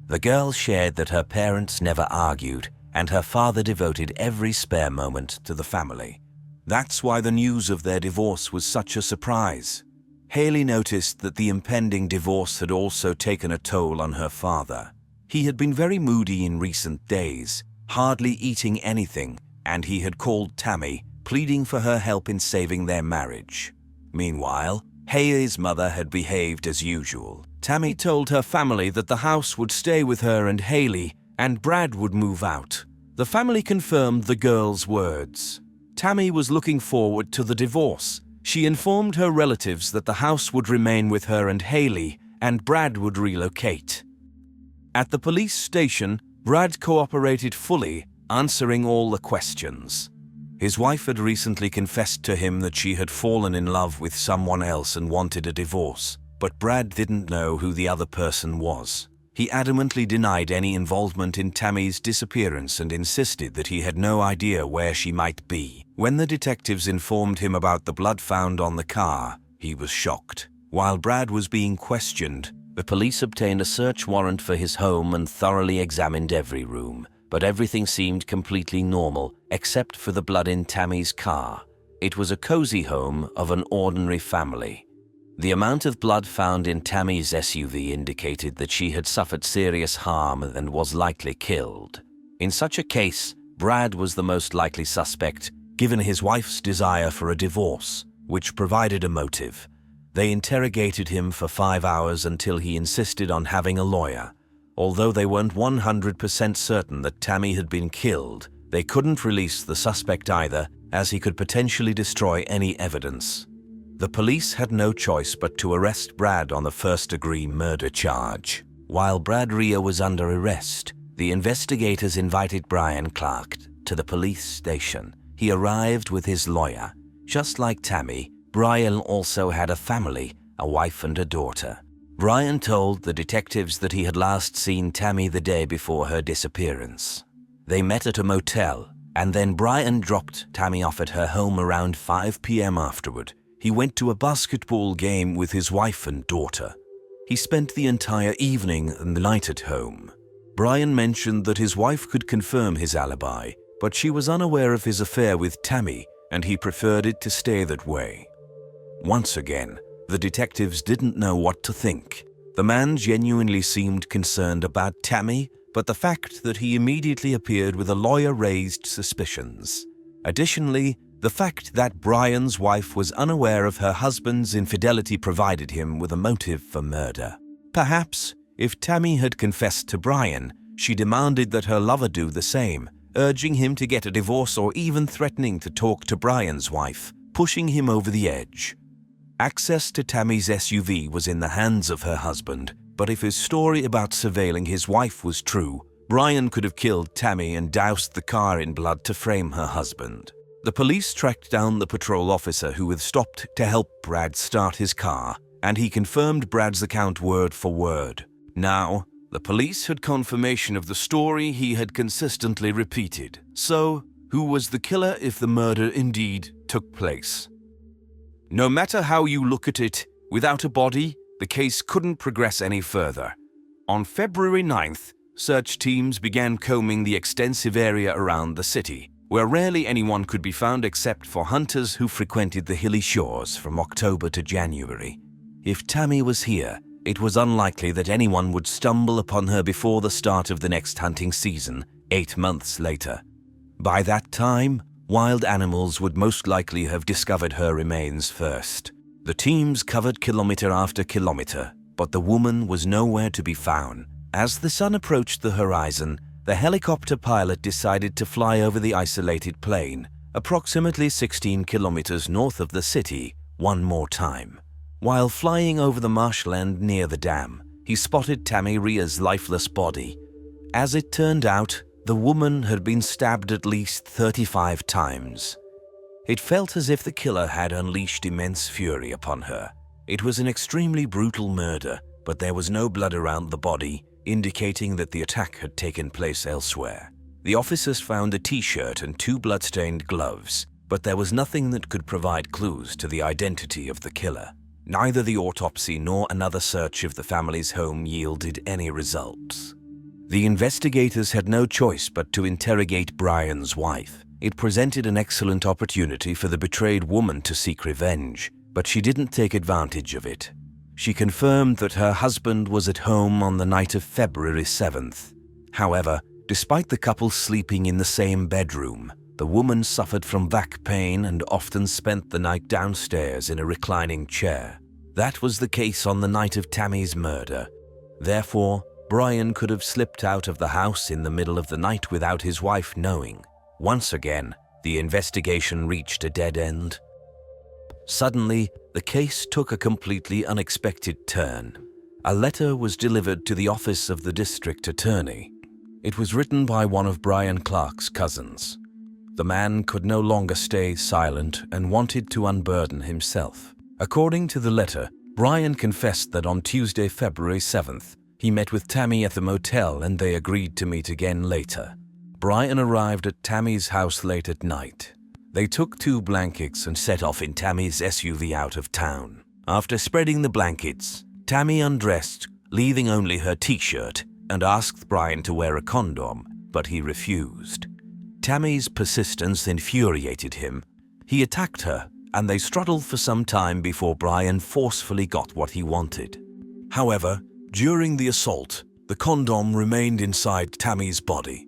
The girl shared that her parents never argued, and her father devoted every spare moment to the family. That's why the news of their divorce was such a surprise. Haley noticed that the impending divorce had also taken a toll on her father. He had been very moody in recent days, hardly eating anything, and he had called Tammy, pleading for her help in saving their marriage. Meanwhile, Haley's mother had behaved as usual. Tammy told her family that the house would stay with her and Haley, and Brad would move out. The family confirmed the girl's words. Tammy was looking forward to the divorce. She informed her relatives that the house would remain with her and Haley, and Brad would relocate. At the police station, Brad cooperated fully, answering all the questions. His wife had recently confessed to him that she had fallen in love with someone else and wanted a divorce, but Brad didn't know who the other person was. He adamantly denied any involvement in Tammy's disappearance and insisted that he had no idea where she might be. When the detectives informed him about the blood found on the car, he was shocked. While Brad was being questioned, the police obtained a search warrant for his home and thoroughly examined every room, but everything seemed completely normal except for the blood in Tammy's car. It was a cozy home of an ordinary family. The amount of blood found in Tammy's SUV indicated that she had suffered serious harm and was likely killed. In such a case, Brad was the most likely suspect, given his wife's desire for a divorce, which provided a motive. They interrogated him for 5 hours until he insisted on having a lawyer. Although they weren't 100% certain that Tammy had been killed, they couldn't release the suspect either, as he could potentially destroy any evidence. The police had no choice but to arrest Brad on the first-degree murder charge. While Brad Ria was under arrest, the investigators invited Brian Clark to the police station. He arrived with his lawyer. Just like Tammy, Brian also had a family, a wife and a daughter. Brian told the detectives that he had last seen Tammy the day before her disappearance. They met at a motel, and then Brian dropped Tammy off at her home around 5 p.m. afterward. He went to a basketball game with his wife and daughter. He spent the entire evening and the night at home. Brian mentioned that his wife could confirm his alibi, but she was unaware of his affair with Tammy, and he preferred it to stay that way. Once again, the detectives didn't know what to think. The man genuinely seemed concerned about Tammy, but the fact that he immediately appeared with a lawyer raised suspicions. Additionally, the fact that Brian's wife was unaware of her husband's infidelity provided him with a motive for murder. Perhaps, if Tammy had confessed to Brian, she demanded that her lover do the same, urging him to get a divorce or even threatening to talk to Brian's wife, pushing him over the edge. Access to Tammy's SUV was in the hands of her husband, but if his story about surveilling his wife was true, Brian could have killed Tammy and doused the car in blood to frame her husband. The police tracked down the patrol officer who had stopped to help Brad start his car, and he confirmed Brad's account word for word. Now, the police had confirmation of the story he had consistently repeated. So, who was the killer if the murder indeed took place? No matter how you look at it, without a body, the case couldn't progress any further. On February 9th, search teams began combing the extensive area around the city, where rarely anyone could be found except for hunters who frequented the hilly shores from October to January. If Tammy was here, it was unlikely that anyone would stumble upon her before the start of the next hunting season, 8 months later. By that time, wild animals would most likely have discovered her remains first. The teams covered kilometer after kilometer, but the woman was nowhere to be found. As the sun approached the horizon, the helicopter pilot decided to fly over the isolated plain, approximately 16 kilometers north of the city, one more time. While flying over the marshland near the dam, he spotted Tammy Ria's lifeless body. As it turned out, the woman had been stabbed at least 35 times. It felt as if the killer had unleashed immense fury upon her. It was an extremely brutal murder, but there was no blood around the body, indicating that the attack had taken place elsewhere. The officers found a t-shirt and 2 blood-stained gloves, but there was nothing that could provide clues to the identity of the killer. Neither the autopsy nor another search of the family's home yielded any results. The investigators had no choice but to interrogate Brian's wife. It presented an excellent opportunity for the betrayed woman to seek revenge, but she didn't take advantage of it. She confirmed that her husband was at home on the night of February 7th. However, despite the couple sleeping in the same bedroom, the woman suffered from back pain and often spent the night downstairs in a reclining chair. That was the case on the night of Tammy's murder. Therefore, Brian could have slipped out of the house in the middle of the night without his wife knowing. Once again, the investigation reached a dead end. Suddenly, the case took a completely unexpected turn. A letter was delivered to the office of the district attorney. It was written by one of Brian Clark's cousins. The man could no longer stay silent and wanted to unburden himself. According to the letter, Brian confessed that on Tuesday, February 7th, he met with Tammy at the motel and they agreed to meet again later. Brian arrived at Tammy's house late at night. They took 2 blankets and set off in Tammy's SUV out of town. After spreading the blankets, Tammy undressed, leaving only her t-shirt, and asked Brian to wear a condom, but he refused. Tammy's persistence infuriated him. He attacked her, and they struggled for some time before Brian forcefully got what he wanted. However, during the assault, the condom remained inside Tammy's body.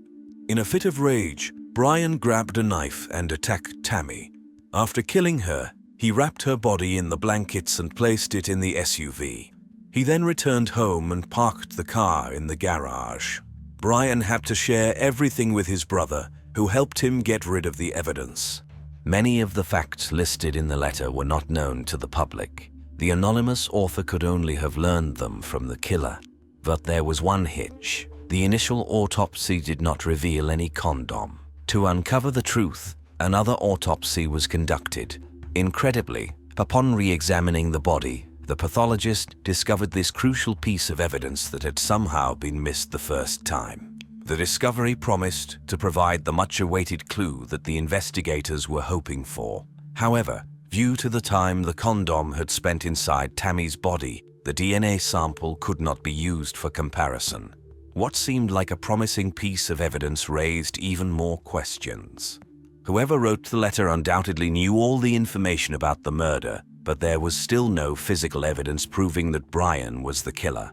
In a fit of rage, Brian grabbed a knife and attacked Tammy. After killing her, he wrapped her body in the blankets and placed it in the SUV. He then returned home and parked the car in the garage. Brian had to share everything with his brother, who helped him get rid of the evidence. Many of the facts listed in the letter were not known to the public. The anonymous author could only have learned them from the killer. But there was one hitch. The initial autopsy did not reveal any condom. To uncover the truth, another autopsy was conducted. Incredibly, upon re-examining the body, the pathologist discovered this crucial piece of evidence that had somehow been missed the first time. The discovery promised to provide the much-awaited clue that the investigators were hoping for. However, due to the time the condom had spent inside Tammy's body, the DNA sample could not be used for comparison. What seemed like a promising piece of evidence raised even more questions. Whoever wrote the letter undoubtedly knew all the information about the murder, but there was still no physical evidence proving that Brian was the killer.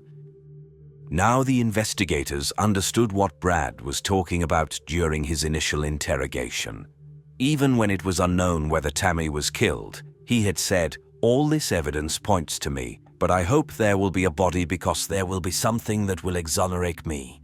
Now the investigators understood what Brad was talking about during his initial interrogation. Even when it was unknown whether Tammy was killed, he had said, "All this evidence points to me, but I hope there will be a body because there will be something that will exonerate me.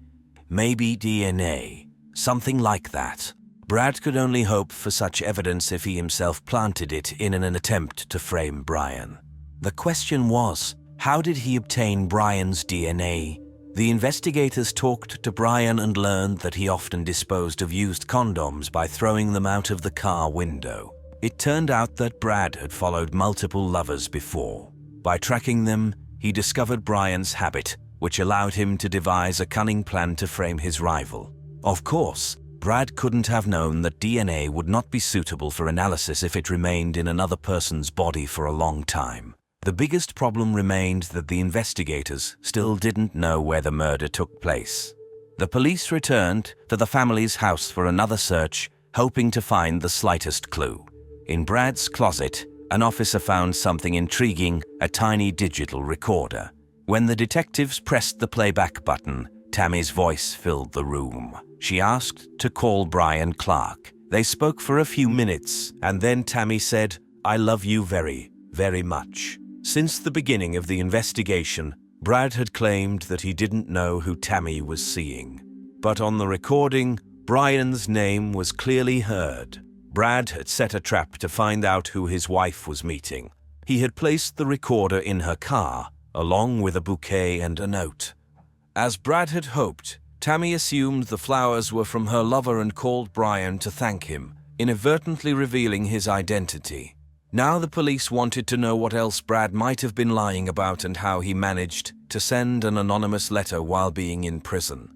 Maybe DNA, something like that." Brad could only hope for such evidence if he himself planted it in an attempt to frame Brian. The question was, how did he obtain Brian's DNA? The investigators talked to Brian and learned that he often disposed of used condoms by throwing them out of the car window. It turned out that Brad had followed multiple lovers before. By tracking them, he discovered Brian's habit, which allowed him to devise a cunning plan to frame his rival. Of course, Brad couldn't have known that DNA would not be suitable for analysis if it remained in another person's body for a long time. The biggest problem remained that the investigators still didn't know where the murder took place. The police returned to the family's house for another search, hoping to find the slightest clue. In Brad's closet, an officer found something intriguing, a tiny digital recorder. When the detectives pressed the playback button, Tammy's voice filled the room. She asked to call Brian Clark. They spoke for a few minutes, and then Tammy said, "I love you very, very much." Since the beginning of the investigation, Brad had claimed that he didn't know who Tammy was seeing. But on the recording, Brian's name was clearly heard. Brad had set a trap to find out who his wife was meeting. He had placed the recorder in her car, along with a bouquet and a note. As Brad had hoped, Tammy assumed the flowers were from her lover and called Brian to thank him, inadvertently revealing his identity. Now the police wanted to know what else Brad might have been lying about and how he managed to send an anonymous letter while being in prison.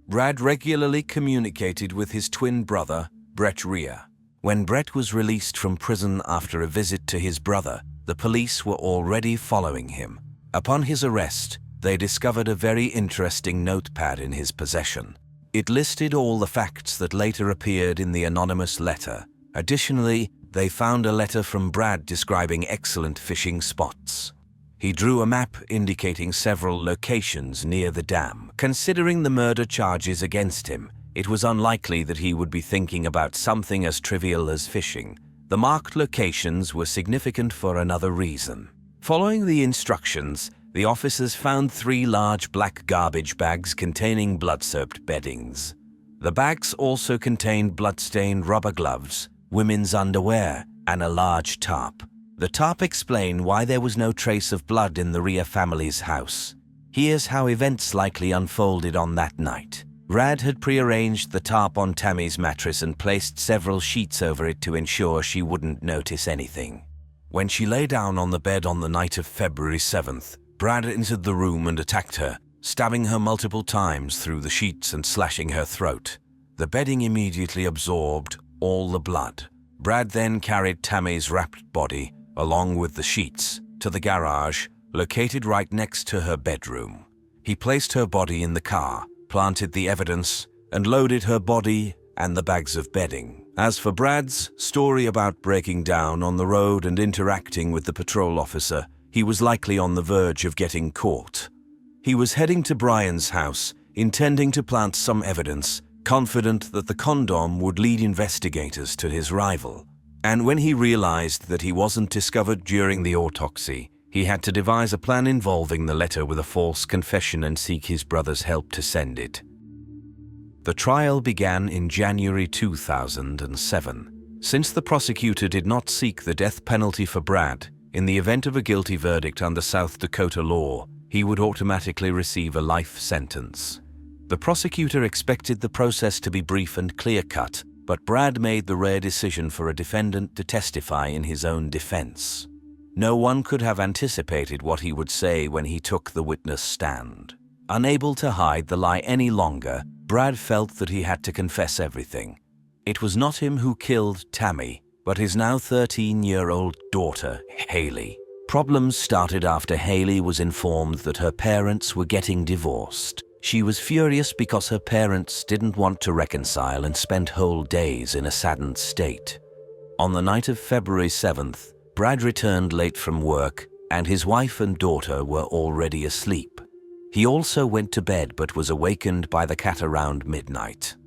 Brad regularly communicated with his twin brother, Brett Ria. When Brett was released from prison after a visit to his brother, the police were already following him. Upon his arrest, they discovered a very interesting notepad in his possession. It listed all the facts that later appeared in the anonymous letter. Additionally, they found a letter from Brad describing excellent fishing spots. He drew a map indicating several locations near the dam. Considering the murder charges against him, it was unlikely that he would be thinking about something as trivial as fishing. The marked locations were significant for another reason. Following the instructions, the officers found 3 large black garbage bags containing blood-soaked beddings. The bags also contained blood-stained rubber gloves, women's underwear, and a large tarp. The tarp explained why there was no trace of blood in the Ria family's house. Here's how events likely unfolded on that night. Brad had prearranged the tarp on Tammy's mattress and placed several sheets over it to ensure she wouldn't notice anything. When she lay down on the bed on the night of February 7th, Brad entered the room and attacked her, stabbing her multiple times through the sheets and slashing her throat. The bedding immediately absorbed all the blood. Brad then carried Tammy's wrapped body, along with the sheets, to the garage, located right next to her bedroom. He placed her body in the car, planted the evidence, and loaded her body and the bags of bedding. As for Brad's story about breaking down on the road and interacting with the patrol officer, he was likely on the verge of getting caught. He was heading to Brian's house, intending to plant some evidence, confident that the condom would lead investigators to his rival. And when he realized that he wasn't discovered during the autopsy, he had to devise a plan involving the letter with a false confession and seek his brother's help to send it. The trial began in January 2007. Since the prosecutor did not seek the death penalty for Brad, in the event of a guilty verdict under South Dakota law, he would automatically receive a life sentence. The prosecutor expected the process to be brief and clear-cut, but Brad made the rare decision for a defendant to testify in his own defense. No one could have anticipated what he would say when he took the witness stand. Unable to hide the lie any longer, Brad felt that he had to confess everything. It was not him who killed Tammy, but his now 13-year-old daughter, Haley. Problems started after Haley was informed that her parents were getting divorced. She was furious because her parents didn't want to reconcile and spent whole days in a saddened state. On the night of February 7th, Brad returned late from work, and his wife and daughter were already asleep. He also went to bed but was awakened by the cat around midnight.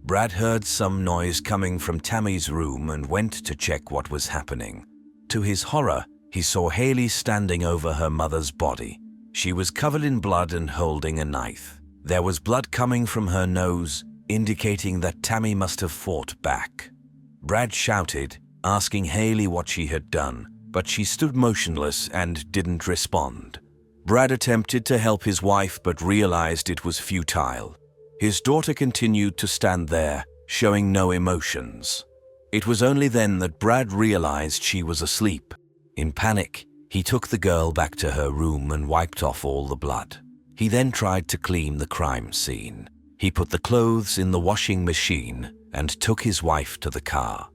Brad heard some noise coming from Tammy's room and went to check what was happening. To his horror, he saw Haley standing over her mother's body. She was covered in blood and holding a knife. There was blood coming from her nose, indicating that Tammy must have fought back. Brad shouted, asking Haley what she had done, but she stood motionless and didn't respond. Brad attempted to help his wife but realized it was futile. His daughter continued to stand there, showing no emotions. It was only then that Brad realized she was asleep. In panic, he took the girl back to her room and wiped off all the blood. He then tried to clean the crime scene. He put the clothes in the washing machine and took his wife to the car.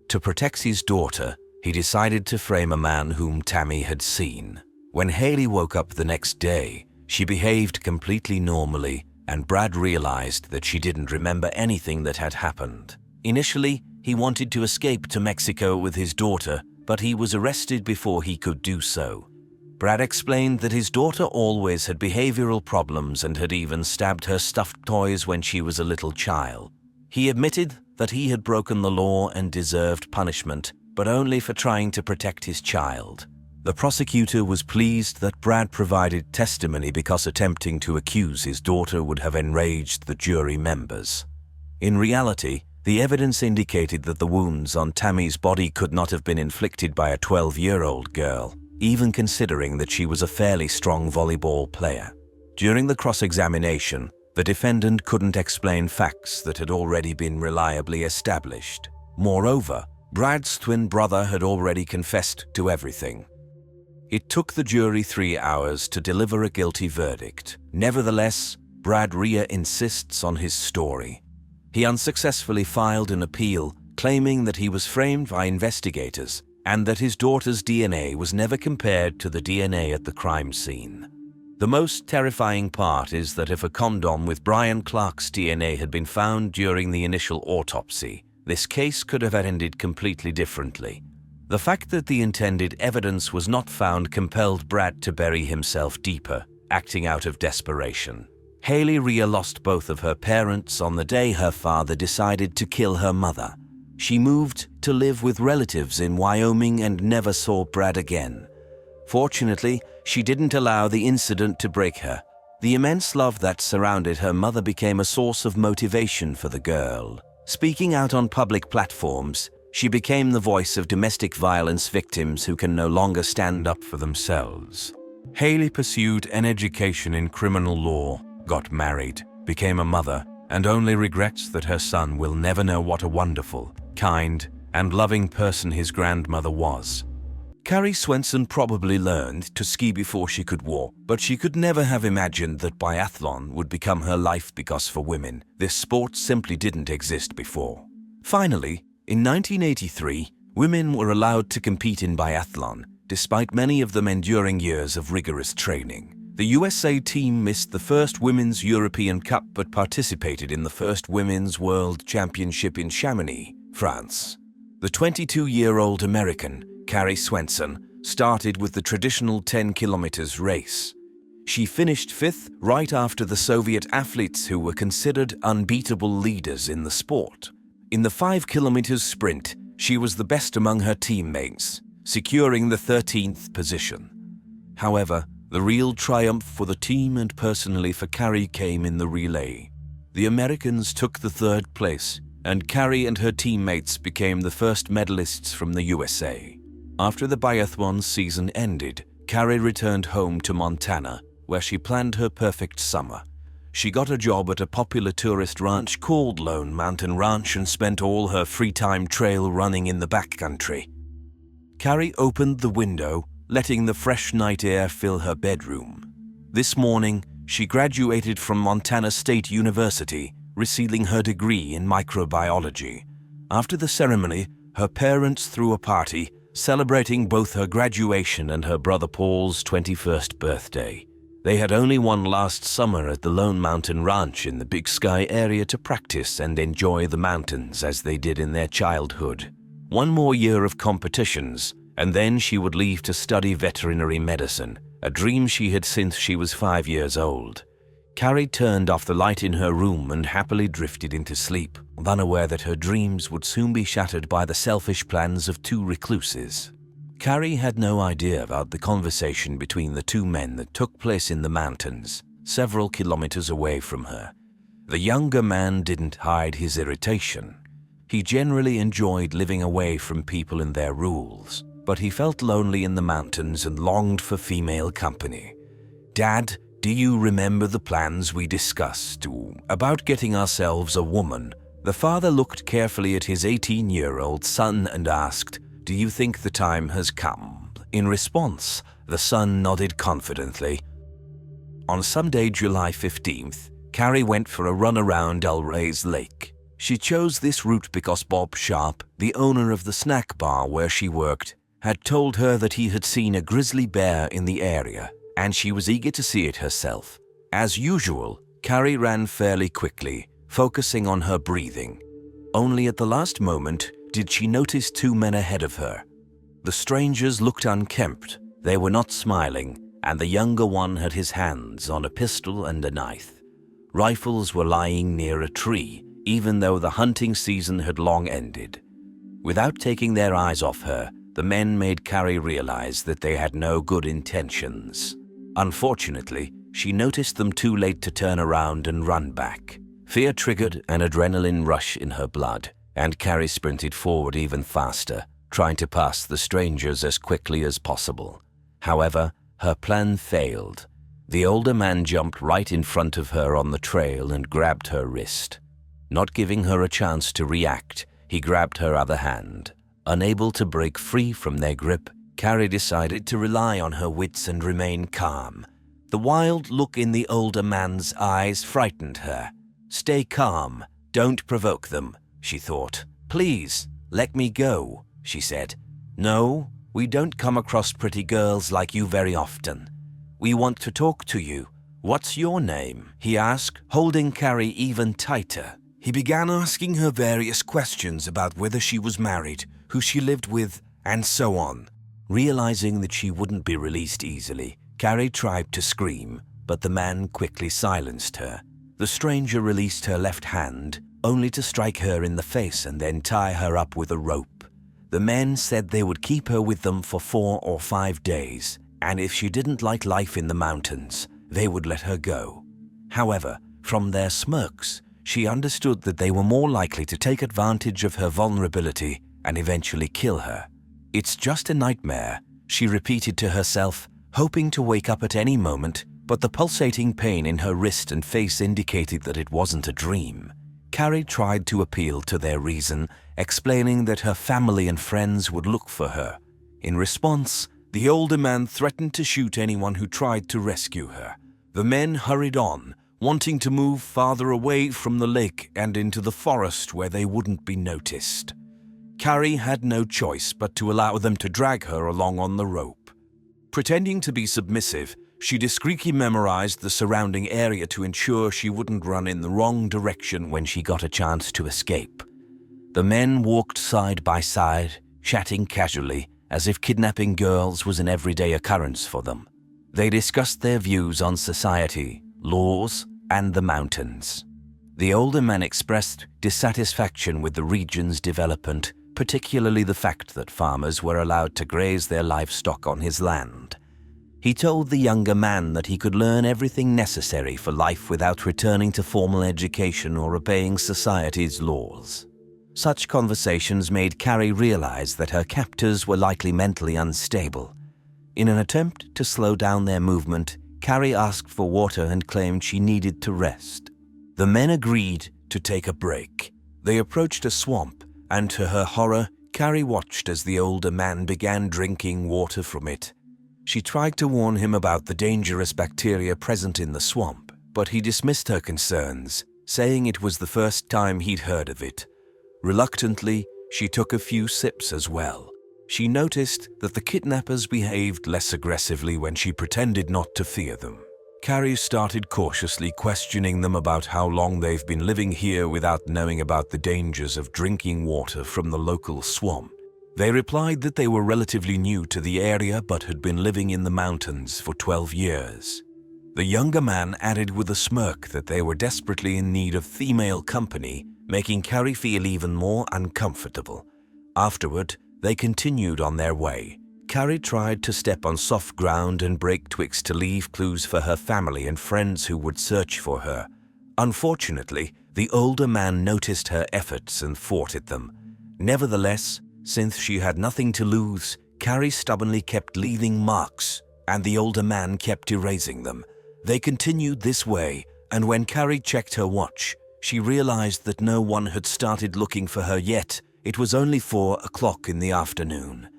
To protect his daughter, he decided to frame a man whom Tammy had seen. When Haley woke up the next day, she behaved completely normally, and Brad realized that she didn't remember anything that had happened. Initially, he wanted to escape to Mexico with his daughter, but he was arrested before he could do so. Brad explained that his daughter always had behavioral problems and had even stabbed her stuffed toys when she was a little child. He admitted that he had broken the law and deserved punishment, but only for trying to protect his child. The prosecutor was pleased that Brad provided testimony because attempting to accuse his daughter would have enraged the jury members. In reality, the evidence indicated that the wounds on Tammy's body could not have been inflicted by a 12-year-old girl, even considering that she was a fairly strong volleyball player. During the cross-examination, the defendant couldn't explain facts that had already been reliably established. Moreover, Brad's twin brother had already confessed to everything. It took the jury 3 hours to deliver a guilty verdict. Nevertheless, Brad Ria insists on his story. He unsuccessfully filed an appeal, claiming that he was framed by investigators and that his daughter's DNA was never compared to the DNA at the crime scene. The most terrifying part is that if a condom with Brian Clark's DNA had been found during the initial autopsy, this case could have ended completely differently. The fact that the intended evidence was not found compelled Brad to bury himself deeper, acting out of desperation. Haley Ria lost both of her parents on the day her father decided to kill her mother. She moved to live with relatives in Wyoming and never saw Brad again. Fortunately, she didn't allow the incident to break her. The immense love that surrounded her mother became a source of motivation for the girl. Speaking out on public platforms, she became the voice of domestic violence victims who can no longer stand up for themselves. Haley pursued an education in criminal law, got married, became a mother, and only regrets that her son will never know what a wonderful, kind, and loving person his grandmother was. Carrie Swenson probably learned to ski before she could walk, but she could never have imagined that biathlon would become her life because for women, this sport simply didn't exist before. Finally, in 1983, women were allowed to compete in biathlon, despite many of them enduring years of rigorous training. The USA team missed the first Women's European Cup but participated in the first Women's World Championship in Chamonix, France. The 22-year-old American, Carrie Swenson, started with the traditional 10 kilometers race. She finished 5th right after the Soviet athletes who were considered unbeatable leaders in the sport. In the 5 kilometers sprint, she was the best among her teammates, securing the 13th position. However, the real triumph for the team and personally for Carrie came in the relay. The Americans took the 3rd place, and Carrie and her teammates became the first medalists from the USA. After the biathlon season ended, Carrie returned home to Montana, where she planned her perfect summer. She got a job at a popular tourist ranch called Lone Mountain Ranch and spent all her free time trail running in the backcountry. Carrie opened the window, letting the fresh night air fill her bedroom. This morning, she graduated from Montana State University, receiving her degree in microbiology. After the ceremony, her parents threw a party, celebrating both her graduation and her brother Paul's 21st birthday. They had only won last summer at the Lone Mountain Ranch in the Big Sky area to practice and enjoy the mountains as they did in their childhood. One more year of competitions, and then she would leave to study veterinary medicine, a dream she had since she was 5 years old. Carrie turned off the light in her room and happily drifted into sleep, unaware that her dreams would soon be shattered by the selfish plans of 2 recluses. Carrie had no idea about the conversation between the 2 men that took place in the mountains, several kilometers away from her. The younger man didn't hide his irritation. He generally enjoyed living away from people and their rules, but he felt lonely in the mountains and longed for female company. "Dad, do you remember the plans we discussed about getting ourselves a woman?" The father looked carefully at his 18-year-old son and asked, "Do you think the time has come?" In response, the son nodded confidently. On Sunday, July 15th, Carrie went for a run around Delray's Lake. She chose this route because Bob Sharp, the owner of the snack bar where she worked, had told her that he had seen a grizzly bear in the area, and she was eager to see it herself. As usual, Carrie ran fairly quickly, focusing on her breathing. Only at the last moment did she notice 2 men ahead of her. The strangers looked unkempt, They were not smiling, and the younger one had his hands on a pistol and a knife. Rifles were lying near a tree, even though the hunting season had long ended. Without taking their eyes off her, the men made Carrie realize that they had no good intentions. Unfortunately, she noticed them too late to turn around and run back. Fear triggered an adrenaline rush in her blood, and Carrie sprinted forward even faster, trying to pass the strangers as quickly as possible. However, her plan failed. The older man jumped right in front of her on the trail and grabbed her wrist. Not giving her a chance to react, he grabbed her other hand. Unable to break free from their grip, Carrie decided to rely on her wits and remain calm. The wild look in the older man's eyes frightened her. "Stay calm. Don't provoke them," she thought. "Please, let me go," she said. "No, we don't come across pretty girls like you very often. We want to talk to you. What's your name?" he asked, holding Carrie even tighter. He began asking her various questions about whether she was married, who she lived with, and so on. Realizing that she wouldn't be released easily, Carrie tried to scream, but the man quickly silenced her. The stranger released her left hand, only to strike her in the face and then tie her up with a rope. The men said they would keep her with them for 4 or 5 days, and if she didn't like life in the mountains, they would let her go. However, from their smirks, she understood that they were more likely to take advantage of her vulnerability and eventually kill her. "It's just a nightmare," she repeated to herself, hoping to wake up at any moment, but the pulsating pain in her wrist and face indicated that it wasn't a dream. Carrie tried to appeal to their reason, explaining that her family and friends would look for her. In response, the older man threatened to shoot anyone who tried to rescue her. The men hurried on, wanting to move farther away from the lake and into the forest where they wouldn't be noticed. Carrie had no choice but to allow them to drag her along on the rope. Pretending to be submissive, she discreetly memorized the surrounding area to ensure she wouldn't run in the wrong direction when she got a chance to escape. The men walked side by side, chatting casually, as if kidnapping girls was an everyday occurrence for them. They discussed their views on society, laws, and the mountains. The older man expressed dissatisfaction with the region's development, particularly the fact that farmers were allowed to graze their livestock on his land. He told the younger man that he could learn everything necessary for life without returning to formal education or obeying society's laws. Such conversations made Carrie realize that her captors were likely mentally unstable. In an attempt to slow down their movement, Carrie asked for water and claimed she needed to rest. The men agreed to take a break. They approached a swamp, and to her horror, Carrie watched as the older man began drinking water from it. She tried to warn him about the dangerous bacteria present in the swamp, but he dismissed her concerns, saying it was the first time he'd heard of it. Reluctantly, she took a few sips as well. She noticed that the kidnappers behaved less aggressively when she pretended not to fear them. Carrie started cautiously questioning them about how long they've been living here without knowing about the dangers of drinking water from the local swamp. They replied that they were relatively new to the area but had been living in the mountains for 12 years. The younger man added with a smirk that they were desperately in need of female company, making Carrie feel even more uncomfortable. Afterward, they continued on their way. Carrie tried to step on soft ground and break twigs to leave clues for her family and friends who would search for her. Unfortunately, the older man noticed her efforts and thwarted them. Nevertheless, since she had nothing to lose, Carrie stubbornly kept leaving marks, and the older man kept erasing them. They continued this way, and when Carrie checked her watch, she realized that no one had started looking for her yet. It was only 4 o'clock in the afternoon.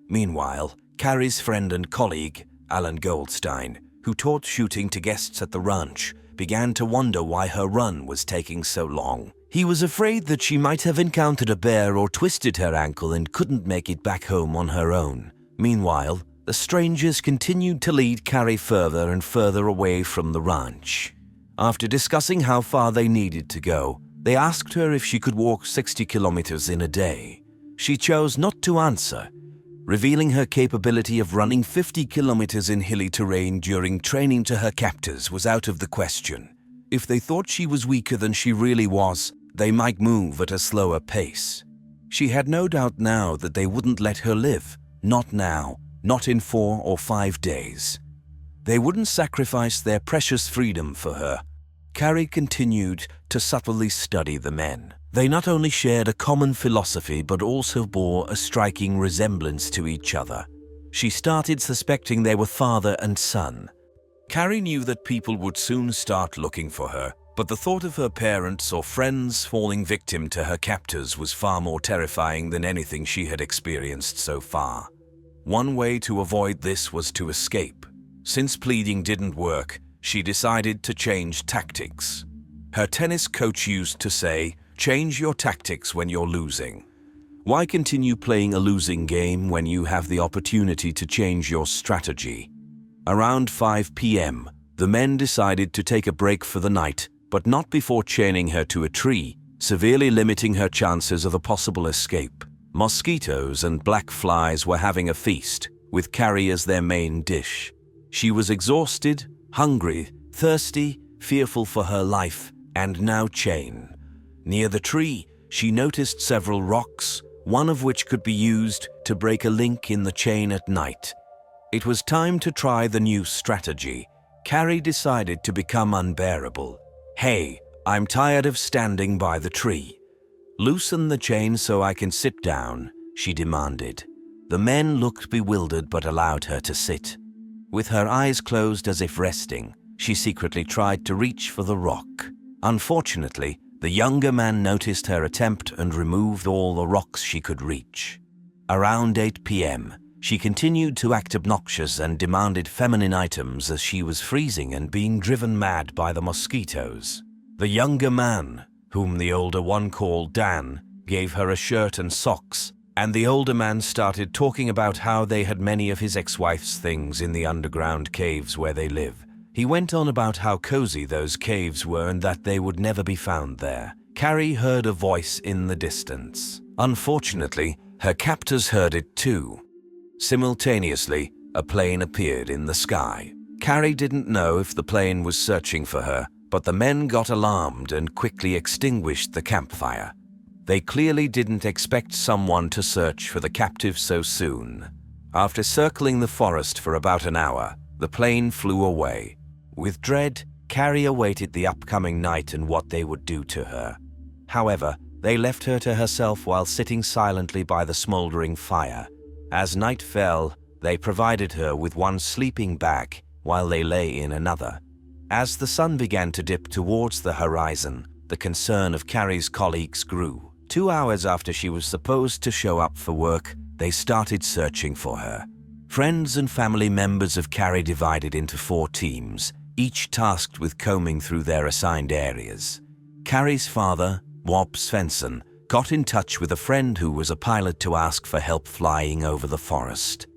Meanwhile, Carrie's friend and colleague, Alan Goldstein, who taught shooting to guests at the ranch, began to wonder why her run was taking so long. He was afraid that she might have encountered a bear or twisted her ankle and couldn't make it back home on her own. Meanwhile, the strangers continued to lead Carrie further and further away from the ranch. After discussing how far they needed to go, they asked her if she could walk 60 kilometers in a day. She chose not to answer. revealing her capability of running 50 kilometers in hilly terrain during training to her captors was out of the question. If they thought she was weaker than she really was, they might move at a slower pace. She had no doubt now that they wouldn't let her live. Not now, not in 4 or 5 days. They wouldn't sacrifice their precious freedom for her. Carrie continued to subtly study the men. They not only shared a common philosophy but also bore a striking resemblance to each other. She started suspecting they were father and son. Carrie knew that people would soon start looking for her, but the thought of her parents or friends falling victim to her captors was far more terrifying than anything she had experienced so far. One way to avoid this was to escape. Since pleading didn't work, she decided to change tactics. Her tennis coach used to say, "Change your tactics when you're losing." Why continue playing a losing game when you have the opportunity to change your strategy? Around 5 p.m., the men decided to take a break for the night, but not before chaining her to a tree, severely limiting her chances of a possible escape. Mosquitoes and black flies were having a feast, with Carrie as their main dish. She was exhausted, hungry, thirsty, fearful for her life, and now chained. Near the tree, she noticed several rocks, one of which could be used to break a link in the chain at night. It was time to try the new strategy. Carrie decided to become unbearable. "Hey, I'm tired of standing by the tree. Loosen the chain so I can sit down," she demanded. The men looked bewildered but allowed her to sit. With her eyes closed as if resting, she secretly tried to reach for the rock. Unfortunately, the younger man noticed her attempt and removed all the rocks she could reach. Around 8 p.m., she continued to act obnoxious and demanded feminine items as she was freezing and being driven mad by the mosquitoes. The younger man, whom the older one called Dan, gave her a shirt and socks, and the older man started talking about how they had many of his ex-wife's things in the underground caves where they live. He went on about how cozy those caves were and that they would never be found there. Carrie heard a voice in the distance. Unfortunately, her captors heard it too. Simultaneously, a plane appeared in the sky. Carrie didn't know if the plane was searching for her, but the men got alarmed and quickly extinguished the campfire. They clearly didn't expect someone to search for the captive so soon. After circling the forest for about an hour, the plane flew away. With dread, Carrie awaited the upcoming night and what they would do to her. However, they left her to herself while sitting silently by the smoldering fire. As night fell, they provided her with one sleeping bag while they lay in another. As the sun began to dip towards the horizon, the concern of Carrie's colleagues grew. 2 hours after she was supposed to show up for work, they started searching for her. Friends and family members of Carrie divided into 4 teams, each tasked with combing through their assigned areas. Carrie's father, Bob Svensson, got in touch with a friend who was a pilot to ask for help flying over the forest.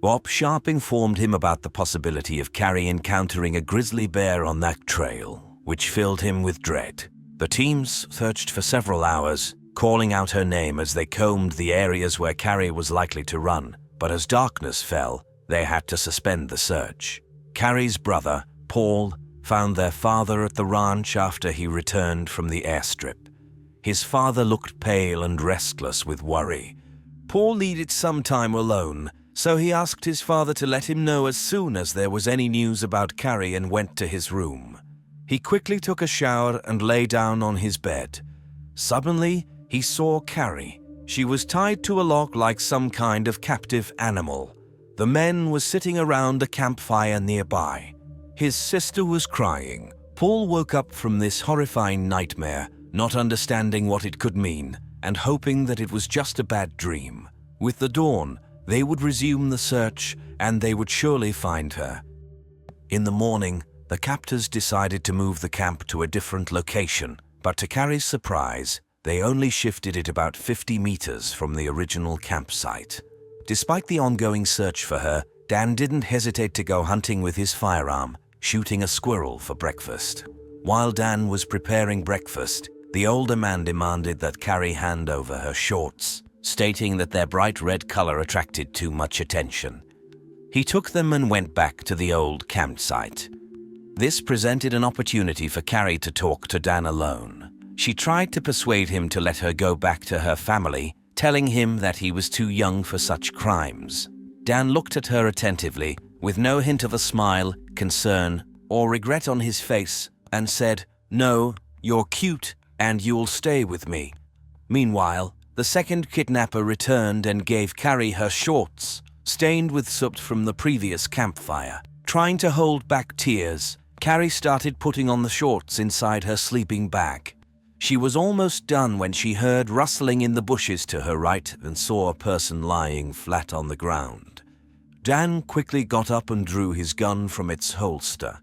Bob Sharp informed him about the possibility of Carrie encountering a grizzly bear on that trail, which filled him with dread. The teams searched for several hours, calling out her name as they combed the areas where Carrie was likely to run, but as darkness fell, they had to suspend the search. Carrie's brother, Paul, found their father at the ranch after he returned from the airstrip. His father looked pale and restless with worry. Paul needed some time alone, so he asked his father to let him know as soon as there was any news about Carrie and went to his room. He quickly took a shower and lay down on his bed. Suddenly, he saw Carrie. She was tied to a log like some kind of captive animal. The men were sitting around a campfire nearby. His sister was crying. Paul woke up from this horrifying nightmare, not understanding what it could mean, and hoping that it was just a bad dream. With the dawn, they would resume the search, and they would surely find her. In the morning, the captors decided to move the camp to a different location, but to Carrie's surprise, they only shifted it about 50 meters from the original campsite. Despite the ongoing search for her, Dan didn't hesitate to go hunting with his firearm, shooting a squirrel for breakfast. While Dan was preparing breakfast, the older man demanded that Carrie hand over her shorts. stating that their bright red color attracted too much attention. He took them and went back to the old campsite. This presented an opportunity for Carrie to talk to Dan alone. She tried to persuade him to let her go back to her family, telling him that he was too young for such crimes. Dan looked at her attentively, with no hint of a smile, concern, or regret on his face, and said, "No, you're cute, and you'll stay with me." Meanwhile, the second kidnapper returned and gave Carrie her shorts, stained with soot from the previous campfire. Trying to hold back tears, Carrie started putting on the shorts inside her sleeping bag. She was almost done when she heard rustling in the bushes to her right and saw a person lying flat on the ground. Dan quickly got up and drew his gun from its holster.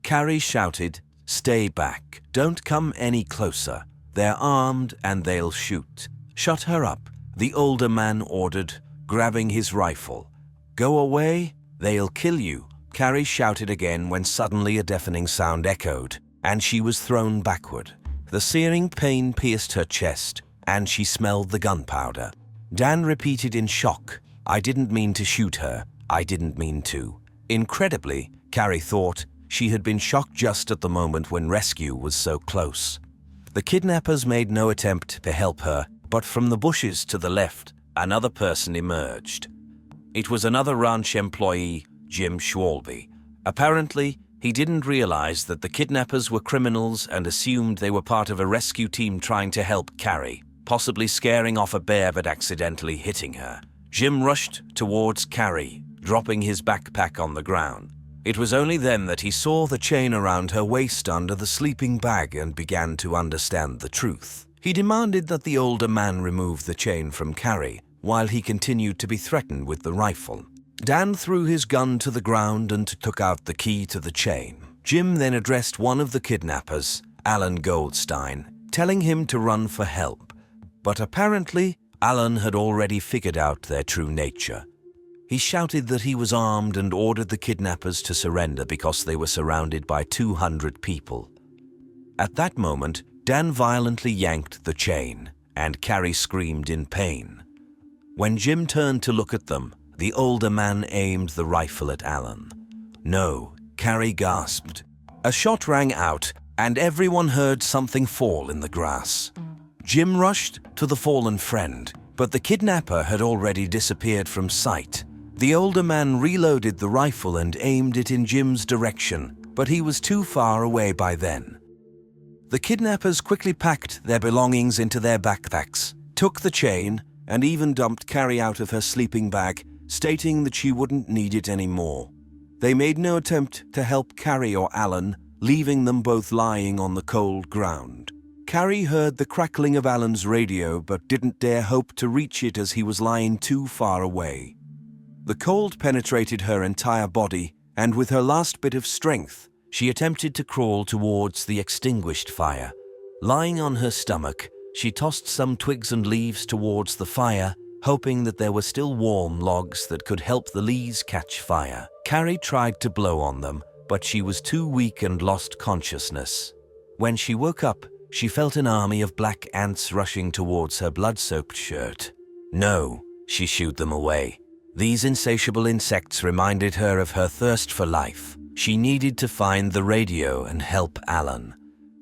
Carrie shouted, "Stay back. Don't come any closer. They're armed and they'll shoot." "Shut her up," the older man ordered, grabbing his rifle. "Go away, they'll kill you," Carrie shouted again when suddenly a deafening sound echoed, and she was thrown backward. The searing pain pierced her chest, and she smelled the gunpowder. Dan repeated in shock, "I didn't mean to shoot her. I didn't mean to." Incredibly, Carrie thought, she had been shocked just at the moment when rescue was so close. The kidnappers made no attempt to help her, but from the bushes to the left, another person emerged. It was another ranch employee, Jim Schwalbe. Apparently, he didn't realize that the kidnappers were criminals and assumed they were part of a rescue team trying to help Carrie, possibly scaring off a bear but accidentally hitting her. Jim rushed towards Carrie, dropping his backpack on the ground. It was only then that he saw the chain around her waist under the sleeping bag and began to understand the truth. He demanded that the older man remove the chain from Carrie, while he continued to be threatened with the rifle. Dan threw his gun to the ground and took out the key to the chain. Jim then addressed one of the kidnappers, Alan Goldstein, telling him to run for help. But apparently, Alan had already figured out their true nature. He shouted that he was armed and ordered the kidnappers to surrender because they were surrounded by 200 people. At that moment, Dan violently yanked the chain, and Carrie screamed in pain. When Jim turned to look at them, the older man aimed the rifle at Alan. "No," Carrie gasped. A shot rang out, and everyone heard something fall in the grass. Jim rushed to the fallen friend, but the kidnapper had already disappeared from sight. The older man reloaded the rifle and aimed it in Jim's direction, but he was too far away by then. The kidnappers quickly packed their belongings into their backpacks, took the chain, and even dumped Carrie out of her sleeping bag, stating that she wouldn't need it anymore. They made no attempt to help Carrie or Alan, leaving them both lying on the cold ground. Carrie heard the crackling of Alan's radio but didn't dare hope to reach it as he was lying too far away. The cold penetrated her entire body, and with her last bit of strength, she attempted to crawl towards the extinguished fire. Lying on her stomach, she tossed some twigs and leaves towards the fire, hoping that there were still warm logs that could help the leaves catch fire. Carrie tried to blow on them, but she was too weak and lost consciousness. When she woke up, she felt an army of black ants rushing towards her blood-soaked shirt. "No," she shooed them away. These insatiable insects reminded her of her thirst for life. She needed to find the radio and help Alan,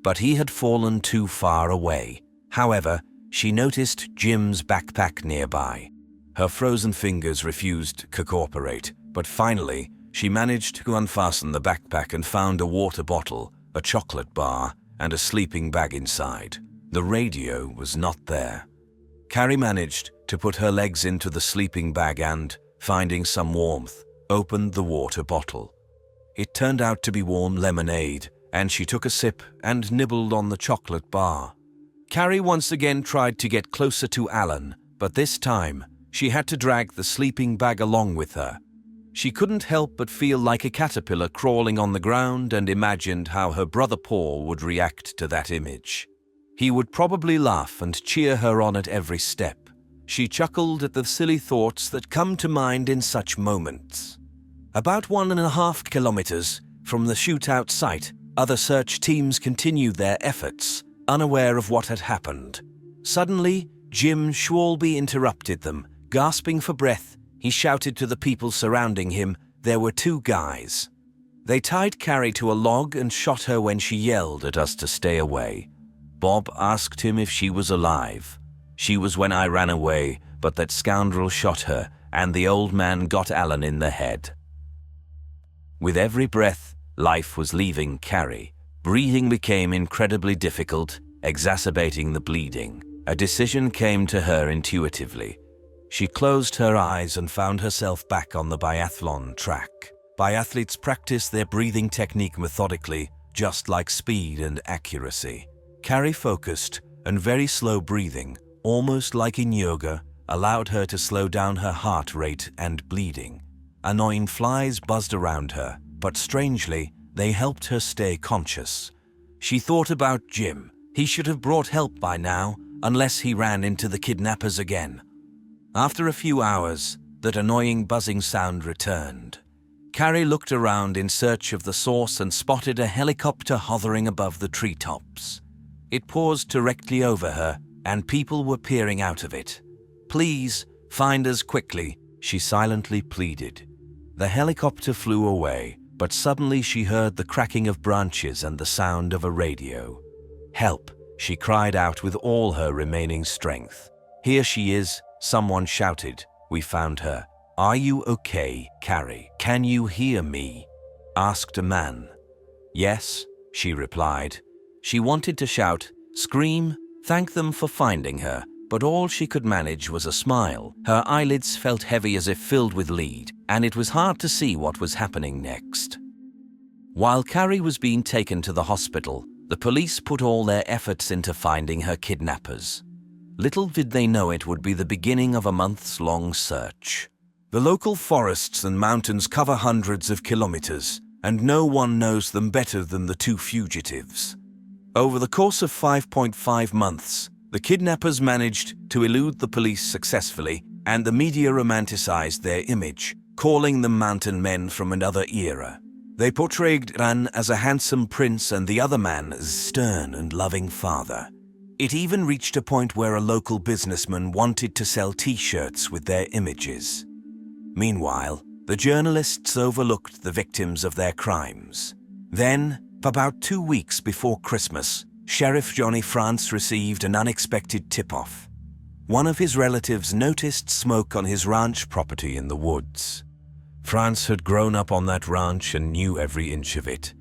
but he had fallen too far away. However, she noticed Jim's backpack nearby. Her frozen fingers refused to cooperate, but finally, she managed to unfasten the backpack and found a water bottle, a chocolate bar, and a sleeping bag inside. The radio was not there. Carrie managed to put her legs into the sleeping bag and, finding some warmth, opened the water bottle. It turned out to be warm lemonade, and she took a sip and nibbled on the chocolate bar. Carrie once again tried to get closer to Alan, but this time, she had to drag the sleeping bag along with her. She couldn't help but feel like a caterpillar crawling on the ground and imagined how her brother Paul would react to that image. He would probably laugh and cheer her on at every step. She chuckled at the silly thoughts that come to mind in such moments. About 1.5 kilometers from the shootout site, other search teams continued their efforts, unaware of what had happened. Suddenly, Jim Schwalbe interrupted them. Gasping for breath, he shouted to the people surrounding him. There were 2 guys. They tied Carrie to a log and shot her when she yelled at us to stay away. Bob asked him if she was alive. She was when I ran away, but that scoundrel shot her, and the old man got Alan in the head. With every breath, life was leaving Carrie. Breathing became incredibly difficult, exacerbating the bleeding. A decision came to her intuitively. She closed her eyes and found herself back on the biathlon track. Biathletes practice their breathing technique methodically, just like speed and accuracy. Carrie focused, and very slow breathing, almost like in yoga, allowed her to slow down her heart rate and bleeding. Annoying flies buzzed around her, but strangely, they helped her stay conscious. She thought about Jim. He should have brought help by now, unless he ran into the kidnappers again. After a few hours, that annoying buzzing sound returned. Carrie looked around in search of the source and spotted a helicopter hovering above the treetops. It paused directly over her, and people were peering out of it. "Please, find us quickly," she silently pleaded. The helicopter flew away, but suddenly she heard the cracking of branches and the sound of a radio. "Help," she cried out with all her remaining strength. "Here she is," someone shouted. "We found her." "Are you okay, Carrie? Can you hear me?" asked a man. "Yes," she replied. She wanted to shout, scream, thank them for finding her, but all she could manage was a smile. Her eyelids felt heavy as if filled with lead, and it was hard to see what was happening next. While Carrie was being taken to the hospital, the police put all their efforts into finding her kidnappers. Little did they know it would be the beginning of a months-long search. The local forests and mountains cover hundreds of kilometers, and no one knows them better than the 2 fugitives. Over the course of 5.5 months, the kidnappers managed to elude the police successfully, and the media romanticized their image, calling them mountain men from another era. They portrayed Delan as a handsome prince and the other man as stern and loving father. It even reached a point where a local businessman wanted to sell T-shirts with their images. Meanwhile, the journalists overlooked the victims of their crimes. Then, about 2 weeks before Christmas, Sheriff Johnny France received an unexpected tip-off. One of his relatives noticed smoke on his ranch property in the woods. France had grown up on that ranch and knew every inch of it.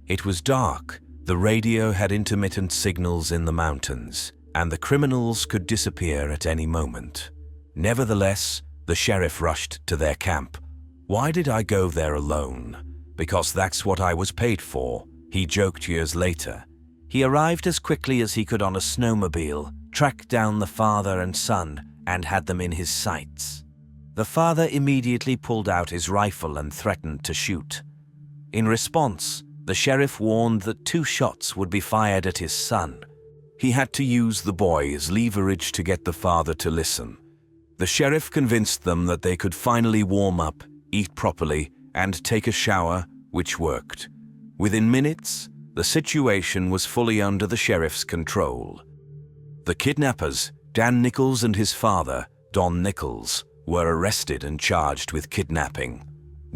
It was dark, the radio had intermittent signals in the mountains, and the criminals could disappear at any moment. Nevertheless, the sheriff rushed to their camp. "Why did I go there alone? Because that's what I was paid for," he joked years later. He arrived as quickly as he could on a snowmobile, tracked down the father and son, and had them in his sights. The father immediately pulled out his rifle and threatened to shoot. In response, the sheriff warned that 2 shots would be fired at his son. He had to use the boy as leverage to get the father to listen. The sheriff convinced them that they could finally warm up, eat properly, and take a shower, which worked. Within minutes, the situation was fully under the sheriff's control. The kidnappers, Dan Nichols and his father, Don Nichols, were arrested and charged with kidnapping.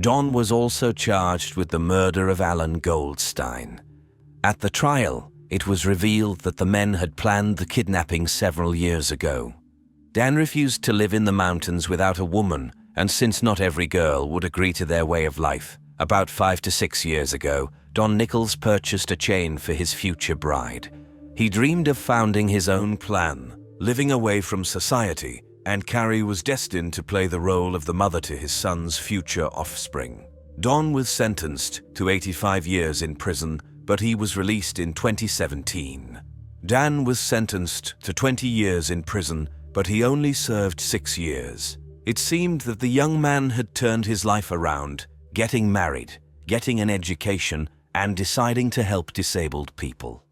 Don was also charged with the murder of Alan Goldstein. At the trial, it was revealed that the men had planned the kidnapping several years ago. Dan refused to live in the mountains without a woman, and since not every girl would agree to their way of life, about 5 to 6 years ago, Don Nichols purchased a chain for his future bride. He dreamed of founding his own clan, living away from society, and Carrie was destined to play the role of the mother to his son's future offspring. Don was sentenced to 85 years in prison, but he was released in 2017. Dan was sentenced to 20 years in prison, but he only served 6 years. It seemed that the young man had turned his life around, getting married, getting an education, and deciding to help disabled people.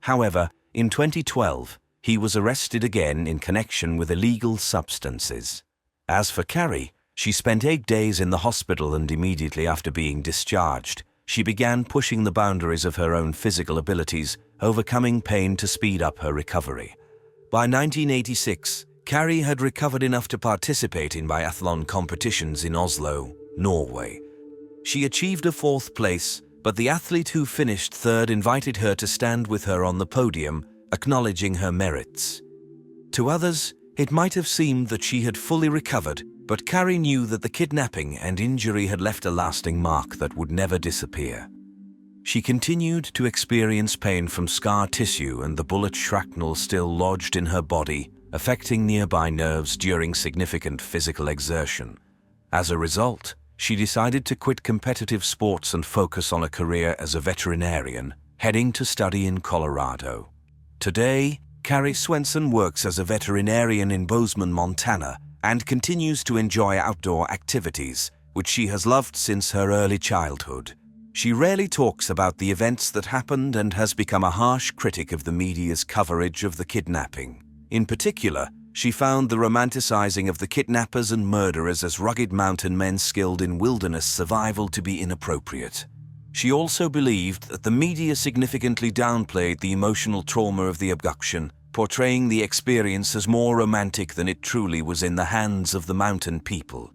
However, in 2012, he was arrested again in connection with illegal substances. As for Carrie, she spent 8 days in the hospital, and immediately after being discharged, she began pushing the boundaries of her own physical abilities, overcoming pain to speed up her recovery. By 1986, Carrie had recovered enough to participate in biathlon competitions in Oslo, Norway. She achieved a 4th place, but the athlete who finished 3rd invited her to stand with her on the podium, acknowledging her merits. To others, it might have seemed that she had fully recovered, but Carrie knew that the kidnapping and injury had left a lasting mark that would never disappear. She continued to experience pain from scar tissue and the bullet shrapnel still lodged in her body, affecting nearby nerves during significant physical exertion. As a result, she decided to quit competitive sports and focus on a career as a veterinarian, heading to study in Colorado. Today, Carrie Swenson works as a veterinarian in Bosma, Montana, and continues to enjoy outdoor activities, which she has loved since her early childhood. She rarely talks about the events that happened and has become a harsh critic of the media's coverage of the kidnapping. In particular, she found the romanticizing of the kidnappers and murderers as rugged mountain men skilled in wilderness survival to be inappropriate. She also believed that the media significantly downplayed the emotional trauma of the abduction, portraying the experience as more romantic than it truly was in the hands of the mountain people.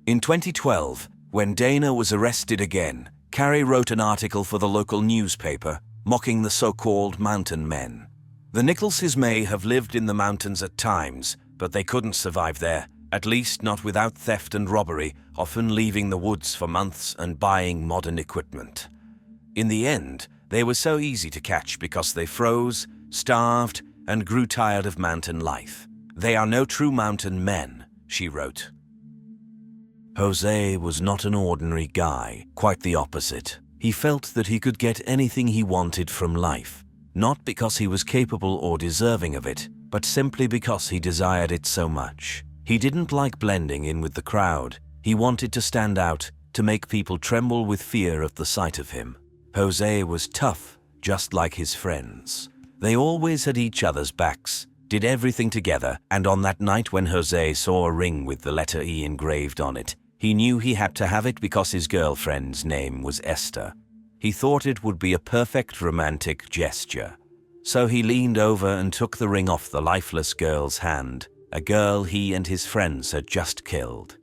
In 2012, when Dana was arrested again, Carrie wrote an article for the local newspaper, mocking the so-called mountain men. The Nicholses may have lived in the mountains at times, but they couldn't survive there, at least not without theft and robbery, often leaving the woods for months and buying modern equipment. In the end, they were so easy to catch because they froze, starved, and grew tired of mountain life. They are no true mountain men, she wrote. Jose was not an ordinary guy, quite the opposite. He felt that he could get anything he wanted from life, not because he was capable or deserving of it, but simply because he desired it so much. He didn't like blending in with the crowd. He wanted to stand out, to make people tremble with fear at the sight of him. Jose was tough, just like his friends. They always had each other's backs, did everything together, and on that night when Jose saw a ring with the letter E engraved on it, he knew he had to have it because his girlfriend's name was Esther. He thought it would be a perfect romantic gesture. So he leaned over and took the ring off the lifeless girl's hand, a girl he and his friends had just killed.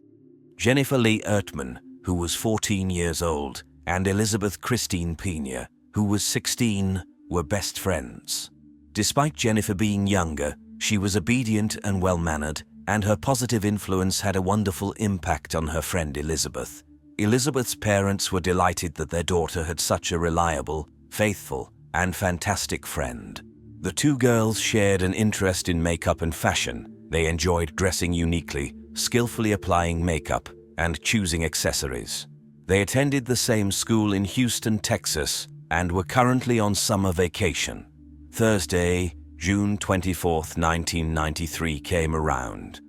Jennifer Lee Ertman, who was 14 years old, and Elizabeth Christine Pena, who was 16, were best friends. Despite Jennifer being younger, she was obedient and well-mannered, and her positive influence had a wonderful impact on her friend Elizabeth. Elizabeth's parents were delighted that their daughter had such a reliable, faithful, and fantastic friend. The two girls shared an interest in makeup and fashion. They enjoyed dressing uniquely, skillfully applying makeup, and choosing accessories. They attended the same school in Houston, Texas, and were currently on summer vacation. Thursday, June 24, 1993 came around.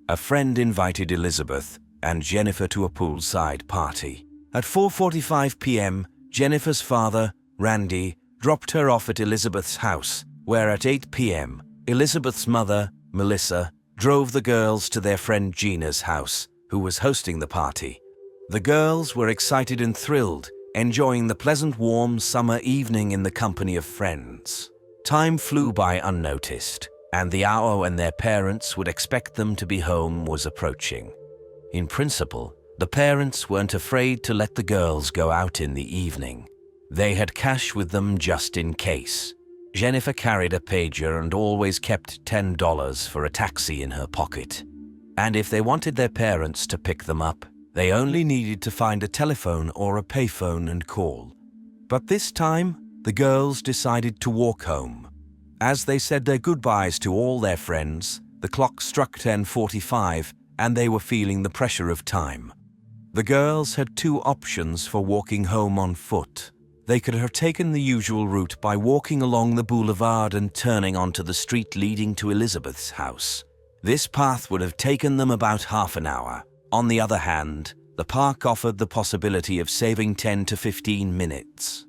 A friend invited Elizabeth and Jennifer to a poolside party. At 4:45 p.m., Jennifer's father, Randy, dropped her off at Elizabeth's house, where at 8 p.m., Elizabeth's mother, Melissa, drove the girls to their friend Gina's house, who was hosting the party. The girls were excited and thrilled, enjoying the pleasant warm summer evening in the company of friends. Time flew by unnoticed, and the hour when their parents would expect them to be home was approaching. In principle, the parents weren't afraid to let the girls go out in the evening. They had cash with them just in case. Jennifer carried a pager and always kept $10 for a taxi in her pocket. And if they wanted their parents to pick them up, they only needed to find a telephone or a payphone and call. But this time, the girls decided to walk home. As they said their goodbyes to all their friends, the clock struck 10:45 and they were feeling the pressure of time. The girls had two options for walking home on foot. They could have taken the usual route by walking along the boulevard and turning onto the street leading to Elizabeth's house. This path would have taken them about half an hour. On the other hand, the park offered the possibility of saving 10 to 15 minutes.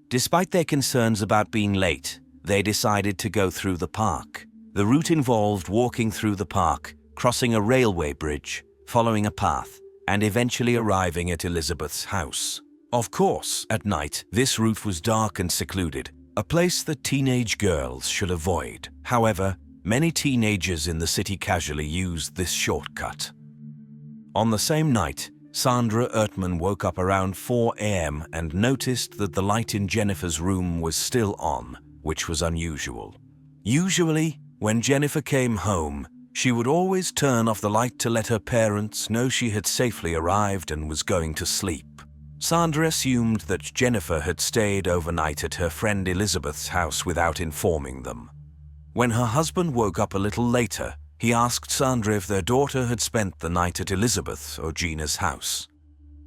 Despite their concerns about being late, they decided to go through the park. The route involved walking through the park, crossing a railway bridge, following a path, and eventually arriving at Elizabeth's house. Of course, at night, this route was dark and secluded, a place that teenage girls should avoid. However, Many teenagers in the city casually used this shortcut. On the same night, Sandra Ertmann woke up around 4 a.m. and noticed that the light in Jennifer's room was still on, which was unusual. Usually, when Jennifer came home, she would always turn off the light to let her parents know she had safely arrived and was going to sleep. Sandra assumed that Jennifer had stayed overnight at her friend Elizabeth's house without informing them. When her husband woke up a little later, he asked Sandra if their daughter had spent the night at Elizabeth or Gina's house.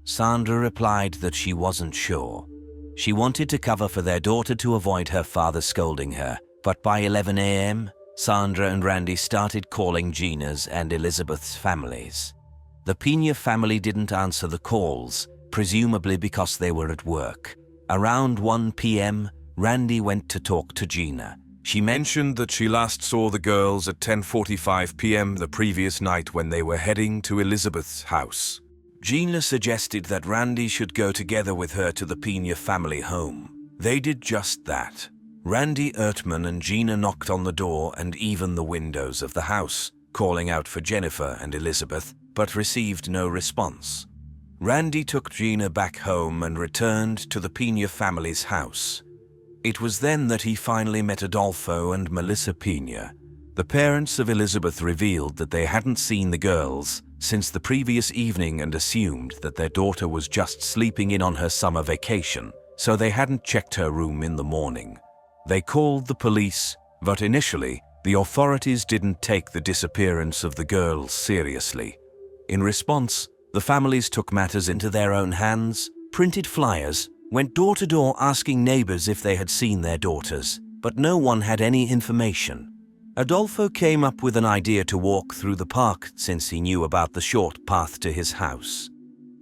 Sandra replied that she wasn't sure. She wanted to cover for their daughter to avoid her father scolding her, but by 11 a.m., Sandra and Randy started calling Gina's and Elizabeth's families. The Pena family didn't answer the calls, presumably because they were at work. Around 1 p.m., Randy went to talk to Gina. She mentioned that she last saw the girls at 10:45 p.m. the previous night when they were heading to Elizabeth's house. Gina suggested that Randy should go together with her to the Pena family home. They did just that. Randy Ertmann and Gina knocked on the door and even the windows of the house, calling out for Jennifer and Elizabeth, but received no response. Randy took Gina back home and returned to the Pena family's house. It was then that he finally met Adolfo and Melissa Pena. The parents of Elizabeth revealed that they hadn't seen the girls since the previous evening and assumed that their daughter was just sleeping in on her summer vacation, so they hadn't checked her room in the morning. They called the police, but initially, the authorities didn't take the disappearance of the girls seriously. In response, the families took matters into their own hands, printed flyers, went door to door asking neighbors if they had seen their daughters, but no one had any information. Adolfo came up with an idea to walk through the park since he knew about the short path to his house.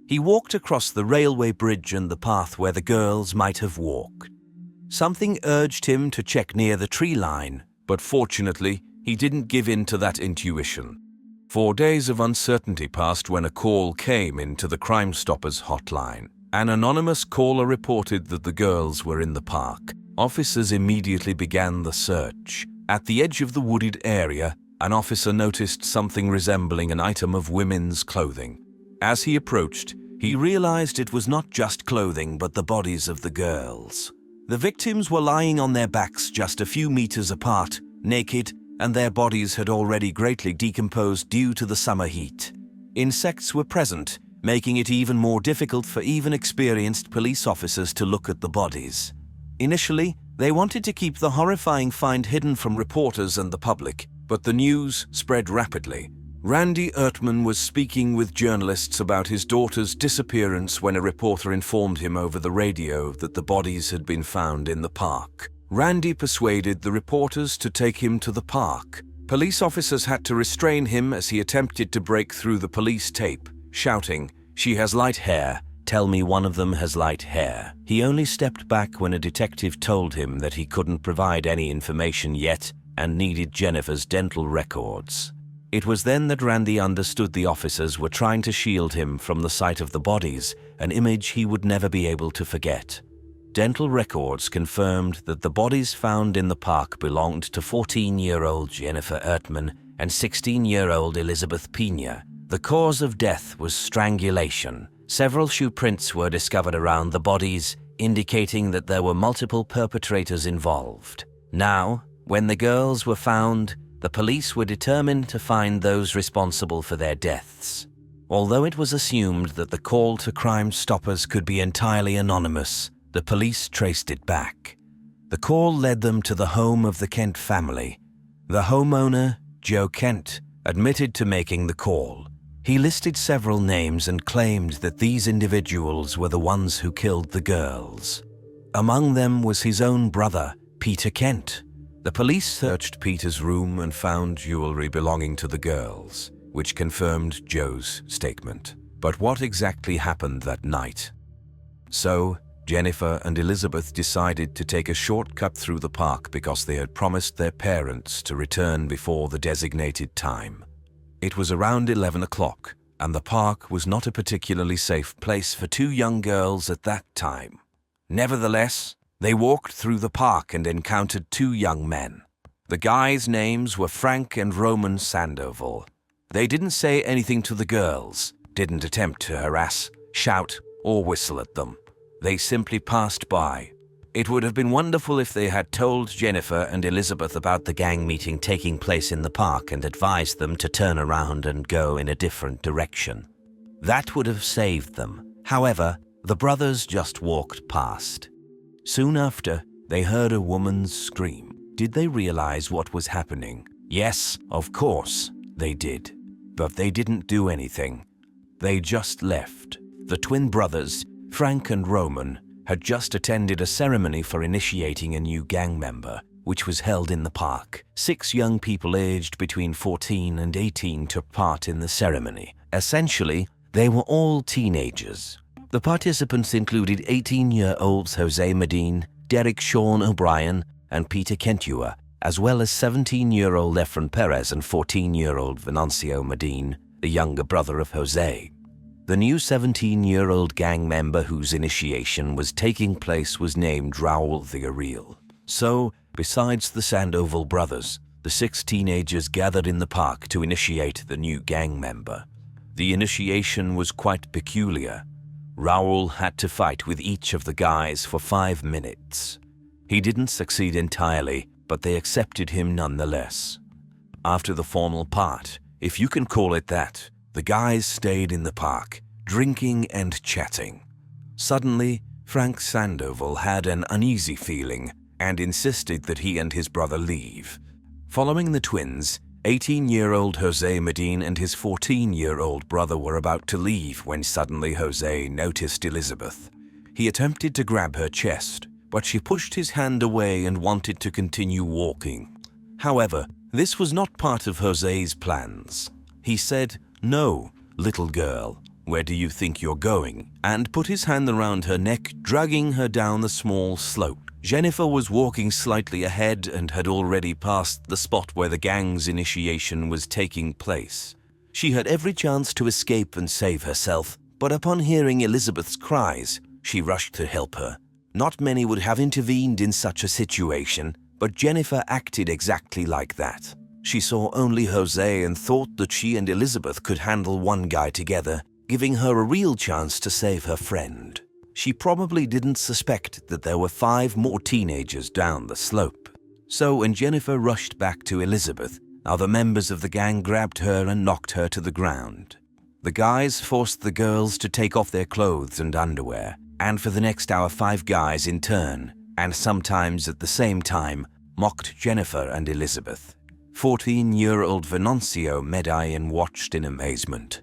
He walked across the railway bridge and the path where the girls might have walked. Something urged him to check near the tree line, but fortunately, he didn't give in to that intuition. 4 days of uncertainty passed when a call came into the Crime Stoppers hotline. An anonymous caller reported that the girls were in the park. Officers immediately began the search. At the edge of the wooded area, an officer noticed something resembling an item of women's clothing. As he approached, he realized it was not just clothing but the bodies of the girls. The victims were lying on their backs just a few meters apart, naked, and their bodies had already greatly decomposed due to the summer heat. Insects were present, making it even more difficult for even experienced police officers to look at the bodies. Initially, they wanted to keep the horrifying find hidden from reporters and the public, but the news spread rapidly. Randy Ertmann was speaking with journalists about his daughter's disappearance when a reporter informed him over the radio that the bodies had been found in the park. Randy persuaded the reporters to take him to the park. Police officers had to restrain him as he attempted to break through the police tape, shouting, "She has light hair. Tell me one of them has light hair." He only stepped back when a detective told him that he couldn't provide any information yet and needed Jennifer's dental records. It was then that Randy understood the officers were trying to shield him from the sight of the bodies, an image he would never be able to forget. Dental records confirmed that the bodies found in the park belonged to 14-year-old Jennifer Ertmann and 16-year-old Elizabeth Pena. The cause of death was strangulation. Several shoe prints were discovered around the bodies, indicating that there were multiple perpetrators involved. Now, when the girls were found, the police were determined to find those responsible for their deaths. Although it was assumed that the call to Crime Stoppers could be entirely anonymous, the police traced it back. The call led them to the home of the Kent family. The homeowner, Joe Kent, admitted to making the call. He listed several names and claimed that these individuals were the ones who killed the girls. Among them was his own brother, Peter Kent. The police searched Peter's room and found jewelry belonging to the girls, which confirmed Joe's statement. But what exactly happened that night? So, Jennifer and Elizabeth decided to take a shortcut through the park because they had promised their parents to return before the designated time. It was around 11 o'clock, and the park was not a particularly safe place for two young girls at that time. Nevertheless, they walked through the park and encountered two young men. The guys' names were Frank and Roman Sandoval. They didn't say anything to the girls, didn't attempt to harass, shout, or whistle at them. They simply passed by. It would have been wonderful if they had told Jennifer and Elizabeth about the gang meeting taking place in the park and advised them to turn around and go in a different direction. That would have saved them. However, the brothers just walked past. Soon after, they heard a woman's scream. Did they realize what was happening? Yes, of course, they did. But they didn't do anything. They just left. The twin brothers, Frank and Roman, had just attended a ceremony for initiating a new gang member, which was held in the park. 6 young people aged between 14 and 18 took part in the ceremony. Essentially, they were all teenagers. The participants included 18-year-olds Jose Medine, Derek Sean O'Brien, and Peter Kentua, as well as 17-year-old Efren Perez and 14-year-old Venancio Medine, the younger brother of Jose. The new 17-year-old gang member whose initiation was taking place was named Raul the Ariel. So, besides the Sandoval brothers, the 6 teenagers gathered in the park to initiate the new gang member. The initiation was quite peculiar. Raul had to fight with each of the guys for 5 minutes. He didn't succeed entirely, but they accepted him nonetheless. After the formal part, if you can call it that, the guys stayed in the park, drinking and chatting. Suddenly, Frank Sandoval had an uneasy feeling and insisted that he and his brother leave. Following the twins, 18-year-old Jose Medine and his 14-year-old brother were about to leave when suddenly Jose noticed Elizabeth. He attempted to grab her chest, but she pushed his hand away and wanted to continue walking. However, this was not part of Jose's plans. He said, "No, little girl, where do you think you're going?" and put his hand around her neck, dragging her down the small slope. Jennifer was walking slightly ahead and had already passed the spot where the gang's initiation was taking place. She had every chance to escape and save herself, but upon hearing Elizabeth's cries, she rushed to help her. Not many would have intervened in such a situation, but Jennifer acted exactly like that. She saw only Jose and thought that she and Elizabeth could handle one guy together, giving her a real chance to save her friend. She probably didn't suspect that there were 5 more teenagers down the slope. So when Jennifer rushed back to Elizabeth, other members of the gang grabbed her and knocked her to the ground. The guys forced the girls to take off their clothes and underwear, and for the next hour 5 guys in turn, and sometimes at the same time, mocked Jennifer and Elizabeth. 14-year-old Venancio Medine watched in amazement.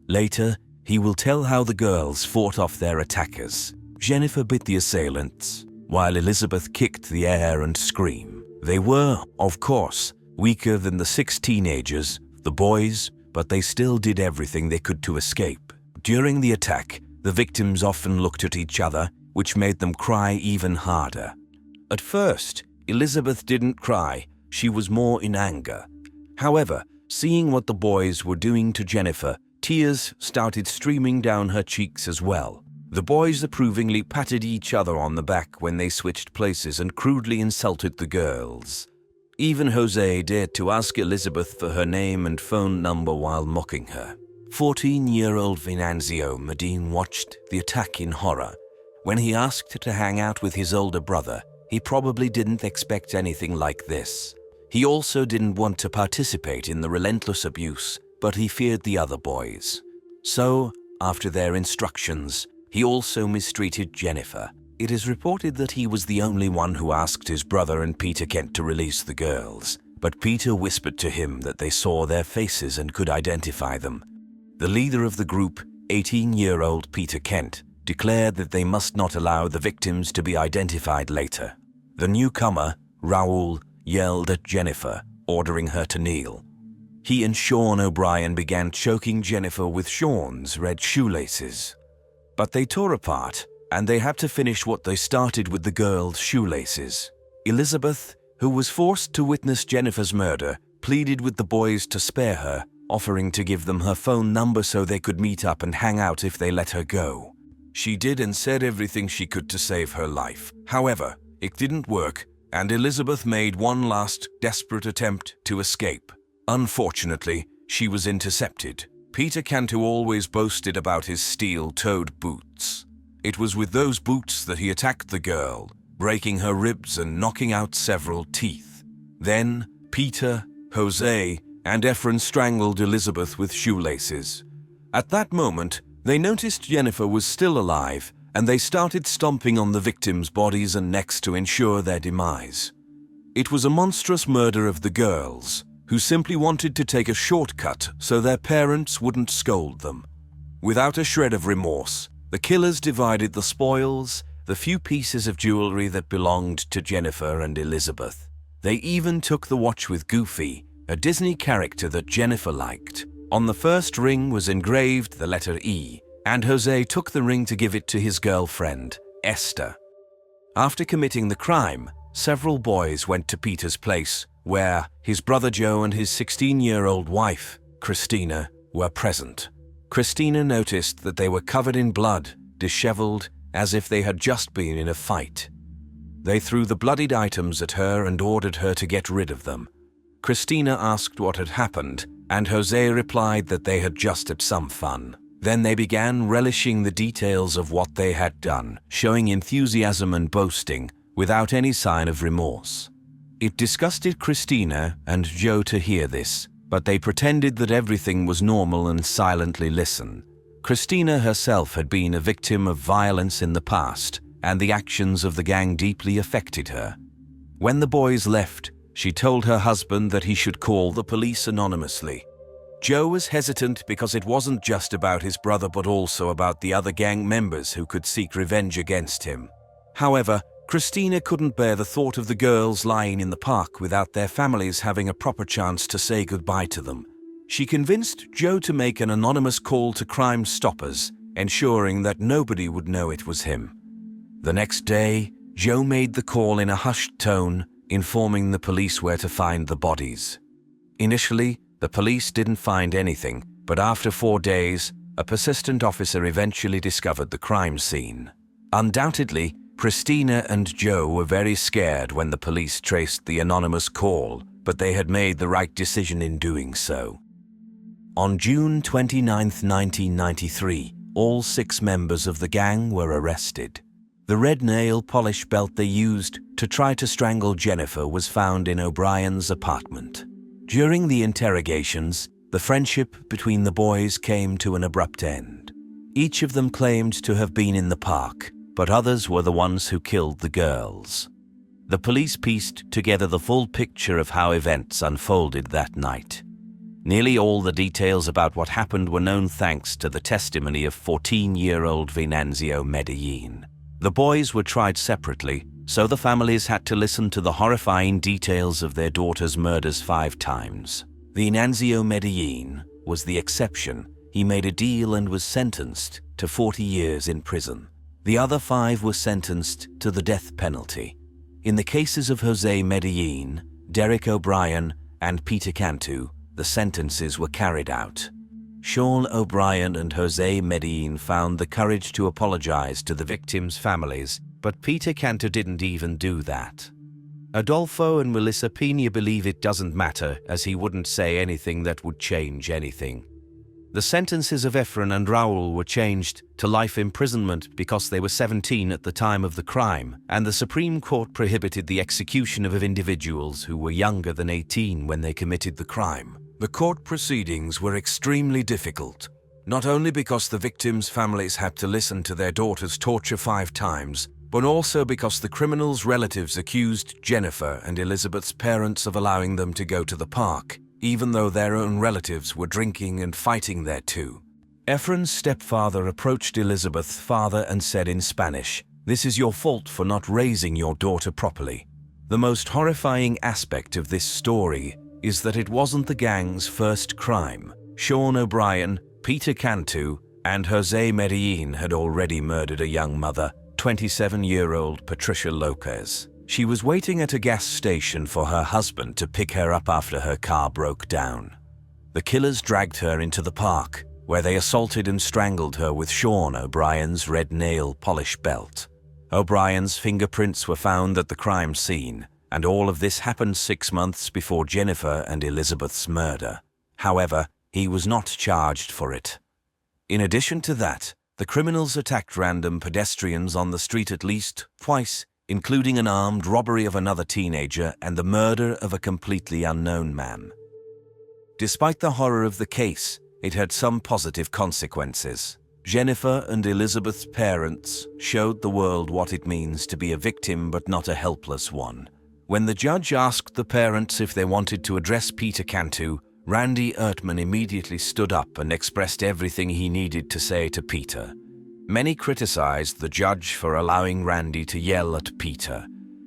Later, he will tell how the girls fought off their attackers. Jennifer bit the assailants, while Elizabeth kicked the air and screamed. They were, of course, weaker than the 6 teenagers, the boys, but they still did everything they could to escape. During the attack, the victims often looked at each other, which made them cry even harder. At first, Elizabeth didn't cry, she was more in anger. However, seeing what the boys were doing to Jennifer, tears started streaming down her cheeks as well. The boys approvingly patted each other on the back when they switched places and crudely insulted the girls. Even Jose dared to ask Elizabeth for her name and phone number while mocking her. 14-year-old Venancio Medine watched the attack in horror. When he asked to hang out with his older brother, he probably didn't expect anything like this. He also didn't want to participate in the relentless abuse, but he feared the other boys. So, after their instructions, he also mistreated Jennifer. It is reported that he was the only one who asked his brother and Peter Kent to release the girls, but Peter whispered to him that they saw their faces and could identify them. The leader of the group, 18-year-old Peter Kent, declared that they must not allow the victims to be identified later. The newcomer, Raul, yelled at Jennifer, ordering her to kneel. He and Sean O'Brien began choking Jennifer with Sean's red shoelaces. But they tore apart, and they had to finish what they started with the girls' shoelaces. Elizabeth, who was forced to witness Jennifer's murder, pleaded with the boys to spare her, offering to give them her phone number so they could meet up and hang out if they let her go. She did and said everything she could to save her life. However, it didn't work, and Elizabeth made one last desperate attempt to escape. Unfortunately, she was intercepted. Peter Cantu always boasted about his steel-toed boots. It was with those boots that he attacked the girl, breaking her ribs and knocking out several teeth. Then, Peter, Jose, and Efren strangled Elizabeth with shoelaces. At that moment, they noticed Jennifer was still alive, and they started stomping on the victims' bodies and necks to ensure their demise. It was a monstrous murder of the girls, who simply wanted to take a shortcut so their parents wouldn't scold them. Without a shred of remorse, the killers divided the spoils, the few pieces of jewelry that belonged to Jennifer and Elizabeth. They even took the watch with Goofy, a Disney character that Jennifer liked. On the first ring was engraved the letter E, and Jose took the ring to give it to his girlfriend, Esther. After committing the crime, several boys went to Peter's place, where his brother Joe and his 16-year-old wife, Christina, were present. Christina noticed that they were covered in blood, disheveled, as if they had just been in a fight. They threw the bloodied items at her and ordered her to get rid of them. Christina asked what had happened, and Jose replied that they had just had some fun. Then they began relishing the details of what they had done, showing enthusiasm and boasting, without any sign of remorse. It disgusted Christina and Joe to hear this, but they pretended that everything was normal and silently listened. Christina herself had been a victim of violence in the past, and the actions of the gang deeply affected her. When the boys left, she told her husband that he should call the police anonymously. Joe was hesitant because it wasn't just about his brother but also about the other gang members who could seek revenge against him. However, Christina couldn't bear the thought of the girls lying in the park without their families having a proper chance to say goodbye to them. She convinced Joe to make an anonymous call to Crime Stoppers, ensuring that nobody would know it was him. The next day, Joe made the call in a hushed tone, informing the police where to find the bodies. Initially, the police didn't find anything, but after 4 days, a persistent officer eventually discovered the crime scene. Undoubtedly, Christina and Joe were very scared when the police traced the anonymous call, but they had made the right decision in doing so. On June 29, 1993, all 6 members of the gang were arrested. The red nail polish belt they used to try to strangle Jennifer was found in O'Brien's apartment. During the interrogations, the friendship between the boys came to an abrupt end. Each of them claimed to have been in the park, but others were the ones who killed the girls. The police pieced together the full picture of how events unfolded that night. Nearly all the details about what happened were known thanks to the testimony of 14-year-old Venanzio Medellin. The boys were tried separately, so the families had to listen to the horrifying details of their daughter's murders 5 times. Venanzio Medellin was the exception. He made a deal and was sentenced to 40 years in prison. The other 5 were sentenced to the death penalty. In the cases of Jose Medellin, Derek O'Brien, and Peter Cantu, the sentences were carried out. Sean O'Brien and Jose Medellin found the courage to apologize to the victims' families, but Peter Cantu didn't even do that. Adolfo and Melissa Pena believe it doesn't matter, as he wouldn't say anything that would change anything. The sentences of Efren and Raul were changed to life imprisonment because they were 17 at the time of the crime, and the Supreme Court prohibited the execution of individuals who were younger than 18 when they committed the crime. The court proceedings were extremely difficult, not only because the victims' families had to listen to their daughters' torture 5 times, but also because the criminals' relatives accused Jennifer and Elizabeth's parents of allowing them to go to the park, even though their own relatives were drinking and fighting there too. Efren's stepfather approached Elizabeth's father and said in Spanish, "This is your fault for not raising your daughter properly." The most horrifying aspect of this story is that it wasn't the gang's first crime. Sean O'Brien, Peter Cantu, and Jose Medellin had already murdered a young mother, 27-year-old Patricia Lopez. She was waiting at a gas station for her husband to pick her up after her car broke down. The killers dragged her into the park, where they assaulted and strangled her with Sean O'Brien's red nail polish belt. O'Brien's fingerprints were found at the crime scene, and all of this happened 6 months before Jennifer and Elizabeth's murder. However, he was not charged for it. In addition to that, the criminals attacked random pedestrians on the street at least twice, including an armed robbery of another teenager and the murder of a completely unknown man. Despite the horror of the case, it had some positive consequences. Jennifer and Elizabeth's parents showed the world what it means to be a victim but not a helpless one. When the judge asked the parents if they wanted to address Peter Cantu, Randy Ertman immediately stood up and expressed everything he needed to say to Peter. Many criticized the judge for allowing Randy to yell at Peter.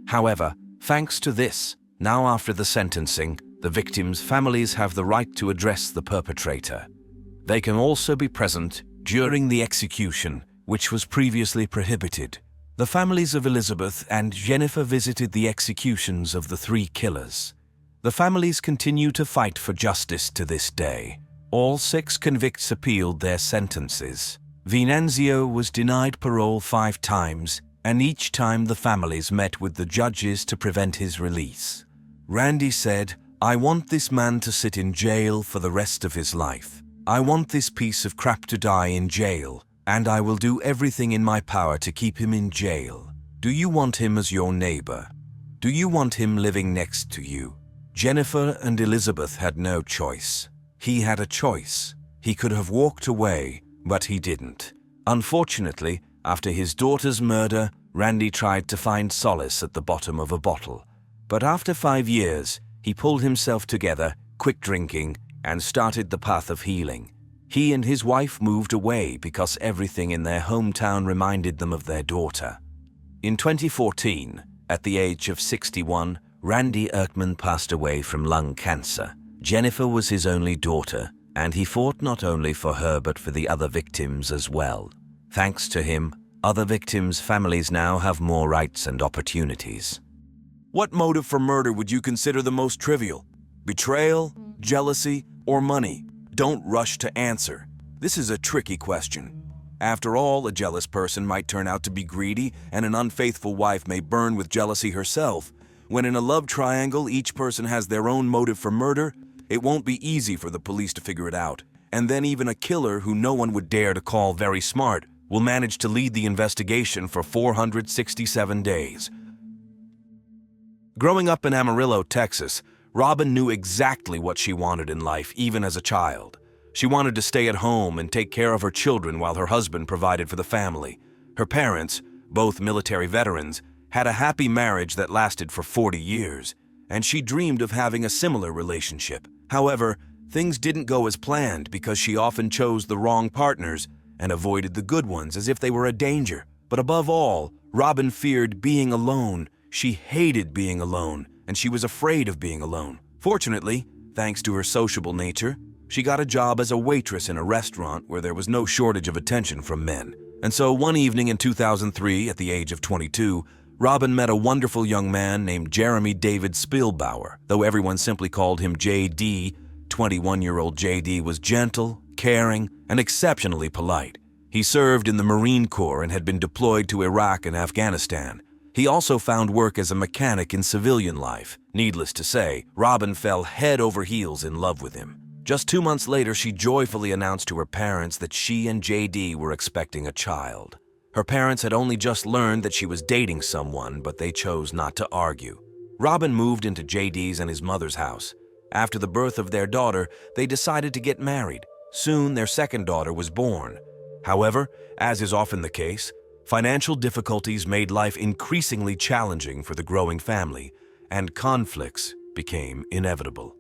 However, thanks to this, now after the sentencing, the victims' families have the right to address the perpetrator. They can also be present during the execution, which was previously prohibited. The families of Elizabeth and Jennifer visited the executions of the 3 killers. The families continue to fight for justice to this day. All 6 convicts appealed their sentences. Venanzio was denied parole 5 times, and each time the families met with the judges to prevent his release. Randy said, "I want this man to sit in jail for the rest of his life. I want this piece of crap to die in jail, and I will do everything in my power to keep him in jail. Do you want him as your neighbor? Do you want him living next to you?" Jennifer and Elizabeth had no choice. He had a choice. He could have walked away, but he didn't. Unfortunately, after his daughter's murder, Randy tried to find solace at the bottom of a bottle. But after 5 years, he pulled himself together, quit drinking, and started the path of healing. He and his wife moved away because everything in their hometown reminded them of their daughter. In 2014, at the age of 61, Randy Ertman passed away from lung cancer. Jennifer was his only daughter, and he fought not only for her but for the other victims as well. Thanks to him, other victims' families now have more rights and opportunities. What motive for murder would you consider the most trivial? Betrayal, jealousy, or money? Don't rush to answer. This is a tricky question. After all, a jealous person might turn out to be greedy, and an unfaithful wife may burn with jealousy herself. When in a love triangle each person has their own motive for murder, it won't be easy for the police to figure it out. And then even a killer who no one would dare to call very smart will manage to lead the investigation for 467 days. Growing up in Amarillo, Texas, Robin knew exactly what she wanted in life, even as a child. She wanted to stay at home and take care of her children while her husband provided for the family. Her parents, both military veterans, had a happy marriage that lasted for 40 years, and she dreamed of having a similar relationship. However, things didn't go as planned because she often chose the wrong partners and avoided the good ones as if they were a danger. But above all, Robin feared being alone. She hated being alone, and she was afraid of being alone. Fortunately, thanks to her sociable nature, she got a job as a waitress in a restaurant where there was no shortage of attention from men. And so one evening in 2003, at the age of 22, Robin met a wonderful young man named Jeremy David Spielbauer. Though everyone simply called him JD, 21-year-old JD was gentle, caring, and exceptionally polite. He served in the Marine Corps and had been deployed to Iraq and Afghanistan. He also found work as a mechanic in civilian life. Needless to say, Robin fell head over heels in love with him. Just 2 months later, she joyfully announced to her parents that she and JD were expecting a child. Her parents had only just learned that she was dating someone, but they chose not to argue. Robin moved into JD's and his mother's house. After the birth of their daughter, they decided to get married. Soon, their second daughter was born. However, as is often the case, financial difficulties made life increasingly challenging for the growing family, and conflicts became inevitable.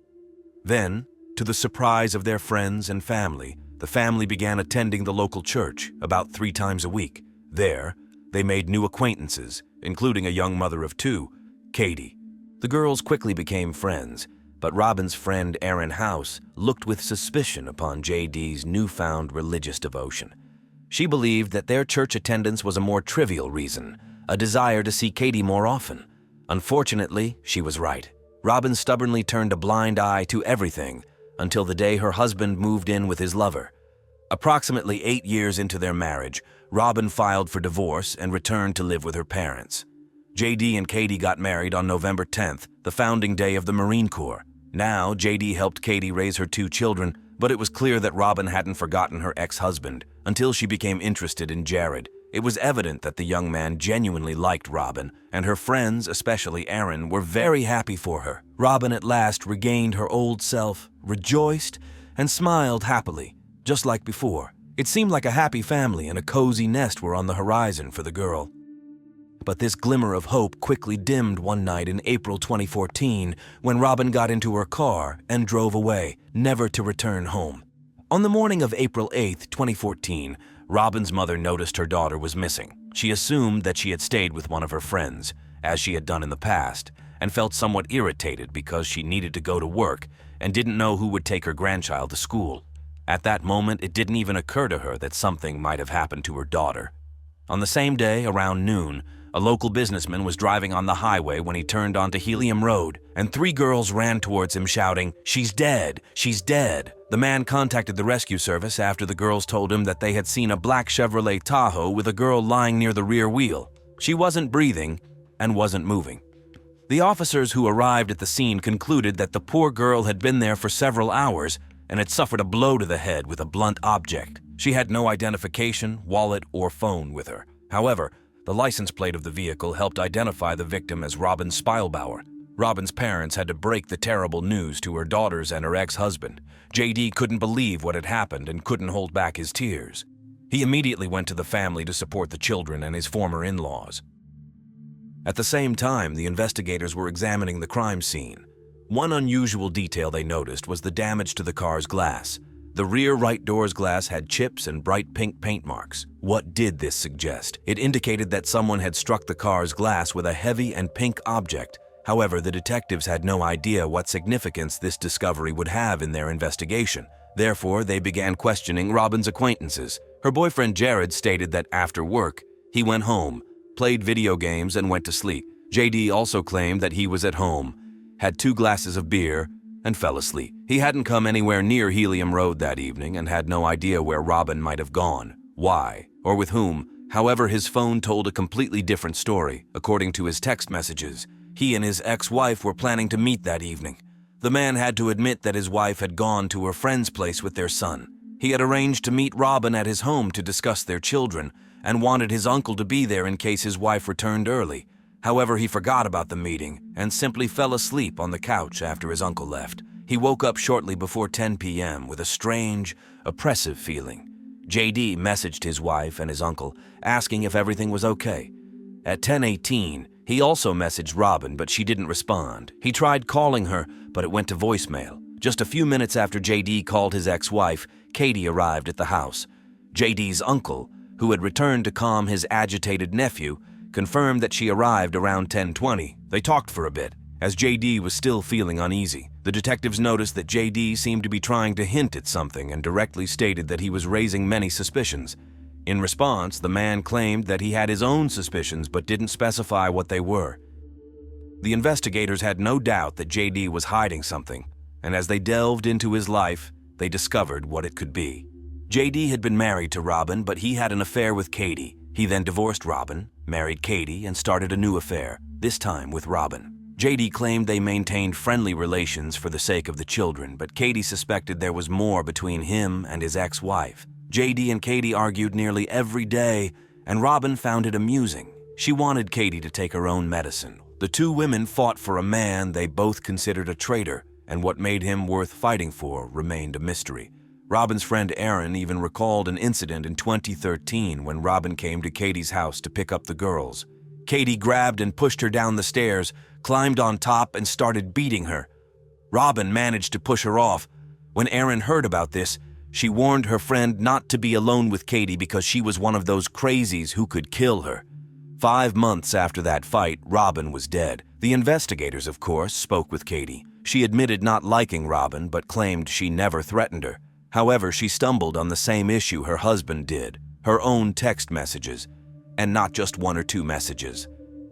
Then, to the surprise of their friends and family, the family began attending the local church about 3 times a week. There, they made new acquaintances, including a young mother of 2, Katie. The girls quickly became friends, but Robin's friend Aaron House looked with suspicion upon JD's newfound religious devotion. She believed that their church attendance was a more trivial reason, a desire to see Katie more often. Unfortunately, she was right. Robin stubbornly turned a blind eye to everything until the day her husband moved in with his lover. Approximately 8 years into their marriage, Robin filed for divorce and returned to live with her parents. JD and Katie got married on November 10th, the founding day of the Marine Corps. Now, JD helped Katie raise her 2 children, but it was clear that Robin hadn't forgotten her ex-husband until she became interested in Jared. It was evident that the young man genuinely liked Robin, and her friends, especially Aaron, were very happy for her. Robin at last regained her old self, rejoiced, and smiled happily, just like before. It seemed like a happy family and a cozy nest were on the horizon for the girl. But this glimmer of hope quickly dimmed one night in April 2014 when Robin got into her car and drove away, never to return home. On the morning of April 8, 2014, Robin's mother noticed her daughter was missing. She assumed that she had stayed with one of her friends, as she had done in the past, and felt somewhat irritated because she needed to go to work and didn't know who would take her grandchild to school. At that moment, it didn't even occur to her that something might have happened to her daughter. On the same day, around noon, a local businessman was driving on the highway when he turned onto Helium Road, and 3 girls ran towards him shouting, "She's dead! She's dead!" The man contacted the rescue service after the girls told him that they had seen a black Chevrolet Tahoe with a girl lying near the rear wheel. She wasn't breathing and wasn't moving. The officers who arrived at the scene concluded that the poor girl had been there for several hours and had suffered a blow to the head with a blunt object. She had no identification, wallet, or phone with her. However, the license plate of the vehicle helped identify the victim as Robin Spielbauer. Robin's parents had to break the terrible news to her daughters and her ex-husband. JD couldn't believe what had happened and couldn't hold back his tears. He immediately went to the family to support the children and his former in-laws. At the same time, the investigators were examining the crime scene. One unusual detail they noticed was the damage to the car's glass. The rear right door's glass had chips and bright pink paint marks. What did this suggest? It indicated that someone had struck the car's glass with a heavy and pink object. However, the detectives had no idea what significance this discovery would have in their investigation. Therefore, they began questioning Robin's acquaintances. Her boyfriend Jared stated that after work, he went home, played video games, and went to sleep. JD also claimed that he was at home, had 2 glasses of beer, and fell asleep. He hadn't come anywhere near Helium Road that evening and had no idea where Robin might have gone, why, or with whom. However, his phone told a completely different story. According to his text messages, he and his ex-wife were planning to meet that evening. The man had to admit that his wife had gone to her friend's place with their son. He had arranged to meet Robin at his home to discuss their children and wanted his uncle to be there in case his wife returned early. However, he forgot about the meeting and simply fell asleep on the couch after his uncle left. He woke up shortly before 10 p.m. with a strange, oppressive feeling. JD messaged his wife and his uncle, asking if everything was okay. At 10:18, he also messaged Robin, but she didn't respond. He tried calling her, but it went to voicemail. Just a few minutes after JD called his ex-wife, Katie arrived at the house. JD's uncle, who had returned to calm his agitated nephew, confirmed that she arrived around 10:20. They talked for a bit, as JD was still feeling uneasy. The detectives noticed that JD seemed to be trying to hint at something and directly stated that he was raising many suspicions. In response, the man claimed that he had his own suspicions but didn't specify what they were. The investigators had no doubt that JD was hiding something, and as they delved into his life, they discovered what it could be. JD had been married to Robin, but he had an affair with Katie. He then divorced Robin, married Katie, and started a new affair, this time with Robin. JD claimed they maintained friendly relations for the sake of the children, but Katie suspected there was more between him and his ex-wife. JD and Katie argued nearly every day, and Robin found it amusing. She wanted Katie to take her own medicine. The 2 women fought for a man they both considered a traitor, and what made him worth fighting for remained a mystery. Robin's friend Aaron even recalled an incident in 2013 when Robin came to Katie's house to pick up the girls. Katie grabbed and pushed her down the stairs, climbed on top, and started beating her. Robin managed to push her off. When Aaron heard about this, she warned her friend not to be alone with Katie because she was one of those crazies who could kill her. 5 months after that fight, Robin was dead. The investigators, of course, spoke with Katie. She admitted not liking Robin, but claimed she never threatened her. However, she stumbled on the same issue her husband did, her own text messages, and not just 1 or 2 messages.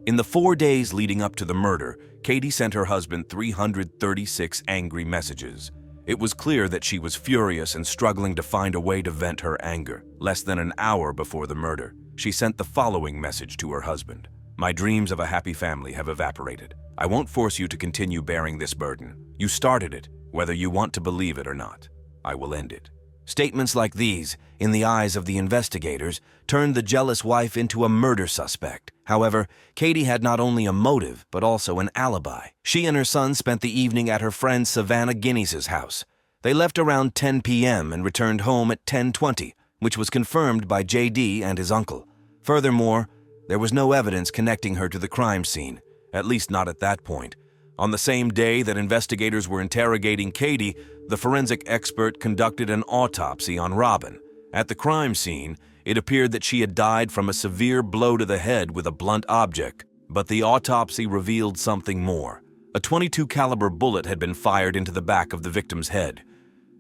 In the 4 days leading up to the murder, Katie sent her husband 336 angry messages. It was clear that she was furious and struggling to find a way to vent her anger. Less than an hour before the murder, she sent the following message to her husband. My dreams of a happy family have evaporated. I won't force you to continue bearing this burden. You started it, whether you want to believe it or not. I will end it." Statements like these, in the eyes of the investigators, turned the jealous wife into a murder suspect. However, Katie had not only a motive, but also an alibi. She and her son spent the evening at her friend Savannah Guinness's house. They left around 10 p.m. and returned home at 10:20, which was confirmed by J.D. and his uncle. Furthermore, there was no evidence connecting her to the crime scene, at least not at that point. On the same day that investigators were interrogating Katie, the forensic expert conducted an autopsy on Robin. At the crime scene, it appeared that she had died from a severe blow to the head with a blunt object, but the autopsy revealed something more. A .22 caliber bullet had been fired into the back of the victim's head.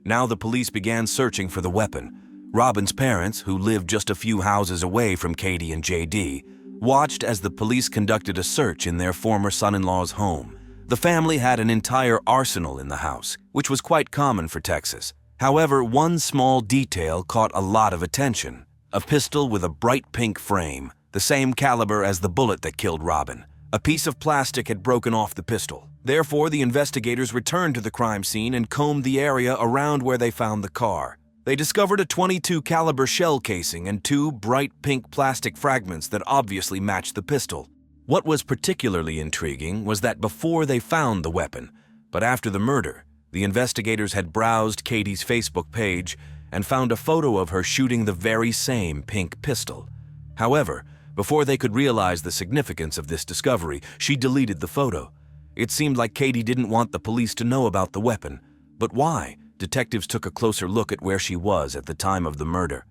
Now the police began searching for the weapon. Robin's parents, who lived just a few houses away from Katie and J.D., watched as the police conducted a search in their former son-in-law's home. The family had an entire arsenal in the house, which was quite common for Texas. However, one small detail caught a lot of attention. A pistol with a bright pink frame, the same caliber as the bullet that killed Robin. A piece of plastic had broken off the pistol. Therefore, the investigators returned to the crime scene and combed the area around where they found the car. They discovered a .22 caliber shell casing and 2 bright pink plastic fragments that obviously matched the pistol. What was particularly intriguing was that before they found the weapon, but after the murder, the investigators had browsed Katie's Facebook page and found a photo of her shooting the very same pink pistol. However, before they could realize the significance of this discovery, she deleted the photo. It seemed like Katie didn't want the police to know about the weapon. But why? Detectives took a closer look at where she was at the time of the murder.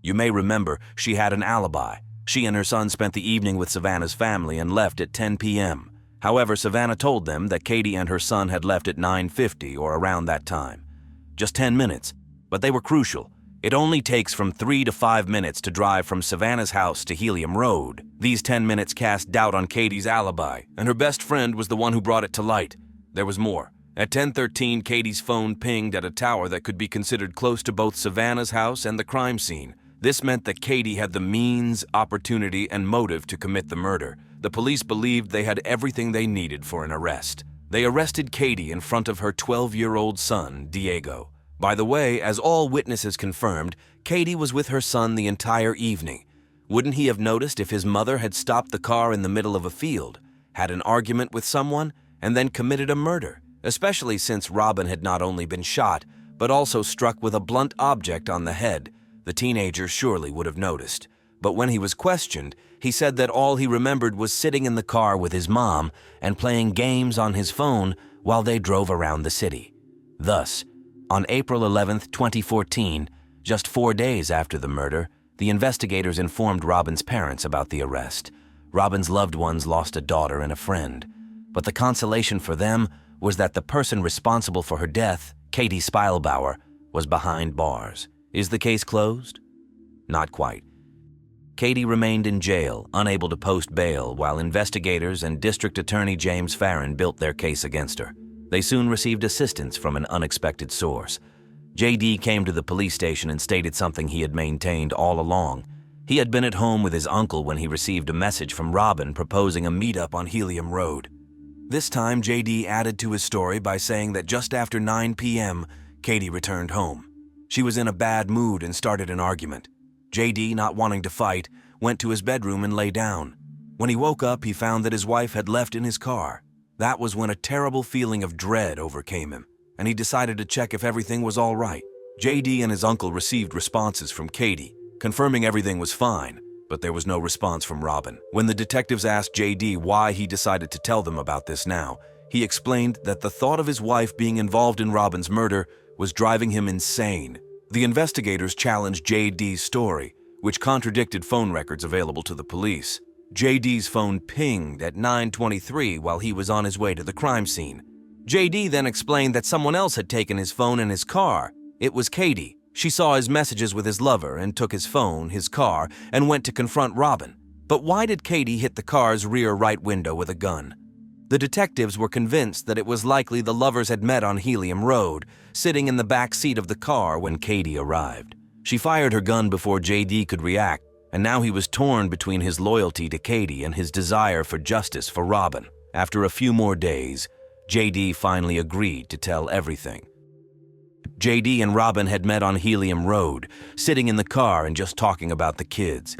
You may remember she had an alibi. She and her son spent the evening with Savannah's family and left at 10 p.m. However, Savannah told them that Katie and her son had left at 9:50 or around that time. Just 10 minutes, but they were crucial. It only takes from 3 to 5 minutes to drive from Savannah's house to Helium Road. These 10 minutes cast doubt on Katie's alibi, and her best friend was the one who brought it to light. There was more. At 10:13, Katie's phone pinged at a tower that could be considered close to both Savannah's house and the crime scene. This meant that Katie had the means, opportunity, and motive to commit the murder. The police believed they had everything they needed for an arrest. They arrested Katie in front of her 12-year-old son, Diego. By the way, as all witnesses confirmed, Katie was with her son the entire evening. Wouldn't he have noticed if his mother had stopped the car in the middle of a field, had an argument with someone, and then committed a murder? Especially since Robin had not only been shot, but also struck with a blunt object on the head. The teenager surely would have noticed. But when he was questioned, he said that all he remembered was sitting in the car with his mom and playing games on his phone while they drove around the city. Thus, on April 11, 2014, just 4 days after the murder, the investigators informed Robin's parents about the arrest. Robin's loved ones lost a daughter and a friend. But the consolation for them was that the person responsible for her death, Katie Spielbauer, was behind bars. Is the case closed? Not quite. Katie remained in jail, unable to post bail, while investigators and District Attorney James Farron built their case against her. They soon received assistance from an unexpected source. J.D. came to the police station and stated something he had maintained all along. He had been at home with his uncle when he received a message from Robin proposing a meetup on Helium Road. This time, J.D. added to his story by saying that just after 9 p.m., Katie returned home. She was in a bad mood and started an argument. J.D., not wanting to fight, went to his bedroom and lay down. When he woke up, he found that his wife had left in his car. That was when a terrible feeling of dread overcame him, and he decided to check if everything was all right. J.D. and his uncle received responses from Katie, confirming everything was fine, but there was no response from Robin. When the detectives asked J.D. why he decided to tell them about this now, he explained that the thought of his wife being involved in Robin's murder was driving him insane. The investigators challenged J.D.'s story, which contradicted phone records available to the police. J.D.'s phone pinged at 9:23 while he was on his way to the crime scene. J.D. then explained that someone else had taken his phone and his car. It was Katie. She saw his messages with his lover and took his phone, his car, and went to confront Robin. But why did Katie hit the car's rear right window with a gun? The detectives were convinced that it was likely the lovers had met on Helium Road, sitting in the back seat of the car when Katie arrived. She fired her gun before J.D. could react, and now he was torn between his loyalty to Katie and his desire for justice for Robin. After a few more days, JD finally agreed to tell everything. JD and Robin had met on Helium Road, sitting in the car and just talking about the kids.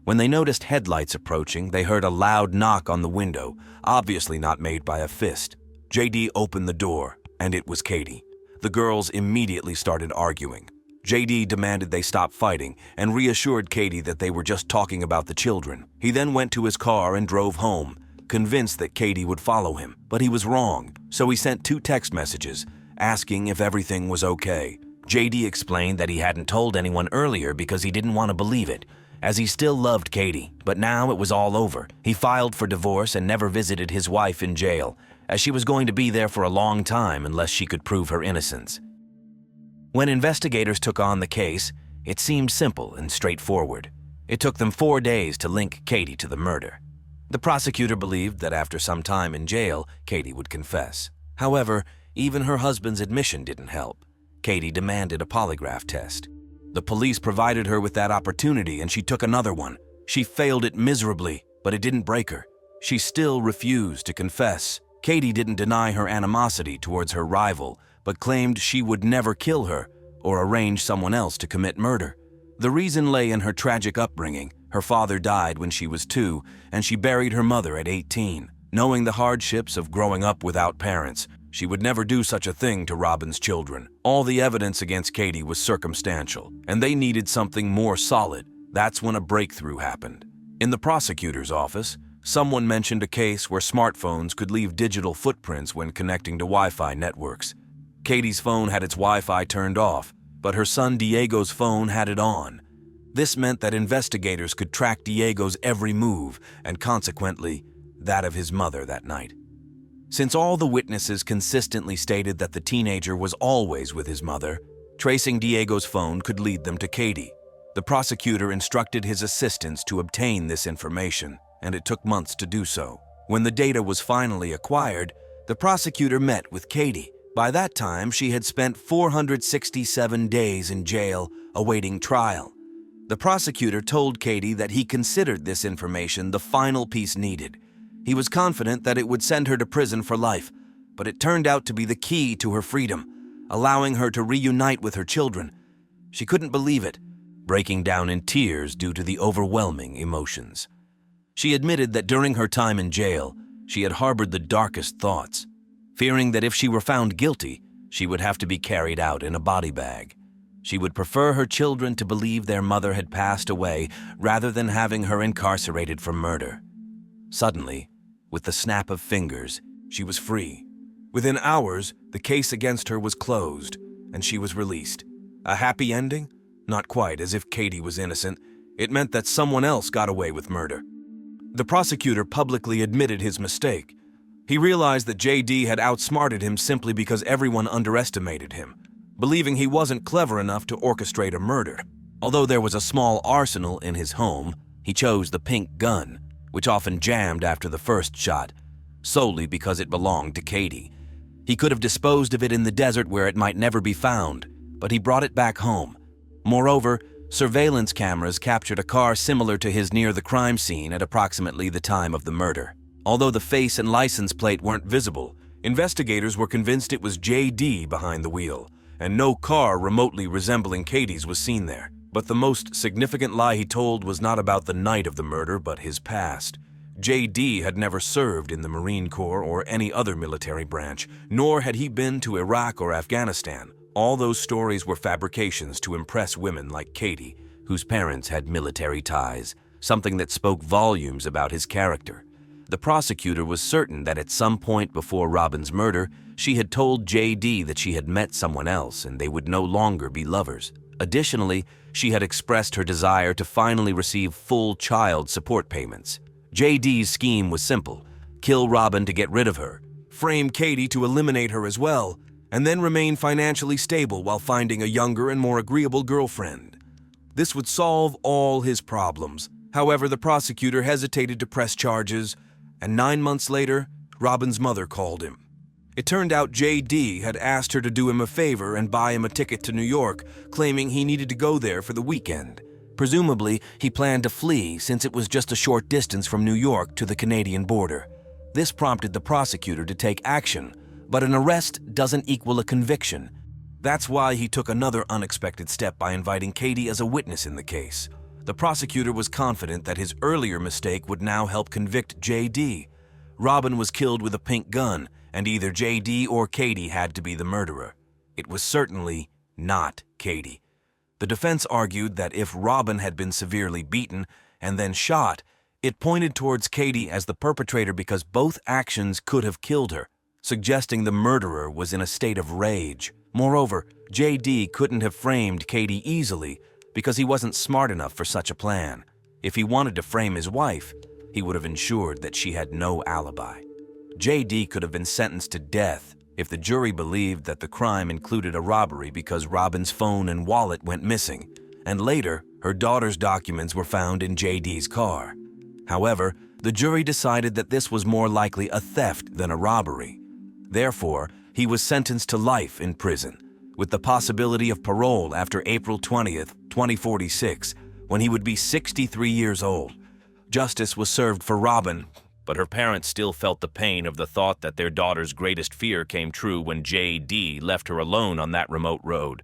When they noticed headlights approaching, they heard a loud knock on the window, obviously not made by a fist. JD opened the door, and it was Katie. The girls immediately started arguing. JD demanded they stop fighting and reassured Katie that they were just talking about the children. He then went to his car and drove home, convinced that Katie would follow him, but he was wrong, so he sent 2 text messages, asking if everything was okay. JD explained that he hadn't told anyone earlier because he didn't want to believe it, as he still loved Katie, but now it was all over. He filed for divorce and never visited his wife in jail, as she was going to be there for a long time unless she could prove her innocence. When investigators took on the case, it seemed simple and straightforward. It took them 4 days to link Katie to the murder. The prosecutor believed that after some time in jail, Katie would confess. However, even her husband's admission didn't help. Katie demanded a polygraph test. The police provided her with that opportunity and she took another one. She failed it miserably, but it didn't break her. She still refused to confess. Katie didn't deny her animosity towards her rival, but claimed she would never kill her or arrange someone else to commit murder. The reason lay in her tragic upbringing. Her father died when she was 2, and she buried her mother at 18. Knowing the hardships of growing up without parents, she would never do such a thing to Robin's children. All the evidence against Katie was circumstantial, and they needed something more solid. That's when a breakthrough happened. In the prosecutor's office, someone mentioned a case where smartphones could leave digital footprints when connecting to Wi-Fi networks. Katie's phone had its Wi-Fi turned off, but her son Diego's phone had it on. This meant that investigators could track Diego's every move and consequently that of his mother that night. Since all the witnesses consistently stated that the teenager was always with his mother, tracing Diego's phone could lead them to Katie. The prosecutor instructed his assistants to obtain this information, and it took months to do so. When the data was finally acquired, the prosecutor met with Katie. By that time, she had spent 467 days in jail awaiting trial. The prosecutor told Katie that he considered this information the final piece needed. He was confident that it would send her to prison for life, but it turned out to be the key to her freedom, allowing her to reunite with her children. She couldn't believe it, breaking down in tears due to the overwhelming emotions. She admitted that during her time in jail, she had harbored the darkest thoughts, fearing that if she were found guilty, she would have to be carried out in a body bag. She would prefer her children to believe their mother had passed away rather than having her incarcerated for murder. Suddenly, with the snap of fingers, she was free. Within hours, the case against her was closed, and she was released. A happy ending? Not quite, as if Katie was innocent. It meant that someone else got away with murder. The prosecutor publicly admitted his mistake. He realized that JD had outsmarted him simply because everyone underestimated him, believing he wasn't clever enough to orchestrate a murder. Although there was a small arsenal in his home, he chose the pink gun, which often jammed after the first shot, solely because it belonged to Katie. He could have disposed of it in the desert where it might never be found, but he brought it back home. Moreover, surveillance cameras captured a car similar to his near the crime scene at approximately the time of the murder. Although the face and license plate weren't visible, investigators were convinced it was JD behind the wheel, and no car remotely resembling Katie's was seen there. But the most significant lie he told was not about the night of the murder, but his past. JD had never served in the Marine Corps or any other military branch, nor had he been to Iraq or Afghanistan. All those stories were fabrications to impress women like Katie, whose parents had military ties, something that spoke volumes about his character. The prosecutor was certain that at some point before Robin's murder, she had told JD that she had met someone else and they would no longer be lovers. Additionally, she had expressed her desire to finally receive full child support payments. JD's scheme was simple: kill Robin to get rid of her, frame Katie to eliminate her as well, and then remain financially stable while finding a younger and more agreeable girlfriend. This would solve all his problems. However, the prosecutor hesitated to press charges, and 9 months later, Robin's mother called him. It turned out JD had asked her to do him a favor and buy him a ticket to New York, claiming he needed to go there for the weekend. Presumably, he planned to flee since it was just a short distance from New York to the Canadian border. This prompted the prosecutor to take action, but an arrest doesn't equal a conviction. That's why he took another unexpected step by inviting Katie as a witness in the case. The prosecutor was confident that his earlier mistake would now help convict J.D. Robin was killed with a pink gun, and either J.D. or Katie had to be the murderer. It was certainly not Katie. The defense argued that if Robin had been severely beaten and then shot, it pointed towards Katie as the perpetrator because both actions could have killed her, suggesting the murderer was in a state of rage. Moreover, J.D. couldn't have framed Katie easily because he wasn't smart enough for such a plan. If he wanted to frame his wife, he would have ensured that she had no alibi. J.D. could have been sentenced to death if the jury believed that the crime included a robbery because Robin's phone and wallet went missing, and later, her daughter's documents were found in J.D.'s car. However, the jury decided that this was more likely a theft than a robbery. Therefore, he was sentenced to life in prison, with the possibility of parole after April 20th, 2046, when he would be 63 years old. Justice was served for Robin, but her parents still felt the pain of the thought that their daughter's greatest fear came true when J.D. left her alone on that remote road.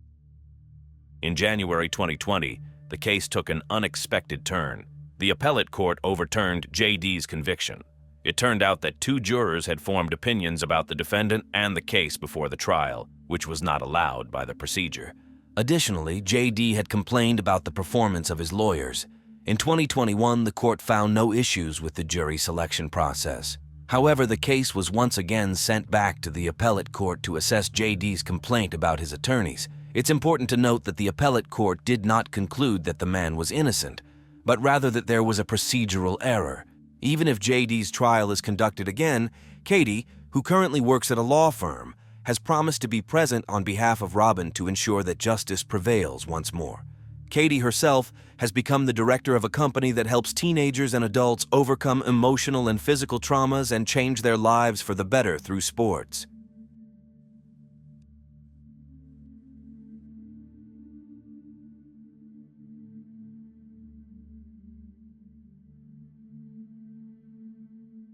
In January 2020, the case took an unexpected turn. The appellate court overturned J.D.'s conviction. It turned out that 2 jurors had formed opinions about the defendant and the case before the trial, which was not allowed by the procedure. Additionally, J.D. had complained about the performance of his lawyers. In 2021, the court found no issues with the jury selection process. However, the case was once again sent back to the appellate court to assess J.D.'s complaint about his attorneys. It's important to note that the appellate court did not conclude that the man was innocent, but rather that there was a procedural error. Even if J.D.'s trial is conducted again, Katie, who currently works at a law firm, has promised to be present on behalf of Robin to ensure that justice prevails once more. Katie herself has become the director of a company that helps teenagers and adults overcome emotional and physical traumas and change their lives for the better through sports.